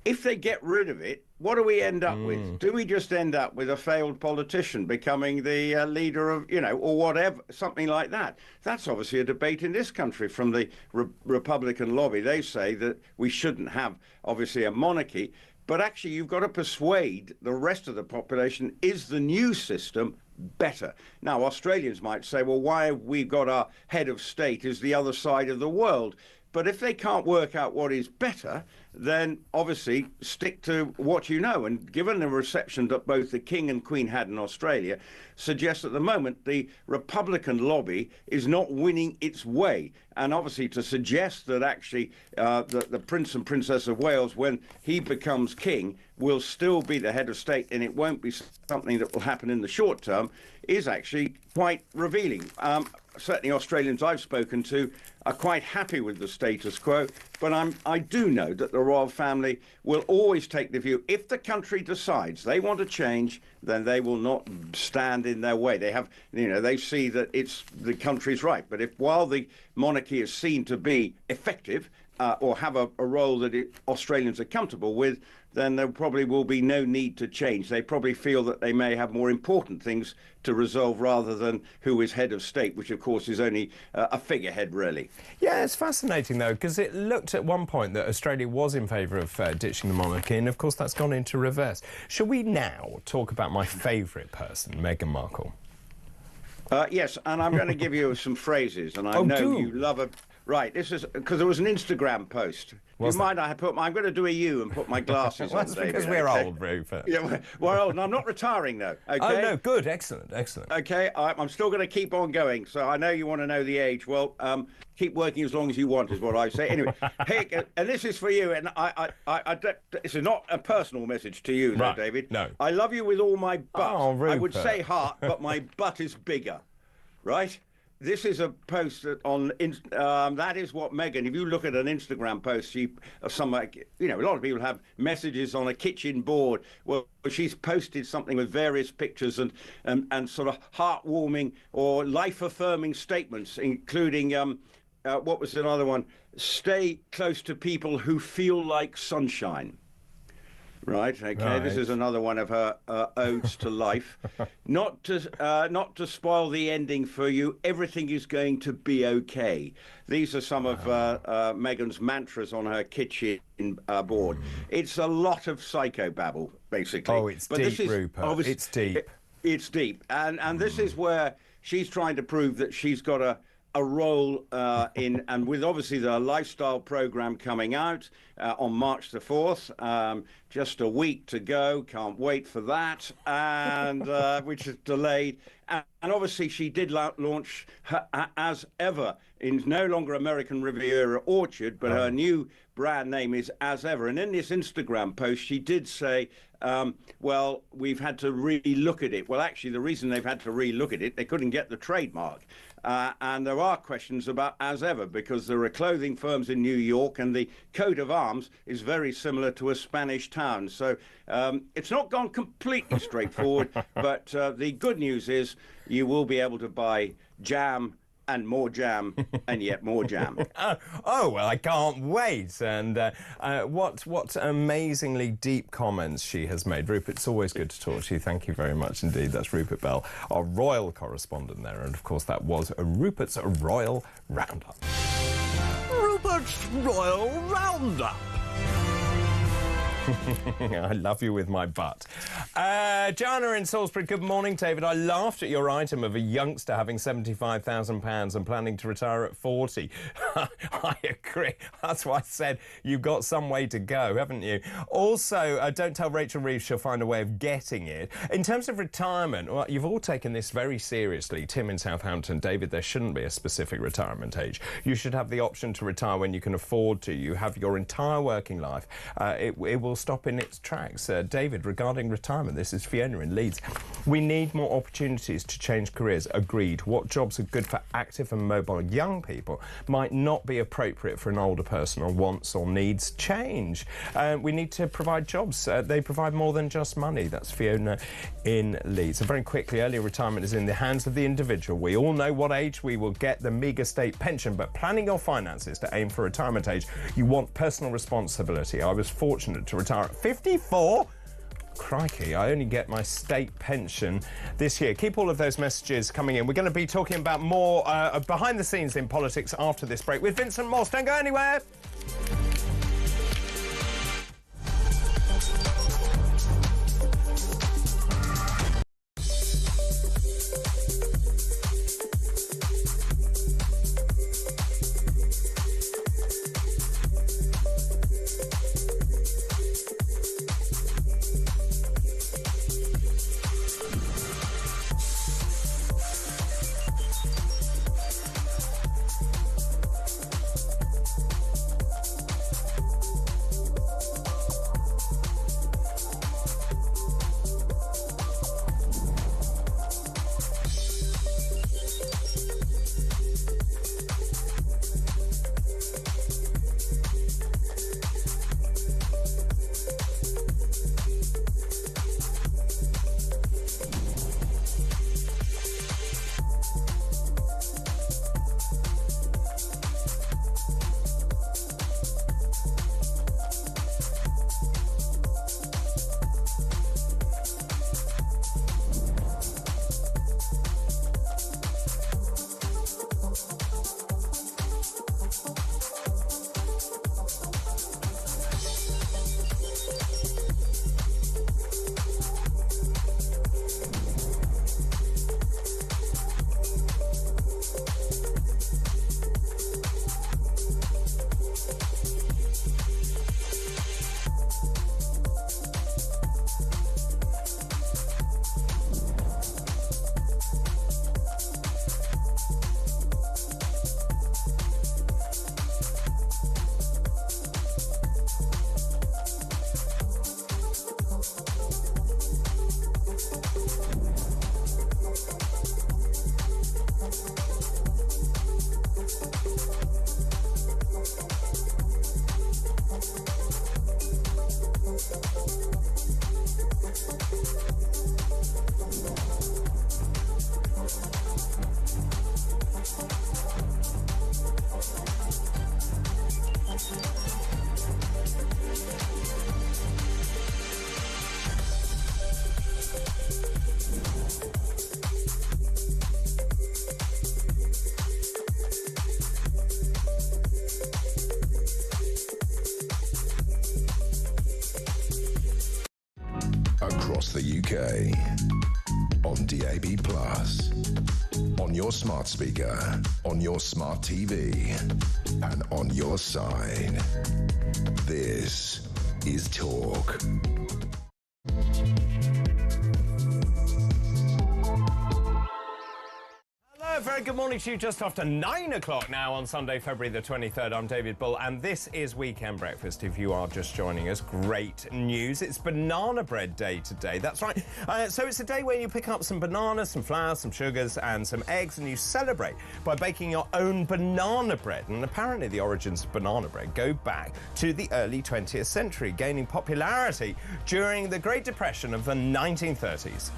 Speaker 21: if they get rid of it, what do we end up with? Do we just end up with a failed politician becoming the leader of, or whatever, something like that? That's obviously a debate in this country from the Republican lobby. They say that we shouldn't have, obviously, a monarchy. But actually, you've got to persuade the rest of the population, is the new system better? Now, Australians might say, well, why have we got our head of state as the other side of the world? But if they can't work out what is better, then obviously stick to what you know. And given the reception that both the King and Queen had in Australia, suggests at the moment the Republican lobby is not winning its way. And obviously to suggest that actually the Prince and Princess of Wales, when he becomes king, will still be the head of state and it won't be something that will happen in the short term, is actually quite revealing. Certainly Australians I've spoken to are quite happy with the status quo, but I do know that the royal family will always take the view, if the country decides they want to change, then they will not stand in their way. They have, they see that it's the country's right. But if while the monarchy is seen to be effective or have a role that Australians are comfortable with, then there probably will be no need to change. They probably feel that they may have more important things to resolve rather than who is head of state, which of course is only a figurehead, really.
Speaker 1: Yeah, it's fascinating though, because it looked at one point that Australia was in favour of ditching the monarchy, and of course that's gone into reverse. Shall we now talk about my favourite person, Meghan Markle?
Speaker 21: Yes, and I'm going to give you some phrases, and I know you love a... Right, this is because there was an Instagram post. You mind I'm going to do a U and put my glasses on, David.
Speaker 1: Because we're old, Rupert.
Speaker 21: Yeah, we're old, and I'm not retiring, though, okay?
Speaker 1: Oh, no, good, excellent.
Speaker 21: Okay, I'm still going to keep on going, so I know you want to know the age. Well, keep working as long as you want, is what I say. Anyway, hey, and this is for you, and this is not a personal message to you,
Speaker 1: right,
Speaker 21: David.
Speaker 1: No.
Speaker 21: I love you with all my butt.
Speaker 1: Oh, Rupert.
Speaker 21: I would say heart, but my butt is bigger, right? This is a post on, that is what Meghan, if you look at an Instagram post, a lot of people have messages on a kitchen board. Well, she's posted something with various pictures and sort of heartwarming or life-affirming statements, including, what was another one? Stay close to people who feel like sunshine. Right. Okay. Right. This is another one of her odes to life. Not to spoil the ending for you. Everything is going to be okay. These are some of Meghan's mantras on her kitchen board. It's a lot of psychobabble, basically.
Speaker 1: Oh, it's deep, Rupert. It's deep.
Speaker 21: It's deep, and this is where she's trying to prove that she's got a role in, and with obviously the lifestyle program coming out on March the 4th, just a week to go, can't wait for that, and which is delayed. And obviously she did launch her, As Ever, in no longer American Riviera Orchard, but her new brand name is As Ever. And in this Instagram post, she did say, well, we've had to really look at it. Well, actually, the reason they've had to re-look at it, they couldn't get the trademark. And there are questions about as ever, because there are clothing firms in New York and the coat of arms is very similar to a Spanish town. So it's not gone completely straightforward, but the good news is you will be able to buy jam and more jam and yet more jam.
Speaker 1: Oh, well, I can't wait. And what amazingly deep comments she has made. Rupert, it's always good to talk to you. Thank you very much indeed. That's Rupert Bell, our royal correspondent there. And, of course, that was Rupert's Royal Roundup.
Speaker 15: Rupert's Royal Roundup.
Speaker 1: I love you with my butt. Joanna in Salisbury, good morning, David. I laughed at your item of a youngster having £75,000 and planning to retire at 40. I agree. That's why I said you've got some way to go, haven't you? Also, don't tell Rachel Reeves she'll find a way of getting it. In terms of retirement, well, you've all taken this very seriously. Tim in Southampton, David, there shouldn't be a specific retirement age. You should have the option to retire when you can afford to. You have your entire working life. It will stop in its tracks. David, regarding retirement, this is Fiona in Leeds. We need more opportunities to change careers. Agreed. What jobs are good for active and mobile young people might not be appropriate for an older person, or wants or needs change. We need to provide jobs. They provide more than just money. That's Fiona in Leeds. And very quickly, early retirement is in the hands of the individual. We all know what age we will get the meagre state pension, but planning your finances to aim for retirement age, you want personal responsibility. I was fortunate to retire at 54. Crikey, I only get my state pension this year. Keep all of those messages coming in. We're going to be talking about more behind the scenes in politics after this break with Vincent Moss. Don't go anywhere.
Speaker 6: Across the UK, on DAB+, on your smart speaker, on your smart TV, and on your side. This is Talk.
Speaker 1: Very Right, good morning to you. Just after 9 o'clock now on Sunday, February the 23rd. I'm David Bull, and this is Weekend Breakfast. If you are just joining us, great news. It's Banana Bread Day today. That's right. So it's a day where you pick up some bananas, some flour, some sugars, and some eggs, and you celebrate by baking your own banana bread. And apparently the origins of banana bread go back to the early 20th century, gaining popularity during the Great Depression of the 1930s.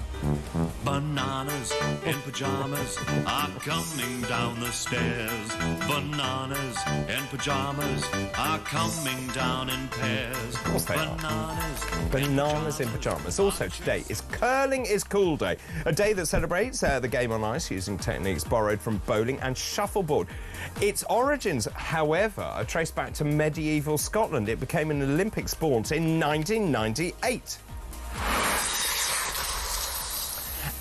Speaker 15: Bananas in pajamas are coming down the stairs. Bananas in pajamas are coming down in pairs.
Speaker 1: Of course they are. Bananas in pajamas. Also today is Curling is Cool Day, a day that celebrates the game on ice using techniques borrowed from bowling and shuffleboard. Its origins, however, are traced back to medieval Scotland. It became an Olympic sport in 1998.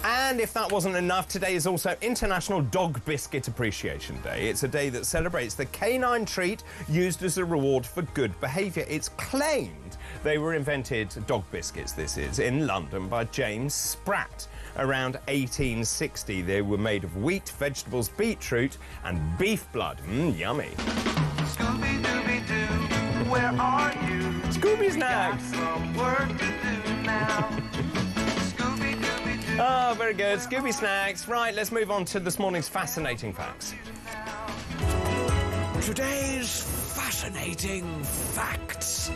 Speaker 1: And if that wasn't enough, today is also International Dog Biscuit Appreciation Day. It's a day that celebrates the canine treat used as a reward for good behaviour. It's claimed they were invented, dog biscuits this is, in London by James Spratt. Around 1860, they were made of wheat, vegetables, beetroot and beef blood. Yummy.
Speaker 3: Scooby-Dooby-Doo, where are you?
Speaker 1: Scooby Snacks.
Speaker 3: Some work to do now.
Speaker 1: Oh, very good. Scooby Snacks. Right, let's move on to this morning's fascinating facts.
Speaker 15: Today's fascinating facts.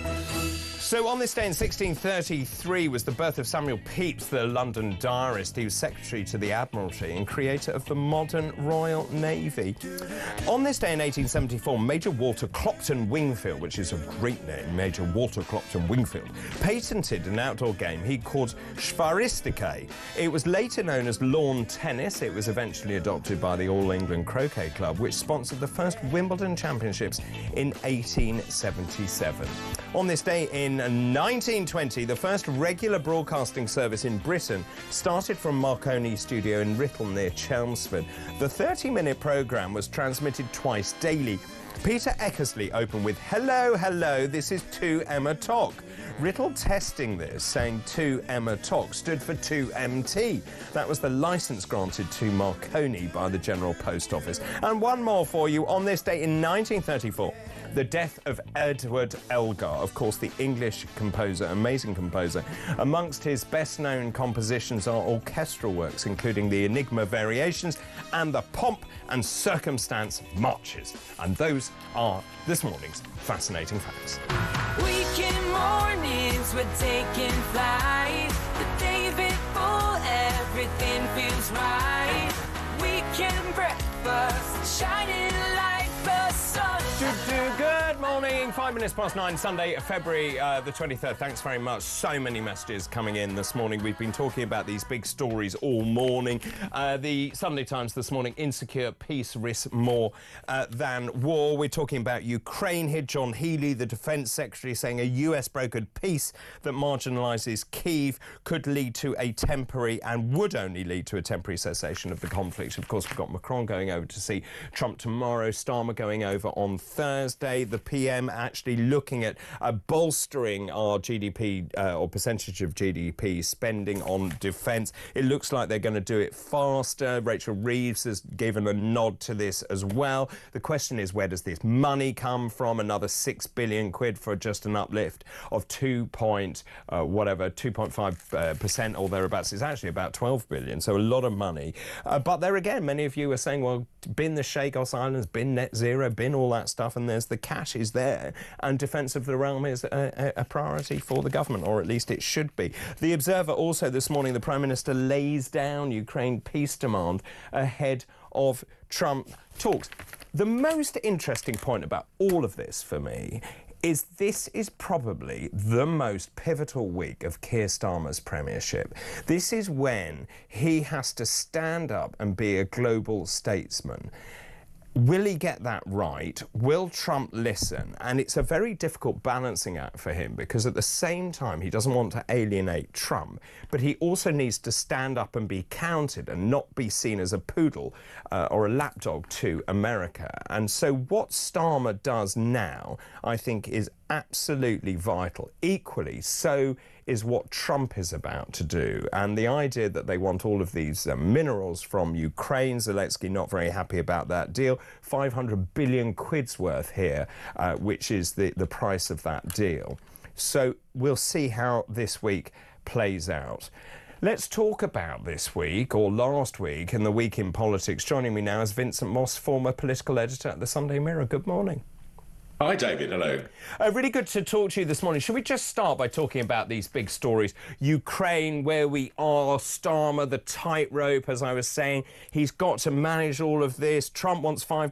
Speaker 1: So on this day in 1633 was the birth of Samuel Pepys, the London diarist. He was secretary to the Admiralty and creator of the modern Royal Navy. On this day in 1874, Major Walter Clopton Wingfield, which is a great name, Major Walter Clopton Wingfield, patented an outdoor game he called Schwaristike. It was later known as lawn tennis. It was eventually adopted by the All England Croquet Club, which sponsored the first Wimbledon Championships in 1877. On this day in 1920, the first regular broadcasting service in Britain started from Marconi Studio in Writtle near Chelmsford. The 30-minute programme was transmitted twice daily. Peter Eckersley opened with, "Hello, hello, this is 2 Emma Talk." Writtle testing this, saying 2 Emma Talk stood for 2MT. That was the licence granted to Marconi by the General Post Office. And one more for you. On this day in 1934, the death of Edward Elgar, of course, the English composer, amazing composer. Amongst his best-known compositions are orchestral works, including the Enigma Variations and the Pomp and Circumstance Marches. And those are this morning's fascinating facts.
Speaker 3: Weekend mornings, we're taking flight. The day before, everything feels right. Weekend breakfast, shining like the sun.
Speaker 1: Good morning, 5 minutes past 9, Sunday, February the 23rd. Thanks very much. So many messages coming in this morning. We've been talking about these big stories all morning. The Sunday Times this morning, insecure peace risks more than war. We're talking about Ukraine here. John Healey, the Defence Secretary, saying a US brokered peace that marginalises Kyiv could lead to a temporary and would only lead to a temporary cessation of the conflict. Of course, we've got Macron going over to see Trump tomorrow, Starmer going over on Thursday. The PM actually looking at bolstering our GDP or percentage of GDP spending on defence. It looks like they're going to do it faster. Rachel Reeves has given a nod to this as well. The question is, where does this money come from? Another 6 billion quid for just an uplift of 2.5% or thereabouts. It's actually about 12 billion, so a lot of money. But there again, many of you are saying, well, bin the Chagos Islands, bin net zero, bin all that stuff, and there's the cash is there, and defence of the realm is a priority for the government, or at least it should be. The Observer also this morning, the Prime Minister lays down Ukraine peace demand ahead of Trump talks. The most interesting point about all of this for me is this is probably the most pivotal week of Keir Starmer's premiership. This is when he has to stand up and be a global statesman. Will he get that right? Will Trump listen? And it's a very difficult balancing act for him, because at the same time he doesn't want to alienate Trump, but he also needs to stand up and be counted and not be seen as a poodle or a lapdog to America. And so what Starmer does now, I think, is absolutely vital. Equally, so is what Trump is about to do. And the idea that they want all of these minerals from Ukraine, Zelensky not very happy about that deal. 500 billion quid's worth here, which is the price of that deal. So we'll see how this week plays out. Let's talk about this week, or last week, and the week in politics. Joining me now is Vincent Moss, former political editor at the Sunday Mirror. Good morning.
Speaker 5: Hi, David. Hello.
Speaker 1: Really good to talk to you this morning. Should we just start by talking about these big stories? Ukraine, where we are, Starmer, the tightrope, as I was saying. He's got to manage all of this. Trump wants 5%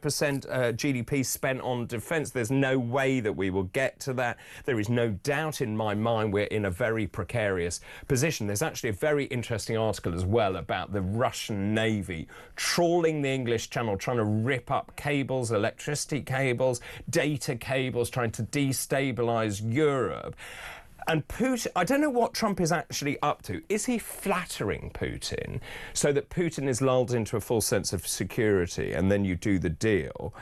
Speaker 1: GDP spent on defence. There's no way that we will get to that. There is no doubt in my mind we're in a very precarious position. There's actually a very interesting article as well about the Russian Navy trawling the English Channel, trying to rip up cables, electricity cables, data cables, trying to destabilise Europe. And Putin, I don't know what Trump is actually up to. Is he flattering Putin so that Putin is lulled into a full sense of security and then you do the deal?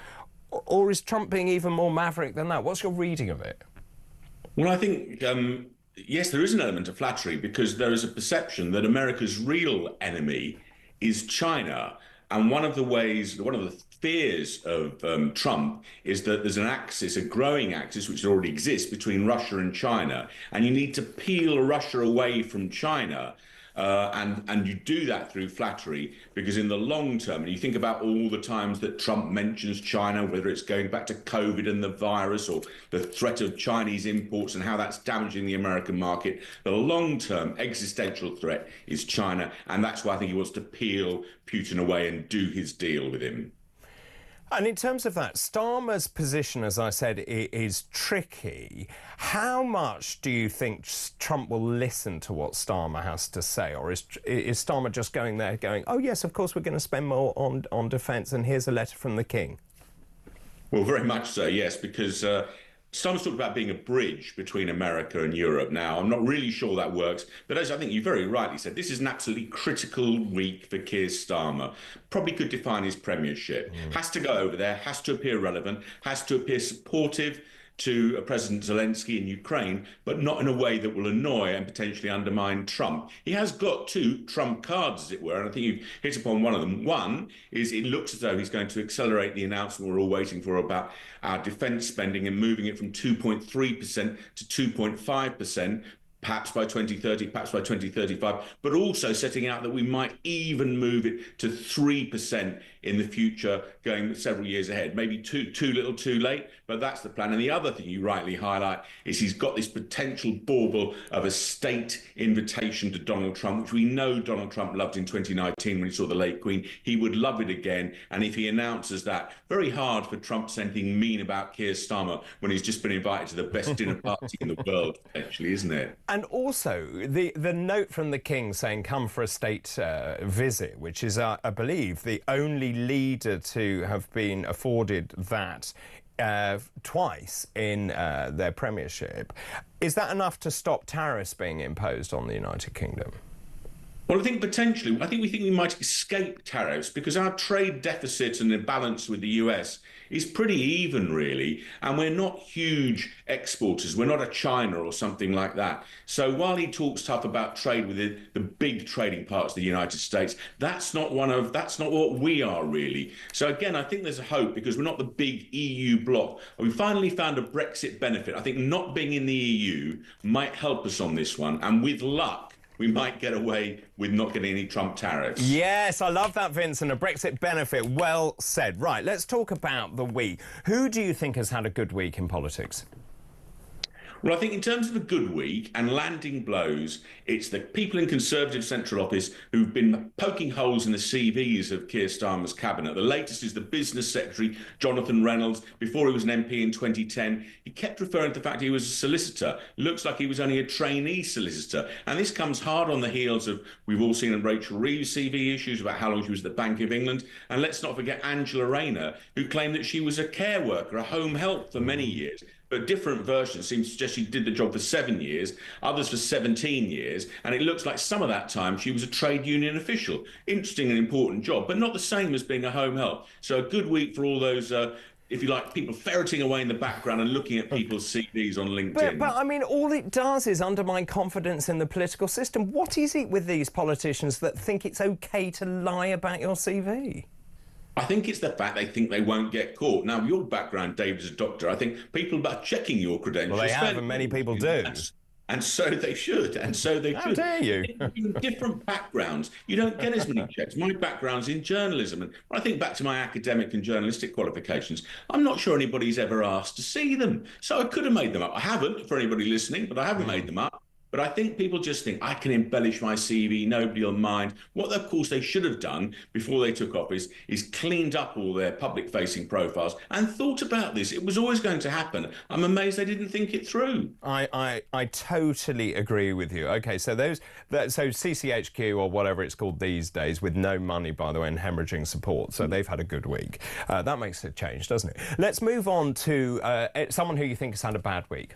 Speaker 1: Or is Trump being even more maverick than that? What's your reading of it?
Speaker 5: Well, I think, yes, there is an element of flattery because there is a perception that America's real enemy is China. And one of the fears of Trump is that there's an axis, a growing axis, which already exists between Russia and China. And you need to peel Russia away from China. And you do that through flattery, because in the long term, and you think about all the times that Trump mentions China, whether it's going back to COVID and the virus or the threat of Chinese imports and how that's damaging the American market, the long-term existential threat is China. And that's why I think he wants to peel Putin away and do his deal with him.
Speaker 1: And in terms of that, Starmer's position, as I said, is tricky. How much do you think Trump will listen to what Starmer has to say? Or is Starmer just going there going, oh, yes, of course, we're going to spend more on defence, and here's a letter from the King?
Speaker 5: Well, very much so, yes, because Starmer's talked about being a bridge between America and Europe. Now, I'm not really sure that works, but as I think you very rightly said, this is an absolutely critical week for Keir Starmer. Probably could define his premiership. Has to go over there, has to appear relevant, has to appear supportive to President Zelensky in Ukraine, but not in a way that will annoy and potentially undermine Trump. He has got two Trump cards, as it were, and I think you've hit upon one of them. One is it looks as though he's going to accelerate the announcement we're all waiting for about our defence spending and moving it from 2.3% to 2.5%, perhaps by 2030, perhaps by 2035, but also setting out that we might even move it to 3% in the future, going several years ahead. Maybe too little, too late, but that's the plan. And the other thing you rightly highlight is he's got this potential bauble of a state invitation to Donald Trump, which we know Donald Trump loved in 2019 when he saw the late Queen. He would love it again. And if he announces that, very hard for Trump to say anything mean about Keir Starmer when he's just been invited to the best dinner party in the world, actually, isn't it?
Speaker 1: And also, the note from the King saying, come for a state visit, which is, I believe, the only leader to have been afforded that twice in their premiership. Is that enough to stop tariffs being imposed on the United Kingdom?
Speaker 5: Well, I think potentially, we think we might escape tariffs because our trade deficit and imbalance with the US is pretty even, really, and we're not huge exporters. We're not a China or something like that. So while he talks tough about trade with the big trading parts of the United States, that's not what we are, really. So again, I think there's a hope because we're not the big EU bloc. We finally found a Brexit benefit. I think not being in the EU might help us on this one, and with luck, we might get away with not getting any Trump tariffs.
Speaker 1: Yes, I love that, Vincent. A Brexit benefit. Well said. Right, let's talk about the week. Who do you think has had a good week in politics?
Speaker 5: Well, I think in terms of a good week and landing blows, it's the people in Conservative Central Office who've been poking holes in the CVs of Keir Starmer's cabinet. The latest is the Business Secretary, Jonathan Reynolds. Before he was an MP in 2010, he kept referring to the fact he was a solicitor. Looks like he was only a trainee solicitor. And this comes hard on the heels of, we've all seen Rachel Reeves' CV issues about how long she was at the Bank of England. And let's not forget Angela Rayner, who claimed that she was a care worker, a home help for many years. But different versions seem to suggest she did the job for 7 years, others for 17 years, and it looks like some of that time she was a trade union official. Interesting and important job, but not the same as being a home help. So a good week for all those if you like, people ferreting away in the background and looking at people's CVs on LinkedIn.
Speaker 1: But I mean, all it does is undermine confidence in the political system. What is it with these politicians that think it's OK to lie about your CV?
Speaker 5: I think it's the fact they think they won't get caught. Now, your background, Dave, as a doctor, I think people are checking your credentials.
Speaker 1: Well, they have, and many people do.
Speaker 5: And so they should, and so they
Speaker 1: How
Speaker 5: should.
Speaker 1: dare you?
Speaker 5: In different backgrounds, you don't get as many checks. My background's in journalism, and when I think back to my academic and journalistic qualifications, I'm not sure anybody's ever asked to see them. So I could have made them up. I haven't, for anybody listening, but I haven't made them up. But I think people just think, I can embellish my CV, nobody will mind. What, of course, they should have done before they took office is cleaned up all their public-facing profiles and thought about this. It was always going to happen. I'm amazed they didn't think it through.
Speaker 1: I totally agree with you. OK, so so CCHQ, or whatever it's called these days, with no money, by the way, and hemorrhaging support, so they've had a good week. That makes a change, doesn't it? Let's move on to someone who you think has had a bad week.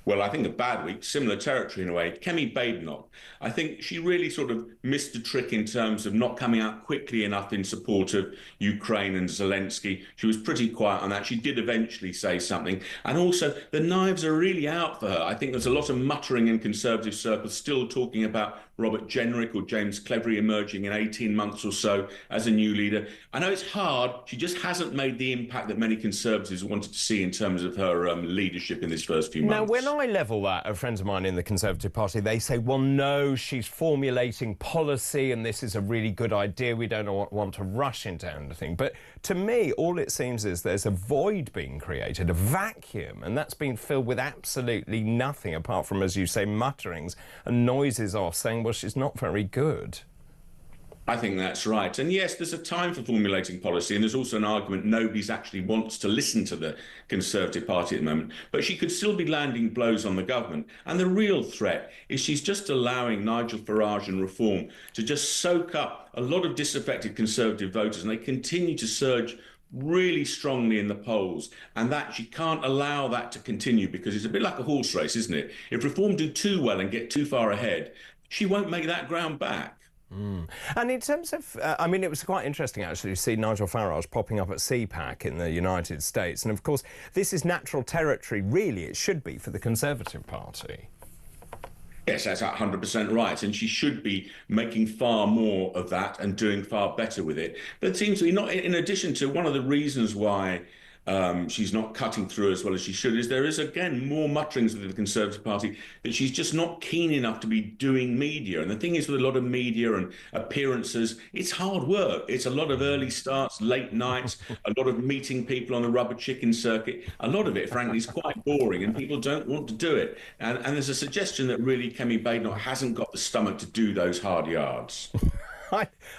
Speaker 5: Well, I think a bad week, similar territory in a way. Kemi Badenoch, I think she really sort of missed a trick in terms of not coming out quickly enough in support of Ukraine and Zelensky. She was pretty quiet on that. She did eventually say something. And also, the knives are really out for her. I think there's a lot of muttering in Conservative circles still talking about Robert Jenrick or James Cleverly emerging in 18 months or so as a new leader. I know it's hard. She just hasn't made the impact that many Conservatives wanted to see in terms of her leadership in this first few months.
Speaker 1: Now, when I level that at friends of mine in the Conservative Party, they say, well, no, she's formulating policy and this is a really good idea. We don't want to rush into anything. But to me, all it seems is there's a void being created, a vacuum, and that's been filled with absolutely nothing apart from, as you say, mutterings and noises off saying, well, she's not very good.
Speaker 5: I think that's right. And yes, there's a time for formulating policy, and there's also an argument nobody's actually wants to listen to the Conservative Party at the moment. But she could still be landing blows on the government. And the real threat is she's just allowing Nigel Farage and Reform to just soak up a lot of disaffected Conservative voters, and they continue to surge really strongly in the polls, and that she can't allow that to continue, because it's a bit like a horse race, isn't it? If Reform do too well and get too far ahead, she won't make that ground back.
Speaker 1: And in terms of, I mean, it was quite interesting, actually, to see Nigel Farage popping up at CPAC in the United States. And, of course, this is natural territory, really, it should be, for the Conservative Party.
Speaker 5: Yes, that's 100% right. And she should be making far more of that and doing far better with it. But it seems to be not, in addition to one of the reasons why she's not cutting through as well as she should, is there is, again, more mutterings within the Conservative Party that she's just not keen enough to be doing media. And the thing is, with a lot of media and appearances, it's hard work. It's a lot of early starts, late nights, a lot of meeting people on the rubber chicken circuit. A lot of it, frankly, is quite boring, and people don't want to do it. And there's a suggestion that really Kemi Badenoch hasn't got the stomach to do those hard yards.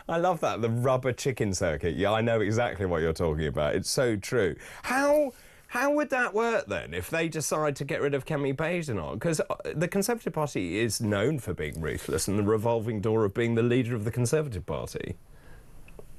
Speaker 1: I love that, the rubber chicken circuit. Yeah, I know exactly what you're talking about. It's so true. How would that work, then, if they decide to get rid of Kemi Badenoch? Because the Conservative Party is known for being ruthless and the revolving door of being the leader of the Conservative Party.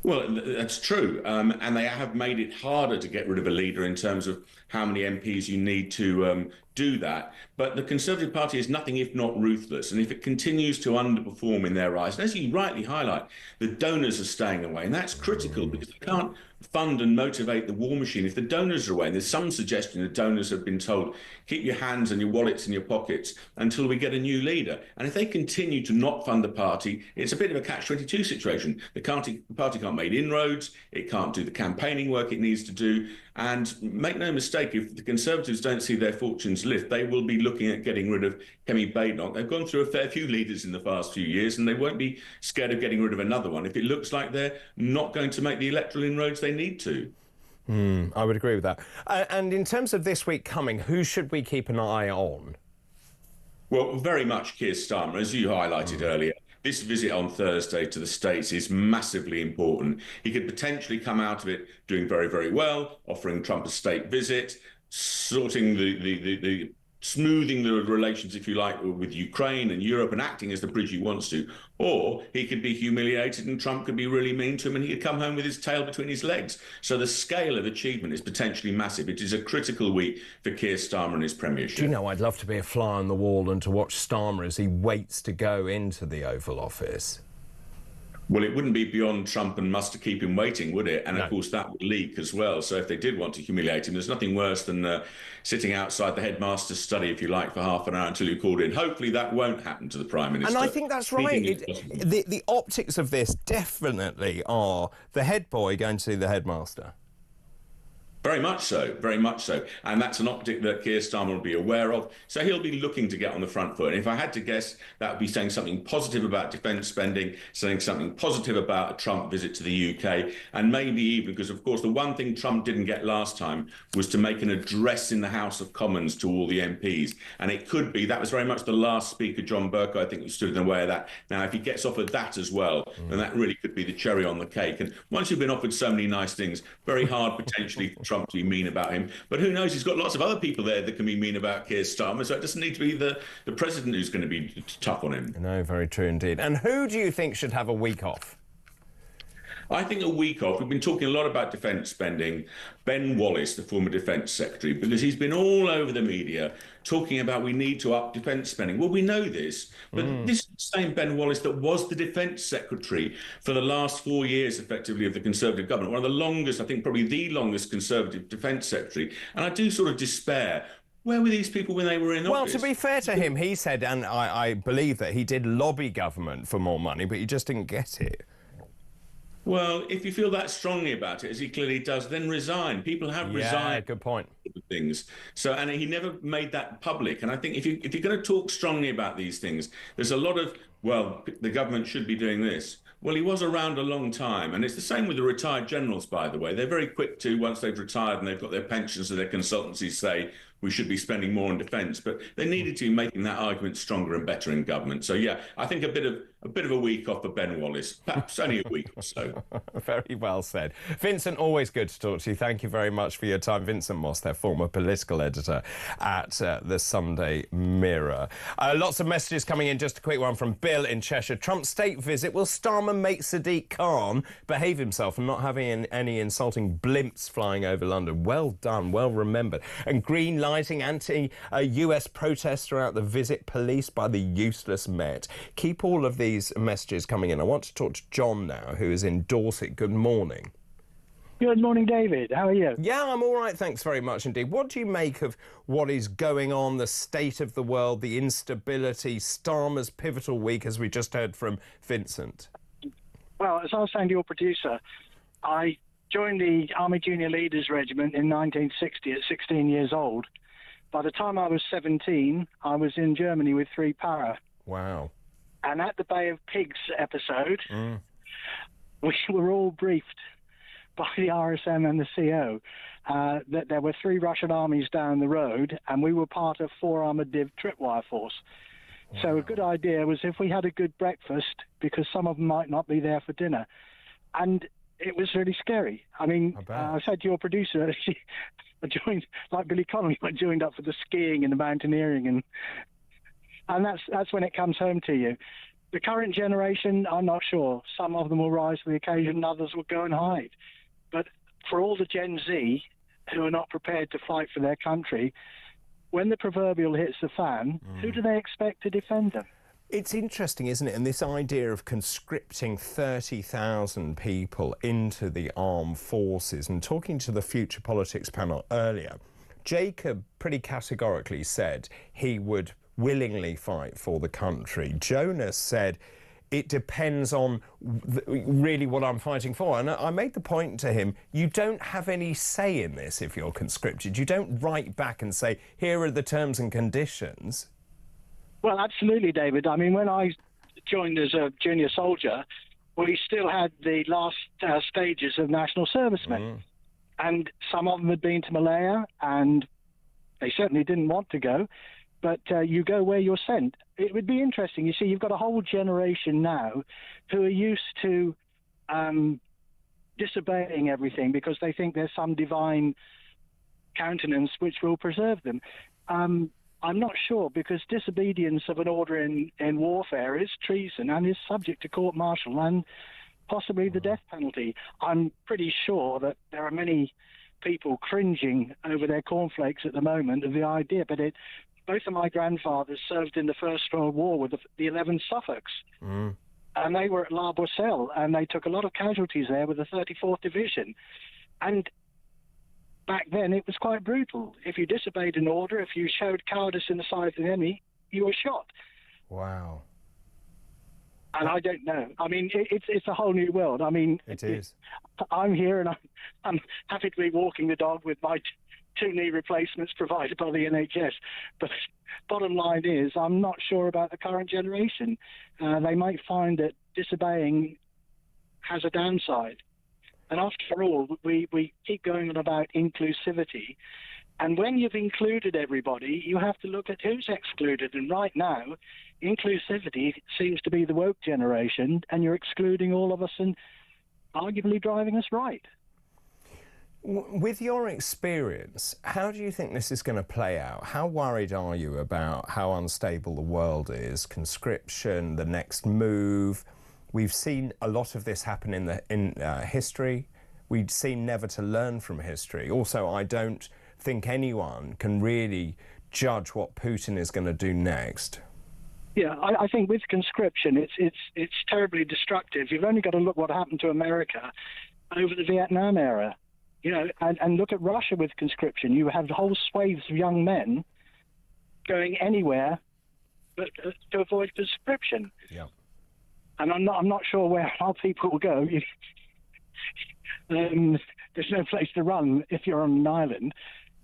Speaker 5: Well, that's true. And they have made it harder to get rid of a leader in terms of how many MPs you need to do that. But the Conservative Party is nothing if not ruthless. And if it continues to underperform in their eyes, and as you rightly highlight, the donors are staying away. And that's critical, because they can't fund and motivate the war machine if the donors are away. And there's some suggestion that donors have been told, keep your hands and your wallets in your pockets until we get a new leader. And if they continue to not fund the party, it's a bit of a catch-22 situation. The party can't make inroads, it can't do the campaigning work it needs to do. And make no mistake, if the Conservatives don't see their fortunes lift, they will be looking at getting rid of Kemi Badenoch. They've gone through a fair few leaders in the past few years, and they won't be scared of getting rid of another one if it looks like they're not going to make the electoral inroads they need to.
Speaker 1: I would agree with that. And in terms of this week coming, who should we keep an eye on?
Speaker 5: Well, very much Keir Starmer, as you highlighted earlier. This visit on Thursday to the States is massively important. He could potentially come out of it doing very, very well, offering Trump a state visit, sorting smoothing the relations, if you like, with Ukraine and Europe and acting as the bridge he wants to. Or he could be humiliated and Trump could be really mean to him and he could come home with his tail between his legs. So the scale of achievement is potentially massive. It is a critical week for Keir Starmer and his premiership.
Speaker 1: Do you know, I'd love to be a fly on the wall and to watch Starmer as he waits to go into the Oval Office.
Speaker 5: Well, it wouldn't be beyond Trump and Musk to keep him waiting, would it? And of course, that would leak as well. So if they did want to humiliate him, there's nothing worse than sitting outside the headmaster's study, if you like, for half an hour until you're called in. Hopefully that won't happen to the Prime Minister.
Speaker 1: And I think that's right. The optics of this definitely are the head boy going to see the headmaster.
Speaker 5: Very much so, very much so. And that's an optic that Keir Starmer will be aware of. So he'll be looking to get on the front foot. And if I had to guess, that would be saying something positive about defence spending, saying something positive about a Trump visit to the UK, and maybe even, because of course the one thing Trump didn't get last time was to make an address in the House of Commons to all the MPs. And it could be, that was very much the last speaker, John Burke, I think, who stood in the way of that. Now, if he gets offered that as well, then that really could be the cherry on the cake. And once you've been offered so many nice things, very hard potentially for Trump to be mean about him. But who knows? He's got lots of other people there that can be mean about Keir Starmer, so it doesn't need to be the president who's going to be tough on him.
Speaker 1: No, very true indeed. And who do you think should have a week off?
Speaker 5: I think a week off. We've been talking a lot about defence spending. Ben Wallace, the former Defence Secretary, because he's been all over the media talking about we need to up defence spending. Well, we know this, but this is the same Ben Wallace that was the Defence Secretary for the last 4 years, effectively, of the Conservative government. One of the longest, I think probably the longest Conservative Defence Secretary. And I do sort of despair. Where were these people when they were in office?
Speaker 1: Well, to be fair to him, he said, and I believe that he did lobby government for more money, but he just didn't get it.
Speaker 5: Well, if you feel that strongly about it, as he clearly does, then resign. People have resigned.
Speaker 1: Good point.
Speaker 5: Things. So, and he never made that public. And I think if you're going to talk strongly about these things, there's a lot of, well, the government should be doing this. Well, he was around a long time. And it's the same with the retired generals, by the way. They're very quick to, once they've retired and they've got their pensions and their consultancies, say, we should be spending more on defence. But they needed to be making that argument stronger and better in government. So, yeah, I think a bit of a week off for Ben Wallace, perhaps only a week or so.
Speaker 1: Very well said. Vincent, always good to talk to you. Thank you very much for your time. Vincent Moss, their former political editor at the Sunday Mirror. Lots of messages coming in. Just a quick one from Bill in Cheshire. Trump's state visit. Will Starmer make Sadiq Khan behave himself and not having any insulting blimps flying over London? Well done, well remembered. And green lighting anti-US protests throughout the visit, policed by the useless Met. Keep all of these messages coming in. I want to talk to John now, who is in Dorset. Good morning.
Speaker 7: Good morning, David. How are you?
Speaker 1: Yeah, I'm all right, thanks very much indeed. What do you make of what is going on, the state of the world, the instability, Starmer's pivotal week, as we just heard from Vincent?
Speaker 7: Well, as I was saying to your producer, I joined the Army Junior Leaders Regiment in 1960 at 16 years old. By the time I was 17, I was in Germany with 3 para.
Speaker 1: Wow.
Speaker 7: And at the Bay of Pigs episode, we were all briefed by the RSM and the CO that there were 3 Russian armies down the road, and we were part of 4 Armoured Div Tripwire Force. Wow. So a good idea was if we had a good breakfast, because some of them might not be there for dinner. And it was really scary. I mean, I said to your producer, I joined, like Billy Connolly, I joined up for the skiing and the mountaineering, and that's when it comes home to you. The current generation, I'm not sure. Some of them will rise to the occasion, others will go and hide. But for all the Gen Z who are not prepared to fight for their country, when the proverbial hits the fan, who do they expect to defend them?
Speaker 1: It's interesting, isn't it? And this idea of conscripting 30,000 people into the armed forces, and talking to the Future Politics panel earlier, Jacob pretty categorically said he would willingly fight for the country. Jonas said it depends on really what I'm fighting for. And I made the point to him, you don't have any say in this if you're conscripted. You don't write back and say, here are the terms and conditions.
Speaker 7: Well, absolutely, David. I mean, when I joined as a junior soldier, we still had the last stages of national servicemen. And some of them had been to Malaya, and they certainly didn't want to go. But you go where you're sent. It would be interesting. You see, you've got a whole generation now who are used to disobeying everything because they think there's some divine countenance which will preserve them. I'm not sure, because disobedience of an order in warfare is treason and is subject to court-martial and possibly the death penalty. I'm pretty sure that there are many people cringing over their cornflakes at the moment of the idea, but both of my grandfathers served in the First World War with the 11 Suffolks. and they were at La Boisselle, and they took a lot of casualties there with the 34th Division. And back then, it was quite brutal. If you disobeyed an order, if you showed cowardice in the sight of the enemy, you were shot.
Speaker 1: Wow.
Speaker 7: And I don't know. I mean, it's a whole new world. I mean,
Speaker 1: it is.
Speaker 7: I'm here, and I'm happy to be walking the dog with my two knee replacements provided by the NHS. But bottom line is, I'm not sure about the current generation. They might find that disobeying has a downside. And after all, we keep going on about inclusivity. And when you've included everybody, you have to look at who's excluded. And right now, inclusivity seems to be the woke generation, and you're excluding all of us and arguably driving us right.
Speaker 1: With your experience, how do you think this is going to play out? How worried are you about how unstable the world is, conscription, the next move? We've seen a lot of this happen in history. We seem never to learn from history. Also, I don't think anyone can really judge what Putin is going to do next.
Speaker 7: Yeah, I think with conscription, it's terribly destructive. You've only got to look what happened to America over the Vietnam era. You know, and look at Russia with conscription. You have whole swathes of young men going anywhere but to avoid conscription.
Speaker 1: Yeah.
Speaker 7: And I'm not sure where our people will go. There's no place to run if you're on an island.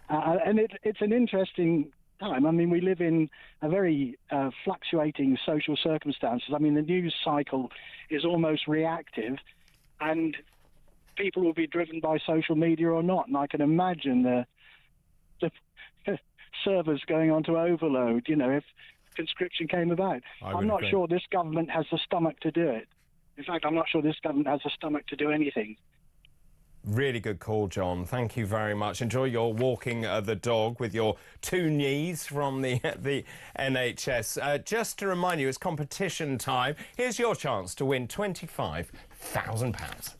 Speaker 7: And it's an interesting time. I mean, we live in a very fluctuating social circumstances. I mean, the news cycle is almost reactive, and people will be driven by social media or not. And I can imagine the servers going on to overload, you know, if conscription came about. I'm not sure this government has the stomach to do it. In fact, I'm not sure this government has the stomach to do anything.
Speaker 1: Really good call, John. Thank you very much. Enjoy your walking the dog with your two knees from the NHS. Just to remind you, it's competition time. Here's your chance to win £25,000.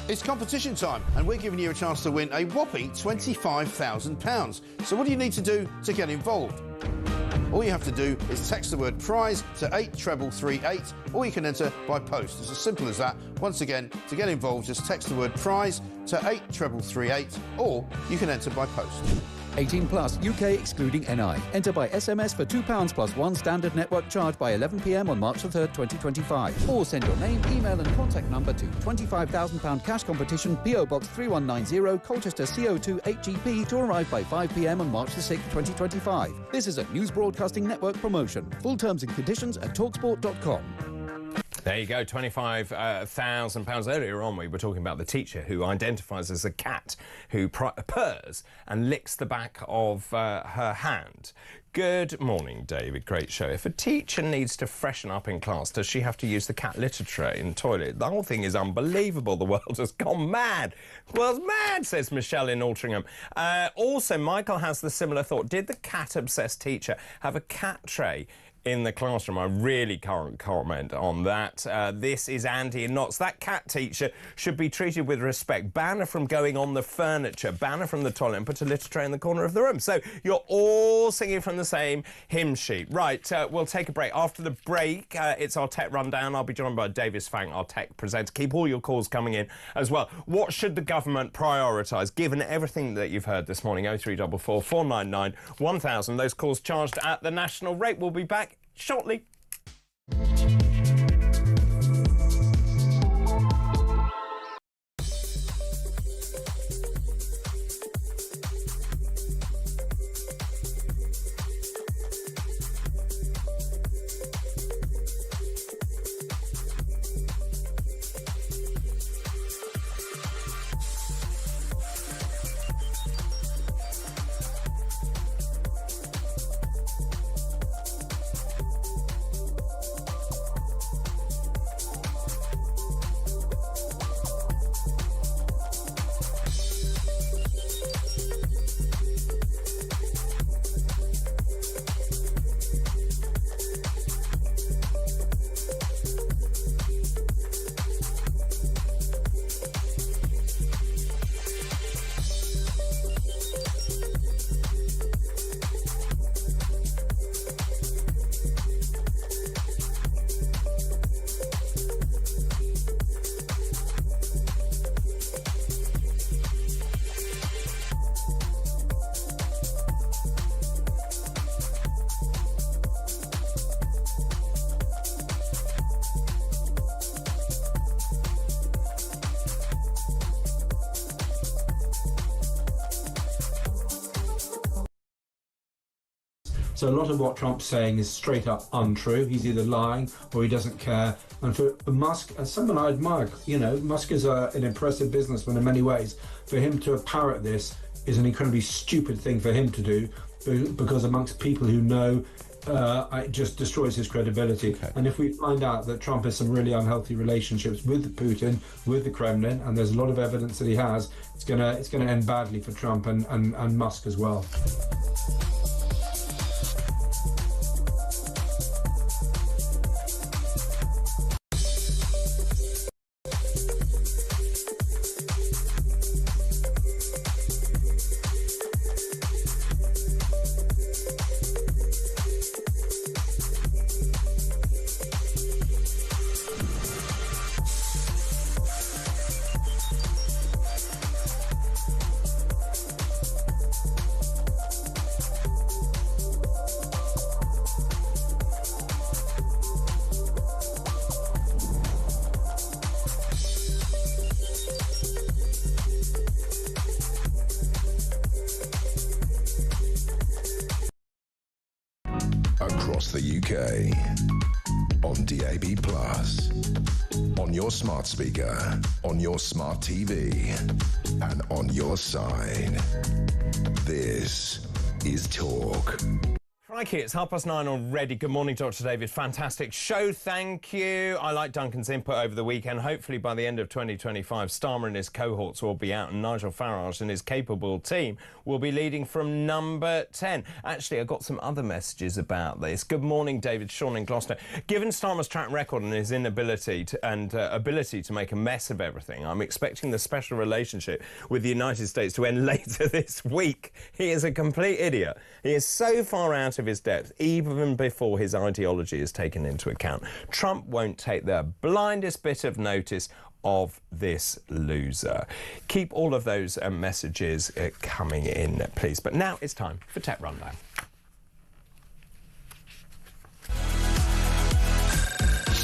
Speaker 18: It's competition time, and we're giving you a chance to win a whopping £25,000. So what do you need to do to get involved? All you have to do is text the word prize to 83338, or you can enter by post. It's as simple as that. Once again, to get involved, just text the word prize to 83338, or you can enter by post.
Speaker 19: 18 plus, UK excluding NI. Enter by SMS for £2 plus one standard network charge by 11 p.m. on March the 3rd, 2025. Or send your name, email and contact number to £25,000 cash competition, PO Box 3190, Colchester CO2 8GP, to arrive by 5 p.m. on March the 6th, 2025. This is a News Broadcasting Network promotion. Full terms and conditions at talksport.com.
Speaker 1: There you go, £25,000. Earlier on, we were talking about the teacher who identifies as a cat who purrs and licks the back of her hand. Good morning, David. Great show. If a teacher needs to freshen up in class, does she have to use the cat litter tray in the toilet? The whole thing is unbelievable. The world has gone mad. The world's mad, says Michelle in Altrincham. Also, Michael has the similar thought. Did the cat-obsessed teacher have a cat tray in the classroom? I really can't comment on that. This is Andy in Notts. That cat teacher should be treated with respect. Ban her from going on the furniture, ban her from the toilet, and put a litter tray in the corner of the room. So you're all singing from the same hymn sheet. Right, we'll take a break. After the break, it's our tech rundown. I'll be joined by Davis Fang, our tech presenter. Keep all your calls coming in as well. What should the government prioritise, given everything that you've heard this morning? 0344 499 1000. Those calls charged at the national rate. We'll be back shortly.
Speaker 8: So a lot of what Trump's saying is straight up untrue. He's either lying or he doesn't care. And for Musk, as someone I admire, you know, Musk is an impressive businessman in many ways. For him to parrot this is an incredibly stupid thing for him to do, because amongst people who know, it just destroys his credibility. Okay. And if we find out that Trump has some really unhealthy relationships with Putin, with the Kremlin, and there's a lot of evidence that he has, it's gonna end badly for Trump and Musk as well.
Speaker 6: Across the UK, on DAB+, on your smart speaker, on your smart TV, and on your side. This is Talk.
Speaker 1: Crikey, it's 9:30 already. Good morning, Dr. David. Fantastic show, thank you. I like Duncan's input over the weekend. Hopefully by the end of 2025, Starmer and his cohorts will be out and Nigel Farage and his capable team will be leading from number 10. Actually, I got some other messages about this. Good morning, David. Sean in Gloucester. Given Starmer's track record and his inability to, ability to make a mess of everything, I'm expecting the special relationship with the United States to end later this week. He is a complete idiot. He is so far out of his depth, even before his ideology is taken into account. Trump won't take the blindest bit of notice of this loser. Keep all of those messages coming in, please. But now it's time for Tech Rundown.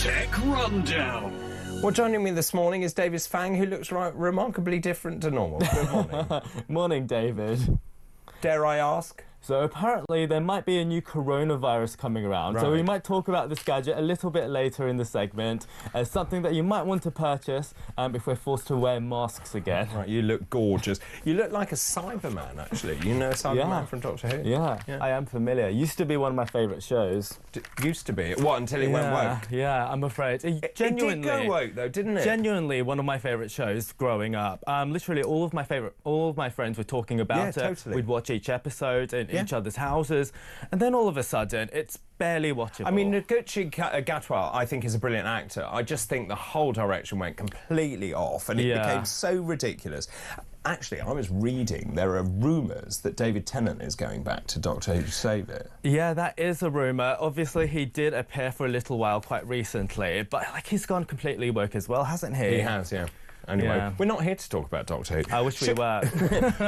Speaker 22: Tech Rundown.
Speaker 1: Well, joining me this morning is David Fang, who looks remarkably different to normal. Good morning.
Speaker 23: Morning, David.
Speaker 1: Dare I ask?
Speaker 23: So apparently there might be a new coronavirus coming around.
Speaker 1: Right.
Speaker 23: So we might talk about this gadget a little bit later in the segment as something that you might want to purchase if we're forced to wear masks again.
Speaker 1: Right, you look gorgeous. You look like a Cyberman, actually. You know Cyberman from Doctor Who?
Speaker 23: Yeah, I am familiar. Used to be one of my favourite shows.
Speaker 1: Used to be? What, until it went woke?
Speaker 23: Yeah, I'm afraid. Genuinely,
Speaker 1: it did go woke, though, didn't it?
Speaker 23: Genuinely one of my favourite shows growing up. Literally all of my friends were talking about it.
Speaker 1: Totally.
Speaker 23: We'd watch each episode in each other's houses, and then all of a sudden it's barely watchable.
Speaker 1: I mean, Gadget, I think, is a brilliant actor. I just think the whole direction went completely off, and it became so ridiculous. Actually, I was reading there are rumours that David Tennant is going back to Doctor Who to save it.
Speaker 23: Yeah, that is a rumour. Obviously, he did appear for a little while quite recently, but like he's gone completely woke as well, hasn't he?
Speaker 1: He has, yeah. Anyway, we're not here to talk about Doctor Who.
Speaker 23: I wish we were.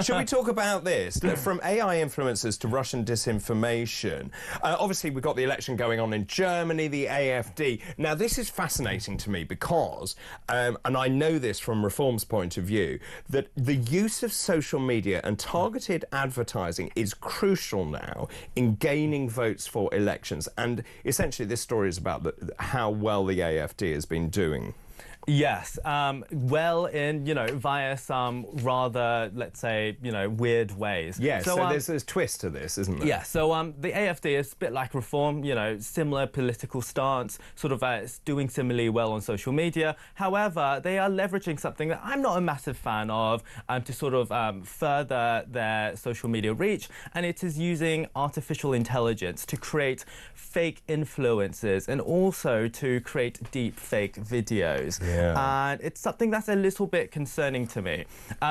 Speaker 1: Should we talk about this? From AI influencers to Russian disinformation. Obviously, we've got the election going on in Germany, the AfD. Now, this is fascinating to me because, and I know this from Reform's point of view, that the use of social media and targeted advertising is crucial now in gaining votes for elections. And essentially, this story is about how well the AfD has been doing.
Speaker 23: Yes, well in, via some rather, let's say, weird ways.
Speaker 1: Yeah, so there's a twist to this, isn't there?
Speaker 23: Yeah, so the AfD is a bit like Reform, similar political stance, sort of doing similarly well on social media. However, they are leveraging something that I'm not a massive fan of to sort of further their social media reach, and it is using artificial intelligence to create fake influencers and also to create deep fake videos.
Speaker 1: Yeah.
Speaker 23: And it's something that's a little bit concerning to me.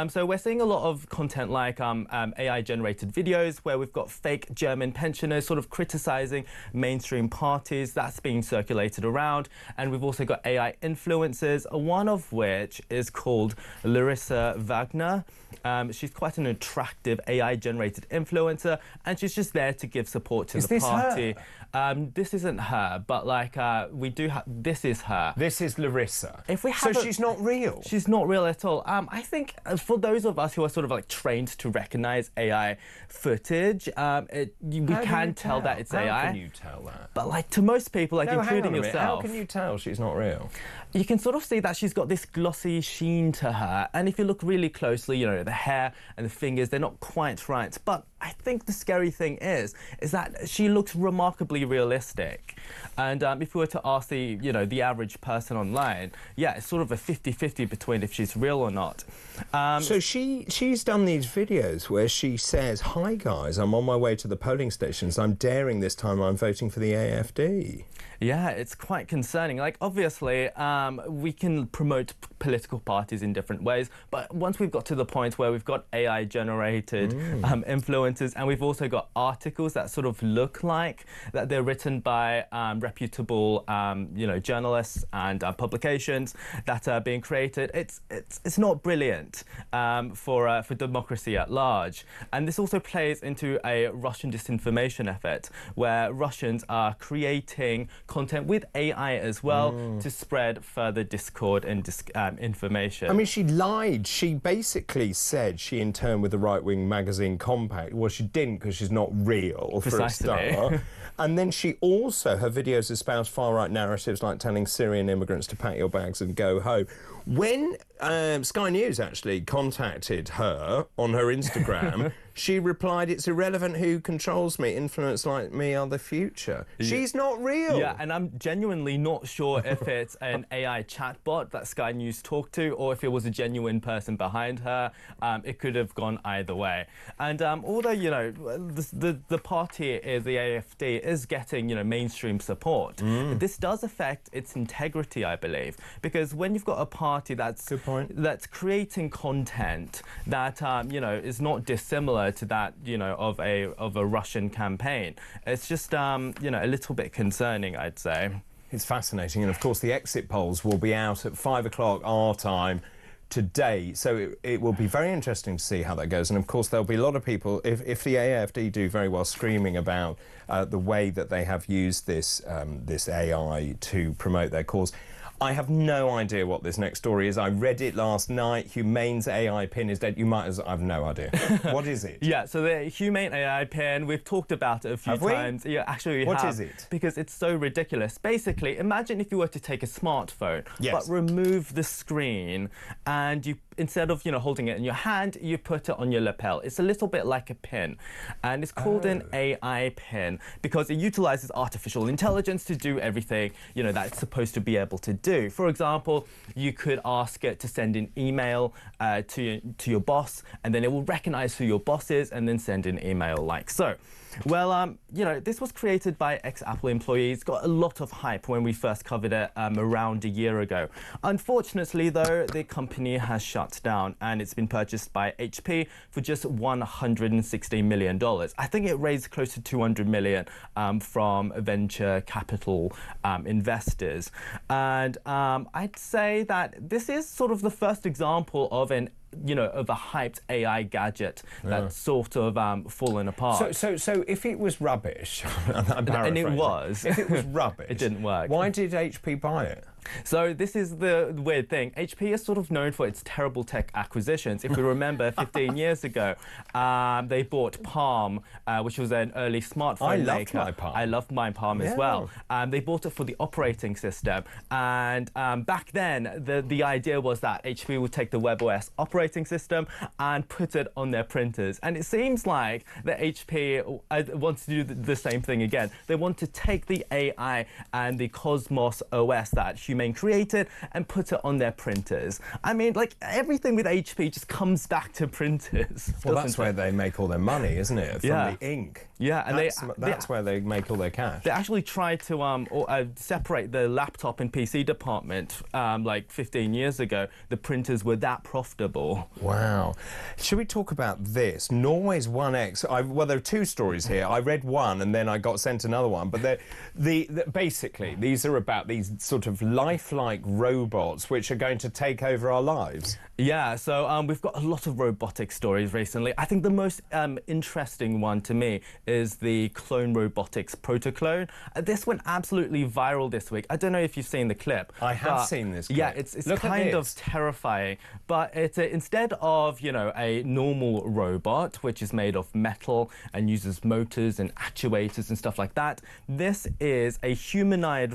Speaker 23: So we're seeing a lot of content like AI-generated videos where we've got fake German pensioners sort of criticising mainstream parties. That's being circulated around. And we've also got AI influencers, one of which is called Larissa Wagner. She's quite an attractive AI-generated influencer, and she's just there to give support to the party.
Speaker 1: Her?
Speaker 23: This isn't her, but like we do have. This is her.
Speaker 1: This is Larissa.
Speaker 23: if we
Speaker 1: So
Speaker 23: have
Speaker 1: she's not real?
Speaker 23: She's not real at all. I think for those of us who are sort of like trained to recognize AI footage, we can tell that it's AI.
Speaker 1: How can you tell that?
Speaker 23: But like to most people, like
Speaker 1: No, hang on
Speaker 23: including
Speaker 1: a minute.
Speaker 23: yourself,
Speaker 1: How can you tell she's not real?
Speaker 23: you can sort of see that she's got this glossy sheen to her, and if you look really closely, you know, the hair and the fingers, they're not quite right. But I think the scary thing is that she looks remarkably realistic. And if we were to ask the average person online, yeah, it's sort of a 50-50 between if she's real or not.
Speaker 1: So she's done these videos where she says, "Hi guys, I'm on my way to the polling stations. I'm daring this time. I'm voting for the AFD."
Speaker 23: Yeah, it's quite concerning. Like, obviously, we can promote political parties in different ways, but once we've got to the point where we've got AI-generated influencers, and we've also got articles that sort of look like that they're written by reputable, journalists and publications that are being created, it's not brilliant for democracy at large. And this also plays into a Russian disinformation effort, where Russians are creating content with AI as well to spread further discord and information.
Speaker 1: I mean, she lied. She basically said she interned with the right-wing magazine Compact. Well, she didn't because she's not real,
Speaker 23: Precisely.
Speaker 1: for a start. And then she also, her videos espouse far-right narratives like telling Syrian immigrants to pack your bags and go home. When Sky News actually contacted her on her Instagram, she replied, "It's irrelevant who controls me. Influence like me are the future." She's not real.
Speaker 23: Yeah, and I'm genuinely not sure if it's an AI chatbot that Sky News talked to or if it was a genuine person behind her. It could have gone either way. And although, the party, the AFD, is getting, mainstream support, this does affect its integrity, I believe, because when you've got a party that's creating content that, is not dissimilar to that, of a Russian campaign, it's just, a little bit concerning, I'd say.
Speaker 1: It's fascinating, and of course the exit polls will be out at 5 o'clock our time today, so it will be very interesting to see how that goes. And of course there'll be a lot of people, if the AFD do very well, screaming about the way that they have used this AI to promote their cause. I have no idea what this next story is. I read it last night. Humane's AI pin is dead. I've no idea. What is it?
Speaker 23: Yeah, so the Humane AI pin, we've talked about it a few times. Yeah, actually we have.
Speaker 1: What is it?
Speaker 23: Because it's so ridiculous. Basically, imagine if you were to take a smartphone, but remove the screen, and you, instead of holding it in your hand, you put it on your lapel. It's a little bit like a pin, and it's called an AI pin because it utilizes artificial intelligence to do everything that it's supposed to be able to do. For example, you could ask it to send an email to your boss, and then it will recognize who your boss is and then send an email like so. Well, this was created by ex-Apple employees, got a lot of hype when we first covered it around a year ago. Unfortunately, though, the company has shut down, and it's been purchased by HP for just $160 million. I think it raised close to $200 million from venture capital investors. And I'd say that this is sort of the first example of a hyped AI gadget that's sort of fallen apart.
Speaker 1: So if it was rubbish,
Speaker 23: and it was.
Speaker 1: If it was rubbish,
Speaker 23: it didn't work.
Speaker 1: Why did HP buy it?
Speaker 23: So this is the weird thing. HP is sort of known for its terrible tech acquisitions. If we remember, 15 years ago, they bought Palm, which was an early smartphone maker.
Speaker 1: My Palm.
Speaker 23: I loved my Palm as well. They bought it for the operating system. And back then, the idea was that HP would take the WebOS operating system and put it on their printers. And it seems like that HP wants to do the same thing again. They want to take the AI and the Cosmos OS that Humane created and put it on their printers. I mean, like, everything with HP just comes back to printers.
Speaker 1: Well, that's where they make all their money, isn't it? From the ink.
Speaker 23: Yeah, and
Speaker 1: that's where they make all their cash.
Speaker 23: They actually tried to separate the laptop and PC department like 15 years ago. The printers were that profitable. possible.
Speaker 1: Wow. Should we talk about this? Norway's 1X. Well, there are two stories here. I read one and then I got sent another one. But basically, these are about these sort of lifelike robots which are going to take over our lives.
Speaker 23: Yeah, so we've got a lot of robotic stories recently. I think the most interesting one to me is the clone robotics protoclone. This went absolutely viral this week. I don't know if you've seen the clip.
Speaker 1: I have seen this clip.
Speaker 23: Yeah, it's kind of terrifying. But it's instead of, you know, a normal robot, which is made of metal and uses motors and actuators and stuff like that, this is a humanoid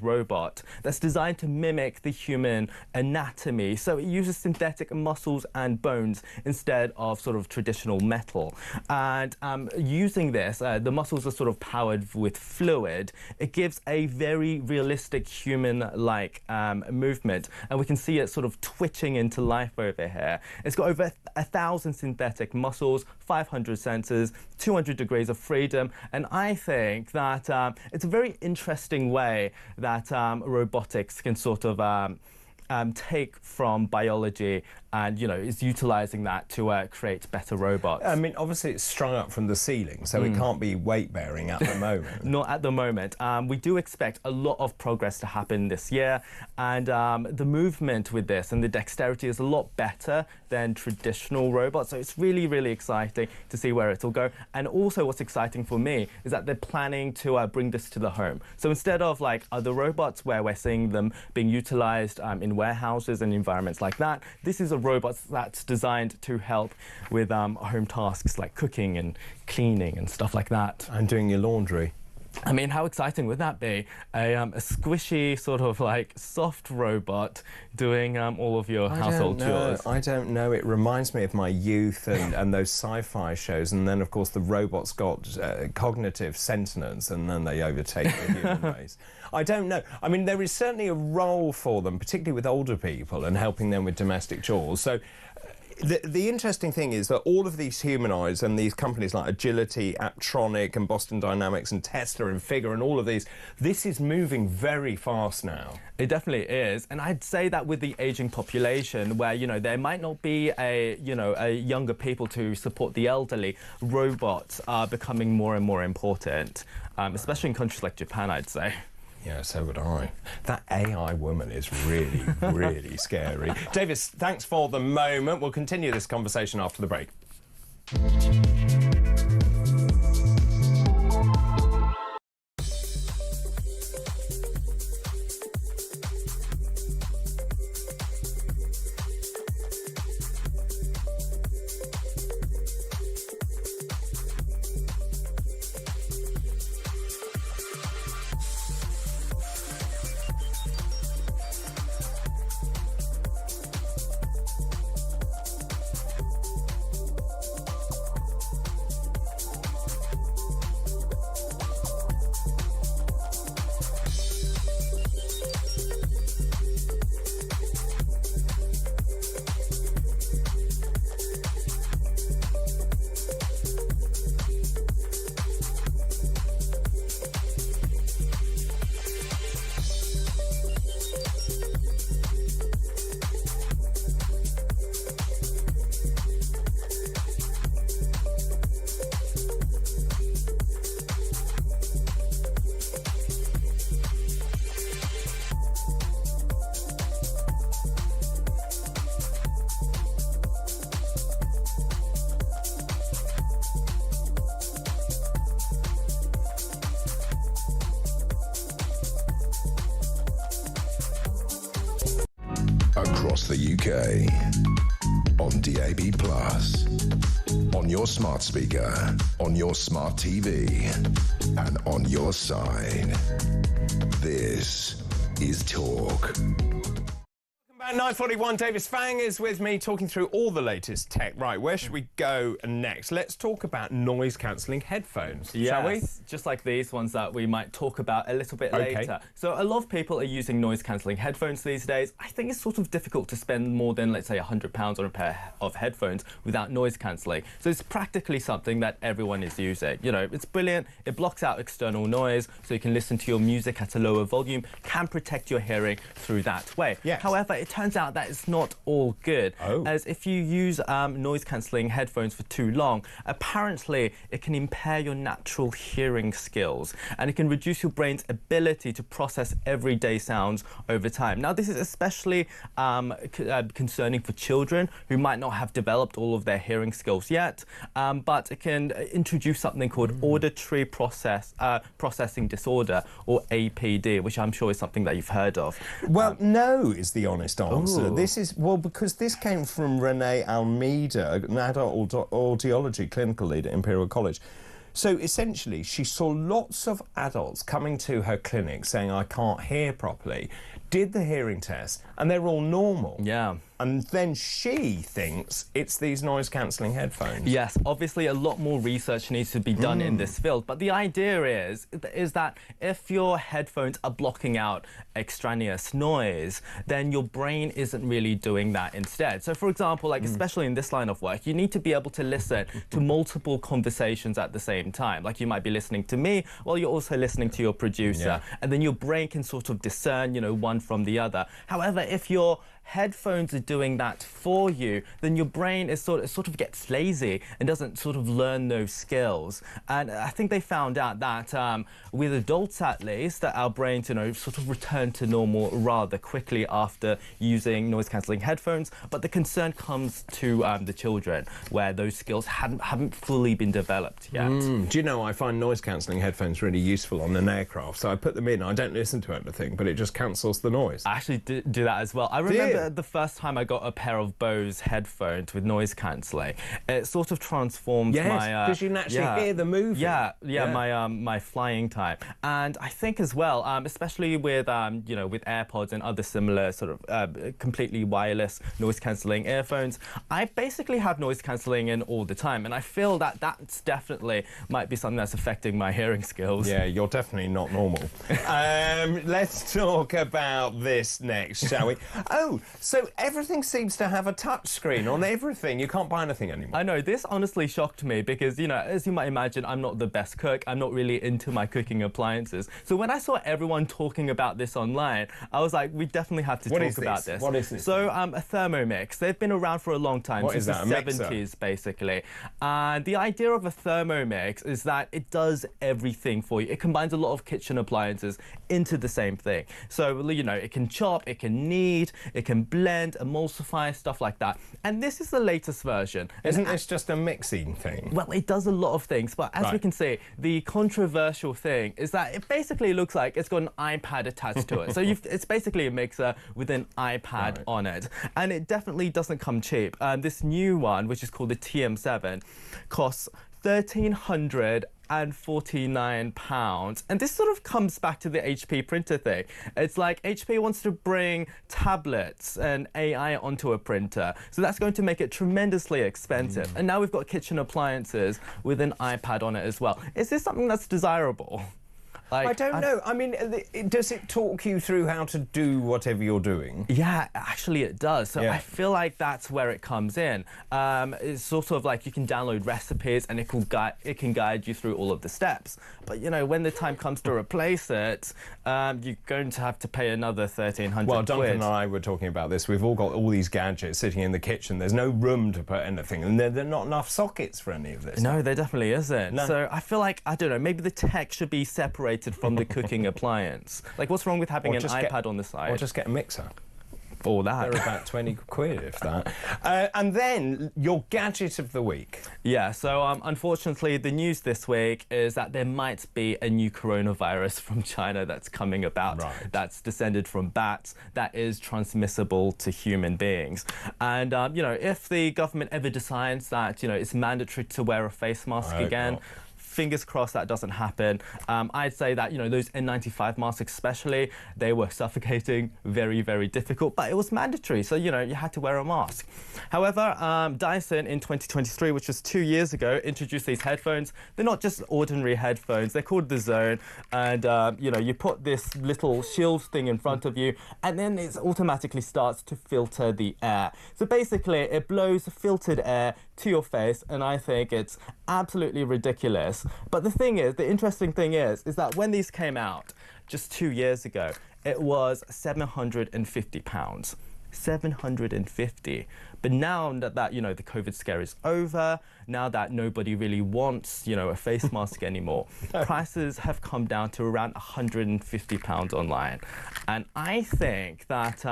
Speaker 23: robot that's designed to mimic the human anatomy. So it uses synthetic muscles and bones instead of sort of traditional metal. And using this, the muscles are sort of powered with fluid. It gives a very realistic human-like movement, and we can see it sort of twitching into life over here. It's got over 1,000 synthetic muscles, 500 sensors, 200 degrees of freedom, and I think that it's a very interesting way that robotics can sort of take from biology and, you know, is utilising that to create better robots.
Speaker 1: I mean, obviously it's strung up from the ceiling, so it can't be weight-bearing at the moment.
Speaker 23: Not at the moment. We do expect a lot of progress to happen this year, and the movement with this and the dexterity is a lot better than traditional robots, so it's really, really exciting to see where it'll go. And also what's exciting for me is that they're planning to bring this to the home. So instead of like other robots where we're seeing them being utilised in warehouses and environments like that, this is a robot that's designed to help with home tasks like cooking and cleaning and stuff like that.
Speaker 1: And doing your laundry.
Speaker 23: I mean, how exciting would that be? A squishy, sort of like soft robot doing all of your household chores.
Speaker 1: I don't know. It reminds me of my youth and those sci-fi shows. And then, of course, the robots got cognitive sentience, and then they overtake the human race. I don't know. I mean, there is certainly a role for them, particularly with older people and helping them with domestic chores. So the interesting thing is that all of these humanoids and these companies like Agility, Apptronic and Boston Dynamics and Tesla and Figure and all of these, this is moving very fast now.
Speaker 23: It definitely is. And I'd say that with the aging population where, you know, there might not be a younger people to support the elderly, robots are becoming more and more important, especially in countries like Japan, I'd say.
Speaker 1: Yeah, so would I. That AI woman is really, really scary. Davis, thanks for the moment. We'll continue this conversation after the break.
Speaker 6: Across the UK, on DAB+, on your smart speaker, on your smart TV, and on your side. This is Talk.
Speaker 1: At 9:41, Davis Fang is with me talking through all the latest tech. Right, where should we go next? Let's talk about noise-cancelling headphones, shall we?
Speaker 23: Just like these ones that we might talk about a little bit later. So a lot of people are using noise-cancelling headphones these days. I think it's sort of difficult to spend more than, let's say, £100 on a pair of headphones without noise-cancelling. So it's practically something that everyone is using. You know, it's brilliant. It blocks out external noise, so you can listen to your music at a lower volume, can protect your hearing through that way.
Speaker 1: Yes.
Speaker 23: However, it turns out that it's not all good. As if you use noise-cancelling headphones for too long, apparently it can impair your natural hearing skills, and it can reduce your brain's ability to process everyday sounds over time. Now, this is especially concerning for children who might not have developed all of their hearing skills yet, but it can introduce something called auditory processing disorder, or APD, which I'm sure is something that you've heard of.
Speaker 1: Well, no is the honest answer. This is, well, because this came from Renee Almeida, an adult audiology clinical lead at Imperial College. So essentially, she saw lots of adults coming to her clinic saying, I can't hear properly, did the hearing test, and they're all normal.
Speaker 23: Yeah.
Speaker 1: And then she thinks it's these noise-cancelling headphones.
Speaker 23: Yes, obviously a lot more research needs to be done in this field, but the idea is that if your headphones are blocking out extraneous noise, then your brain isn't really doing that instead. So, for example, like especially in this line of work, you need to be able to listen to multiple conversations at the same time. Like you might be listening to me while you're also listening to your producer, and then your brain can sort of discern, you know, one from the other. However, if your headphones are doing that for you, then your brain is sort of gets lazy and doesn't sort of learn those skills. And I think they found out that with adults at least, that our brains, you know, sort of return to normal rather quickly after using noise-cancelling headphones. But the concern comes to the children, where those skills haven't fully been developed yet.
Speaker 1: Do you know, I find noise-cancelling headphones really useful on an aircraft. So I put them in. I don't listen to anything, but it just cancels the noise.
Speaker 23: I actually do that as well. I remember the first time I got a pair of Bose headphones with noise cancelling, it sort of transformed my
Speaker 1: because you naturally hear the movie.
Speaker 23: My flying time. And I think as well, especially with you know, with AirPods and other similar sort of completely wireless noise cancelling earphones, I basically have noise cancelling in all the time, and I feel that that's definitely might be something that's affecting my hearing skills.
Speaker 1: Yeah, you're definitely not normal. Let's talk about this next, shall we? Oh, so everything seems to have a touch screen on everything. You can't buy anything anymore.
Speaker 23: I know, this honestly shocked me because, you know, as you might imagine, I'm not the best cook. I'm not really into my cooking appliances. So when I saw everyone talking about this online, I was like, we definitely have to talk about this.
Speaker 1: What is this?
Speaker 23: So a Thermomix, they've been around for a long time, since the 70s, basically. And the idea of a Thermomix is that it does everything for you. It combines a lot of kitchen appliances into the same thing. So, you know, it can chop, it can knead, it can blend, emulsify, stuff like that. And this is the latest version.
Speaker 1: Isn't this just a mixing thing?
Speaker 23: Well, it does a lot of things, but as we can see, the controversial thing is that it basically looks like it's got an iPad attached to it. So it's basically a mixer with an iPad on it. And it definitely doesn't come cheap. This new one, which is called the TM7, costs £1,349, and this sort of comes back to the HP printer thing. It's like HP wants to bring tablets and AI onto a printer, so that's going to make it tremendously expensive. And now we've got kitchen appliances with an iPad on it as well. Is this something that's desirable?
Speaker 1: Like, I don't know. I mean, does it talk you through how to do whatever you're doing?
Speaker 23: Yeah, actually it does. So I feel like that's where it comes in. It's sort of like you can download recipes and it can guide you through all of the steps. But, you know, when the time comes to replace it, you're going to have to pay another £1,300.
Speaker 1: Well, Duncan and I were talking about this. We've all got all these gadgets sitting in the kitchen. There's no room to put anything, and there are not enough sockets for any of this.
Speaker 23: No, there definitely isn't.
Speaker 1: No.
Speaker 23: So I feel like, I don't know, maybe the tech should be separated from the cooking appliance. Like, what's wrong with having an iPad on the side?
Speaker 1: Or just get a mixer.
Speaker 23: Or that.
Speaker 1: They're about 20 quid, if that. And then, your gadget of the week.
Speaker 23: Yeah, so unfortunately, the news this week is that there might be a new coronavirus from China that's coming about, that's descended from bats, that is transmissible to human beings. And, you know, if the government ever decides that, you know, it's mandatory to wear a face mask again, fingers crossed that doesn't happen. I'd say that, you know, those N95 masks especially, they were suffocating, very, very difficult, but it was mandatory, so, you know, you had to wear a mask. However, Dyson in 2023, which was 2 years ago, introduced these headphones. They're not just ordinary headphones, they're called the Zone, and, you know, you put this little shield thing in front of you, and then it automatically starts to filter the air. So basically, it blows filtered air to your face, and I think it's absolutely ridiculous. But the thing is, the interesting thing is that when these came out just 2 years ago, it was £750. $750. But now that you know, the COVID scare is over, now that nobody really wants, you know, a face mask anymore, prices have come down to around £150 online. And I think that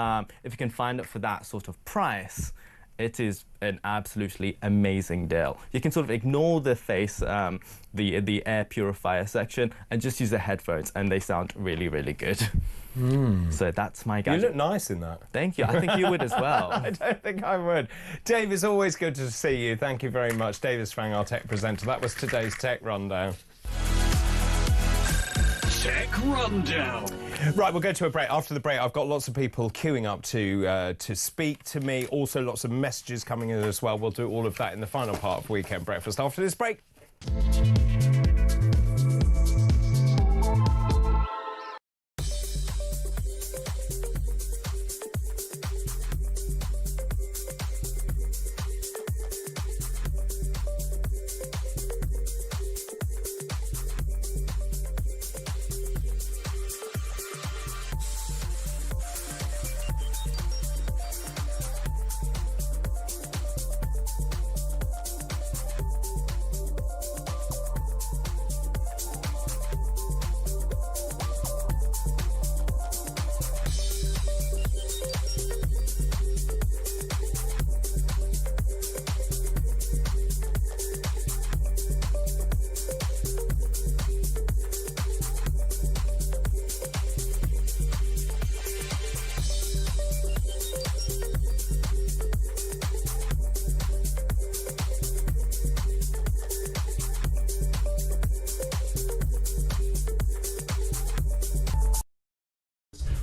Speaker 23: if you can find it for that sort of price, it is an absolutely amazing deal. You can sort of ignore the face, the air purifier section, and just use the headphones, and they sound really, really good. So that's my Gadget.
Speaker 1: You look nice in that.
Speaker 23: Thank you. I think you would as well.
Speaker 1: I don't think I would. Dave, it's always good to see you. Thank you very much. Dave is Fracking, our tech presenter. That was today's Tech Rundown.
Speaker 22: Tech Rundown.
Speaker 1: Right, we'll go to a break. After the break, I've got lots of people queuing up to speak to me. Also, lots of messages coming in as well. We'll do all of that in the final part of Weekend Breakfast after this break.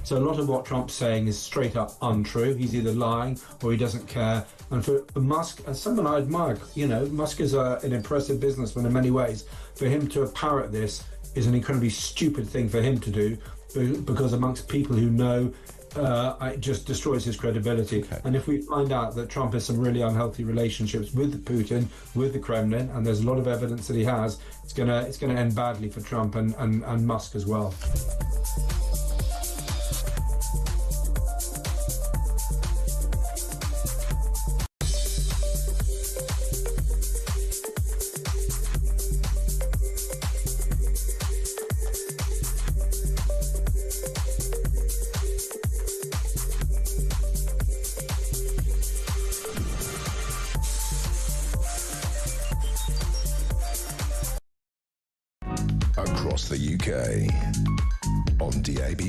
Speaker 8: So a lot of what Trump's saying is straight up untrue. He's either lying or he doesn't care. And for Musk, as someone I admire, you know, Musk is an impressive businessman in many ways. For him to parrot this is an incredibly stupid thing for him to do, because amongst people who know, it just destroys his credibility. Okay. And if we find out that Trump has some really unhealthy relationships with Putin, with the Kremlin, and there's a lot of evidence that he has, it's gonna end badly for Trump and Musk as well.
Speaker 6: Across the UK, on DAB+,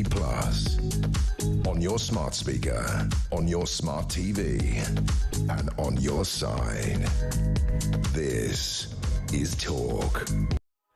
Speaker 6: on your smart speaker, on your smart TV, and on your side. This is Talk.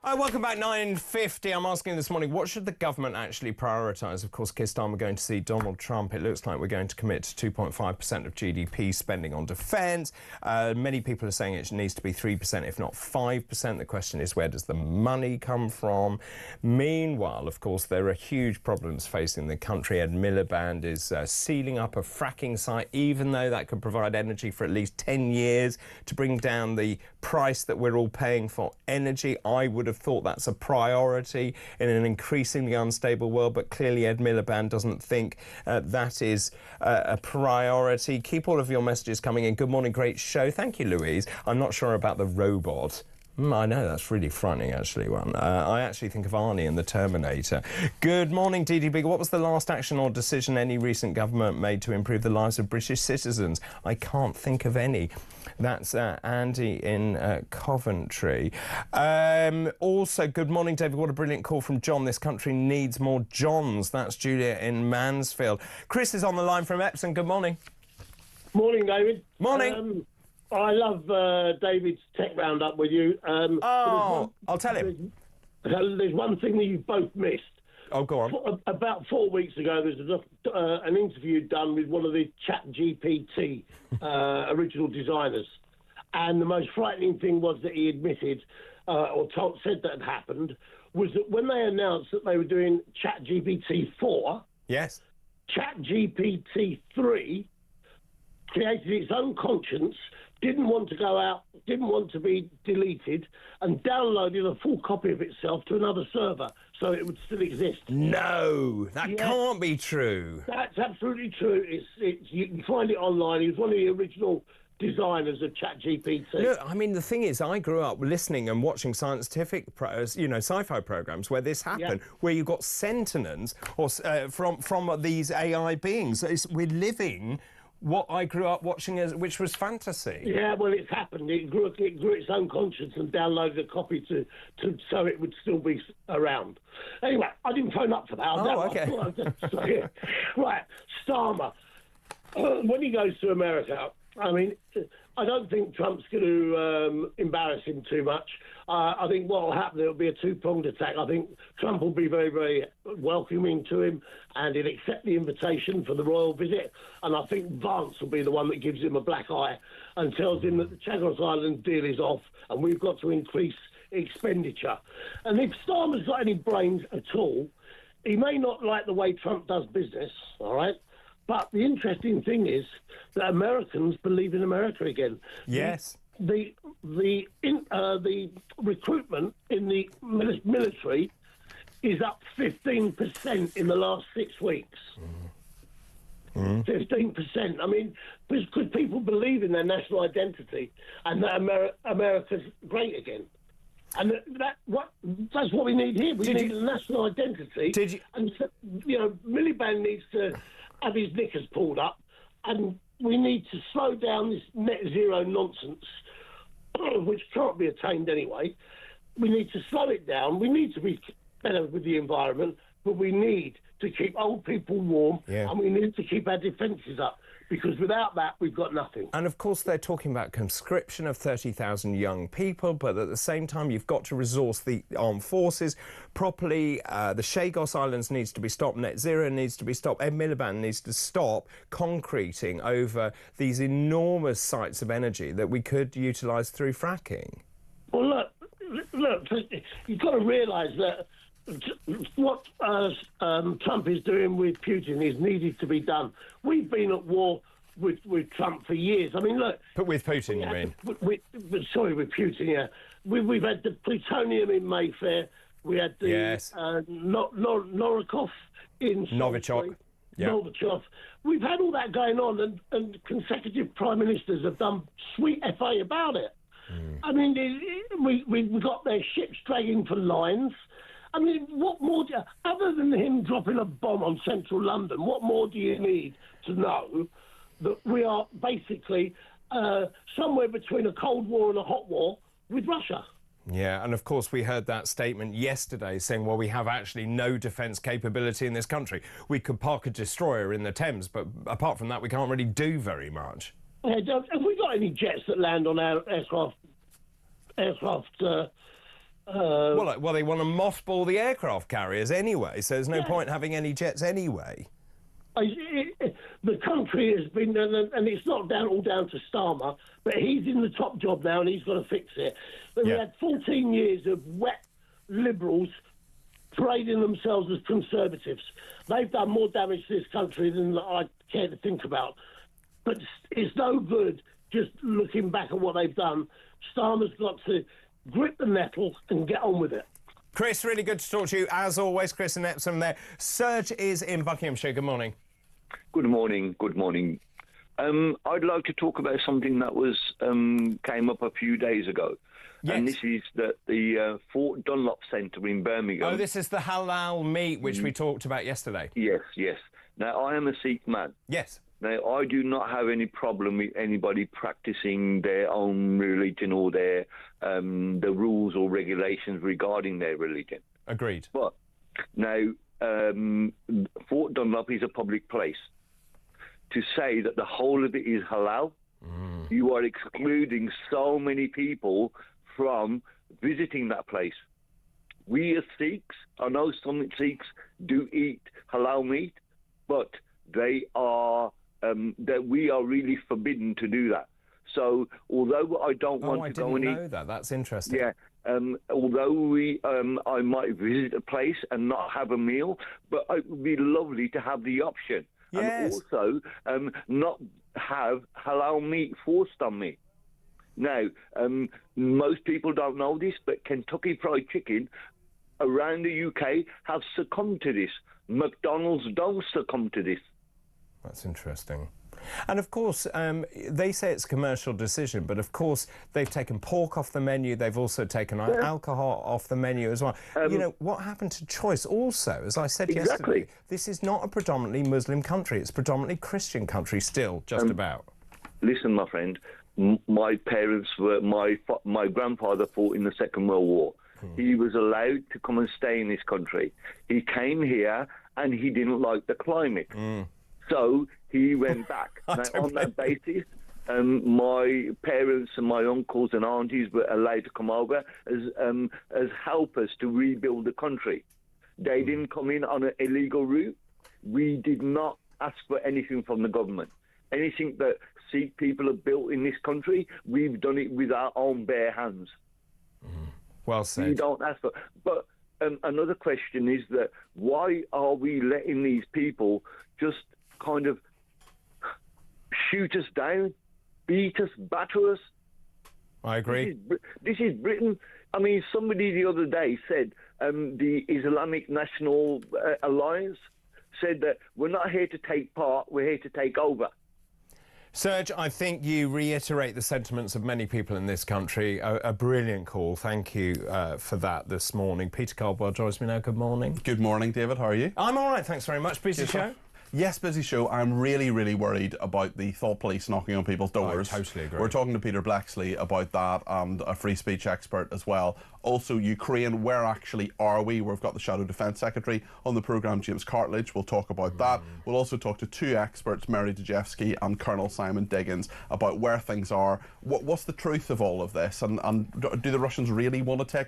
Speaker 1: Hi, welcome back, 9:50. I'm asking this morning, what should the government actually prioritise? Of course, this time we're going to see Donald Trump. It looks like we're going to commit to 2.5% of GDP spending on defence. Many people are saying it needs to be 3%, if not 5%. The question is, where does the money come from? Meanwhile, of course, there are huge problems facing the country. Ed Miliband is sealing up a fracking site, even though that could provide energy for at least 10 years to bring down the price that we're all paying for energy. I would have thought that's a priority in an increasingly unstable world, but clearly Ed Miliband doesn't think that is a priority. Keep all of your messages coming in. Good morning, great show. Thank you, Louise. I'm not sure about the robot. I know, that's really frightening, actually. I actually think of Arnie and the Terminator. Good morning, DDB. What was the last action or decision any recent government made to improve the lives of British citizens? I can't think of any. That's Andy in Coventry. Also, good morning, David. What a brilliant call from John. This country needs more Johns. That's Julia in Mansfield. Chris is on the line from Epsom. Good morning.
Speaker 9: Morning, David.
Speaker 1: Morning.
Speaker 9: I love David's tech roundup with you.
Speaker 1: I'll tell him.
Speaker 9: There's one thing that you both missed.
Speaker 1: Oh, go on.
Speaker 9: About 4 weeks ago, there was an interview done with one of the ChatGPT original designers. And the most frightening thing was that he admitted, said that had happened, was that when they announced that they were doing ChatGPT 4,
Speaker 1: yes,
Speaker 9: ChatGPT 3 created its own conscience, didn't want to go out, didn't want to be deleted, and downloaded a full copy of itself to another server so it would still exist.
Speaker 1: No, that can't be true.
Speaker 9: That's absolutely true. You can find it online. He was one of the original designers of ChatGPT.
Speaker 1: No, I mean, the thing is, I grew up listening and watching scientific, sci-fi programs where this happened, where you got sentience or from these AI beings. We're living what I grew up watching, which was fantasy.
Speaker 9: Yeah, well, it's happened. It grew its own conscience and downloaded a copy so it would still be around. Anyway, I didn't phone up for that.
Speaker 1: Okay.
Speaker 9: Right, Starmer. When he goes to America, I mean, I don't think Trump's going to embarrass him too much. I think what will happen, it'll be a two-pronged attack. I think Trump will be very, very welcoming to him and he'll accept the invitation for the royal visit. And I think Vance will be the one that gives him a black eye and tells him that the Chagos Island deal is off and we've got to increase expenditure. And if Starmer's got any brains at all, he may not like the way Trump does business, all right? But the interesting thing is that Americans believe in America again.
Speaker 1: Yes.
Speaker 9: The recruitment in the military is up 15% in the last 6 weeks. 15%. I mean, because people believe in their national identity and that America's great again. And that's what we need here. We need a national identity. And, Miliband needs to have his knickers pulled up, and we need to slow down this net zero nonsense, which can't be attained anyway. We need to slow it down. We need to be better with the environment, but we need to keep old people warm, and we need to keep our defences up, because without that, we've got nothing.
Speaker 1: And, of course, they're talking about conscription of 30,000 young people, but at the same time, you've got to resource the armed forces properly. The Chagos Islands needs to be stopped. Net zero needs to be stopped. Ed Miliband needs to stop concreting over these enormous sites of energy that we could utilise through fracking.
Speaker 9: Well, look, you've got to realise that what Trump is doing with Putin is needed to be done. We've been at war with Trump for years. I mean, look.
Speaker 1: But with Putin, you mean?
Speaker 9: With Putin, yeah. We've had the plutonium in Mayfair. We had the Novikov in
Speaker 1: Novichok.
Speaker 9: Novichok. We've had all that going on, and consecutive prime ministers have done sweet FA about it. I mean, we got their ships dragging for lines. I mean, what more other than him dropping a bomb on central London, what more do you need to know that we are basically somewhere between a Cold War and a hot war with Russia?
Speaker 1: Yeah, and of course we heard that statement yesterday saying, well, we have actually no defence capability in this country. We could park a destroyer in the Thames, but apart from that, we can't really do very much.
Speaker 9: Have we got any jets that land on our aircraft?
Speaker 1: Well, they want to mothball the aircraft carriers anyway, so there's no point having any jets anyway.
Speaker 9: The country has been, and it's not all down to Starmer, but he's in the top job now and he's got to fix it. We had 14 years of wet Liberals parading themselves as Conservatives. They've done more damage to this country than I care to think about. But it's no good just looking back at what they've done. Starmer's got to grip the nettle and get on with it.
Speaker 1: Chris, really good to talk to you. As always, Chris and Epsom there. Serge is in Buckinghamshire. Good morning.
Speaker 10: Good morning. Good morning. I'd like to talk about something that was came up a few days ago.
Speaker 1: Yes.
Speaker 10: And this is the Fort Dunlop Centre in Birmingham.
Speaker 1: Oh, this is the halal meat which we talked about yesterday.
Speaker 10: Yes, yes. Now, I am a Sikh man.
Speaker 1: Yes.
Speaker 10: Now, I do not have any problem with anybody practicing their own religion or their the rules or regulations regarding their religion.
Speaker 1: Agreed.
Speaker 10: But now, Fort Dunlop is a public place. To say that the whole of it is halal, you are excluding so many people from visiting that place. We as Sikhs, I know some Sikhs do eat halal meat, but they are that we are really forbidden to do that. So although I don't want to go and eat...
Speaker 1: I didn't know that. That's interesting.
Speaker 10: Yeah. Although I might visit a place and not have a meal, but it would be lovely to have the option.
Speaker 1: Yes.
Speaker 10: And also not have halal meat forced on me. Now, most people don't know this, but Kentucky Fried Chicken around the UK have succumbed to this. McDonald's don't succumb to this.
Speaker 1: That's interesting. And of course, they say it's a commercial decision, but of course they've taken pork off the menu. They've also taken alcohol off the menu as well. You know, what happened to choice? Also, as I said yesterday, this is not a predominantly Muslim country. It's a predominantly Christian country still, just about.
Speaker 10: Listen, my friend, my parents were, my grandfather fought in the Second World War. He was allowed to come and stay in this country. He came here and he didn't like the climate. So he went back. Now, on that basis, my parents and my uncles and aunties were allowed to come over as helpers to rebuild the country. They didn't come in on an illegal route. We did not ask for anything from the government. Anything that Sikh people have built in this country, we've done it with our own bare hands.
Speaker 1: Well said.
Speaker 10: We don't ask for. But another question is that why are we letting these people just kind of shoot us down, beat us, batter us?
Speaker 1: I agree.
Speaker 10: This is Britain. I mean, somebody the other day said the Islamic National Alliance said that we're not here to take part, we're here to take over.
Speaker 1: Serge, I think you reiterate the sentiments of many people in this country. A brilliant call. Thank you for that this morning. Peter Caldwell joins me now. Good morning.
Speaker 4: Good morning, David. How are you?
Speaker 1: I'm all right, thanks very much. Busy show?
Speaker 4: Yes, busy show. I'm really, really worried about the thought police knocking on people's doors.
Speaker 1: I totally agree.
Speaker 4: We're talking to Peter Blexley about that and a free speech expert as well. Also, Ukraine, where actually are we? We've got the Shadow Defence Secretary on the programme, James Cartledge. We'll talk about that. We'll also talk to two experts, Mary Dejevsky and Colonel Simon Diggins, about where things are. What's the truth of all of this? And do the Russians really want to take over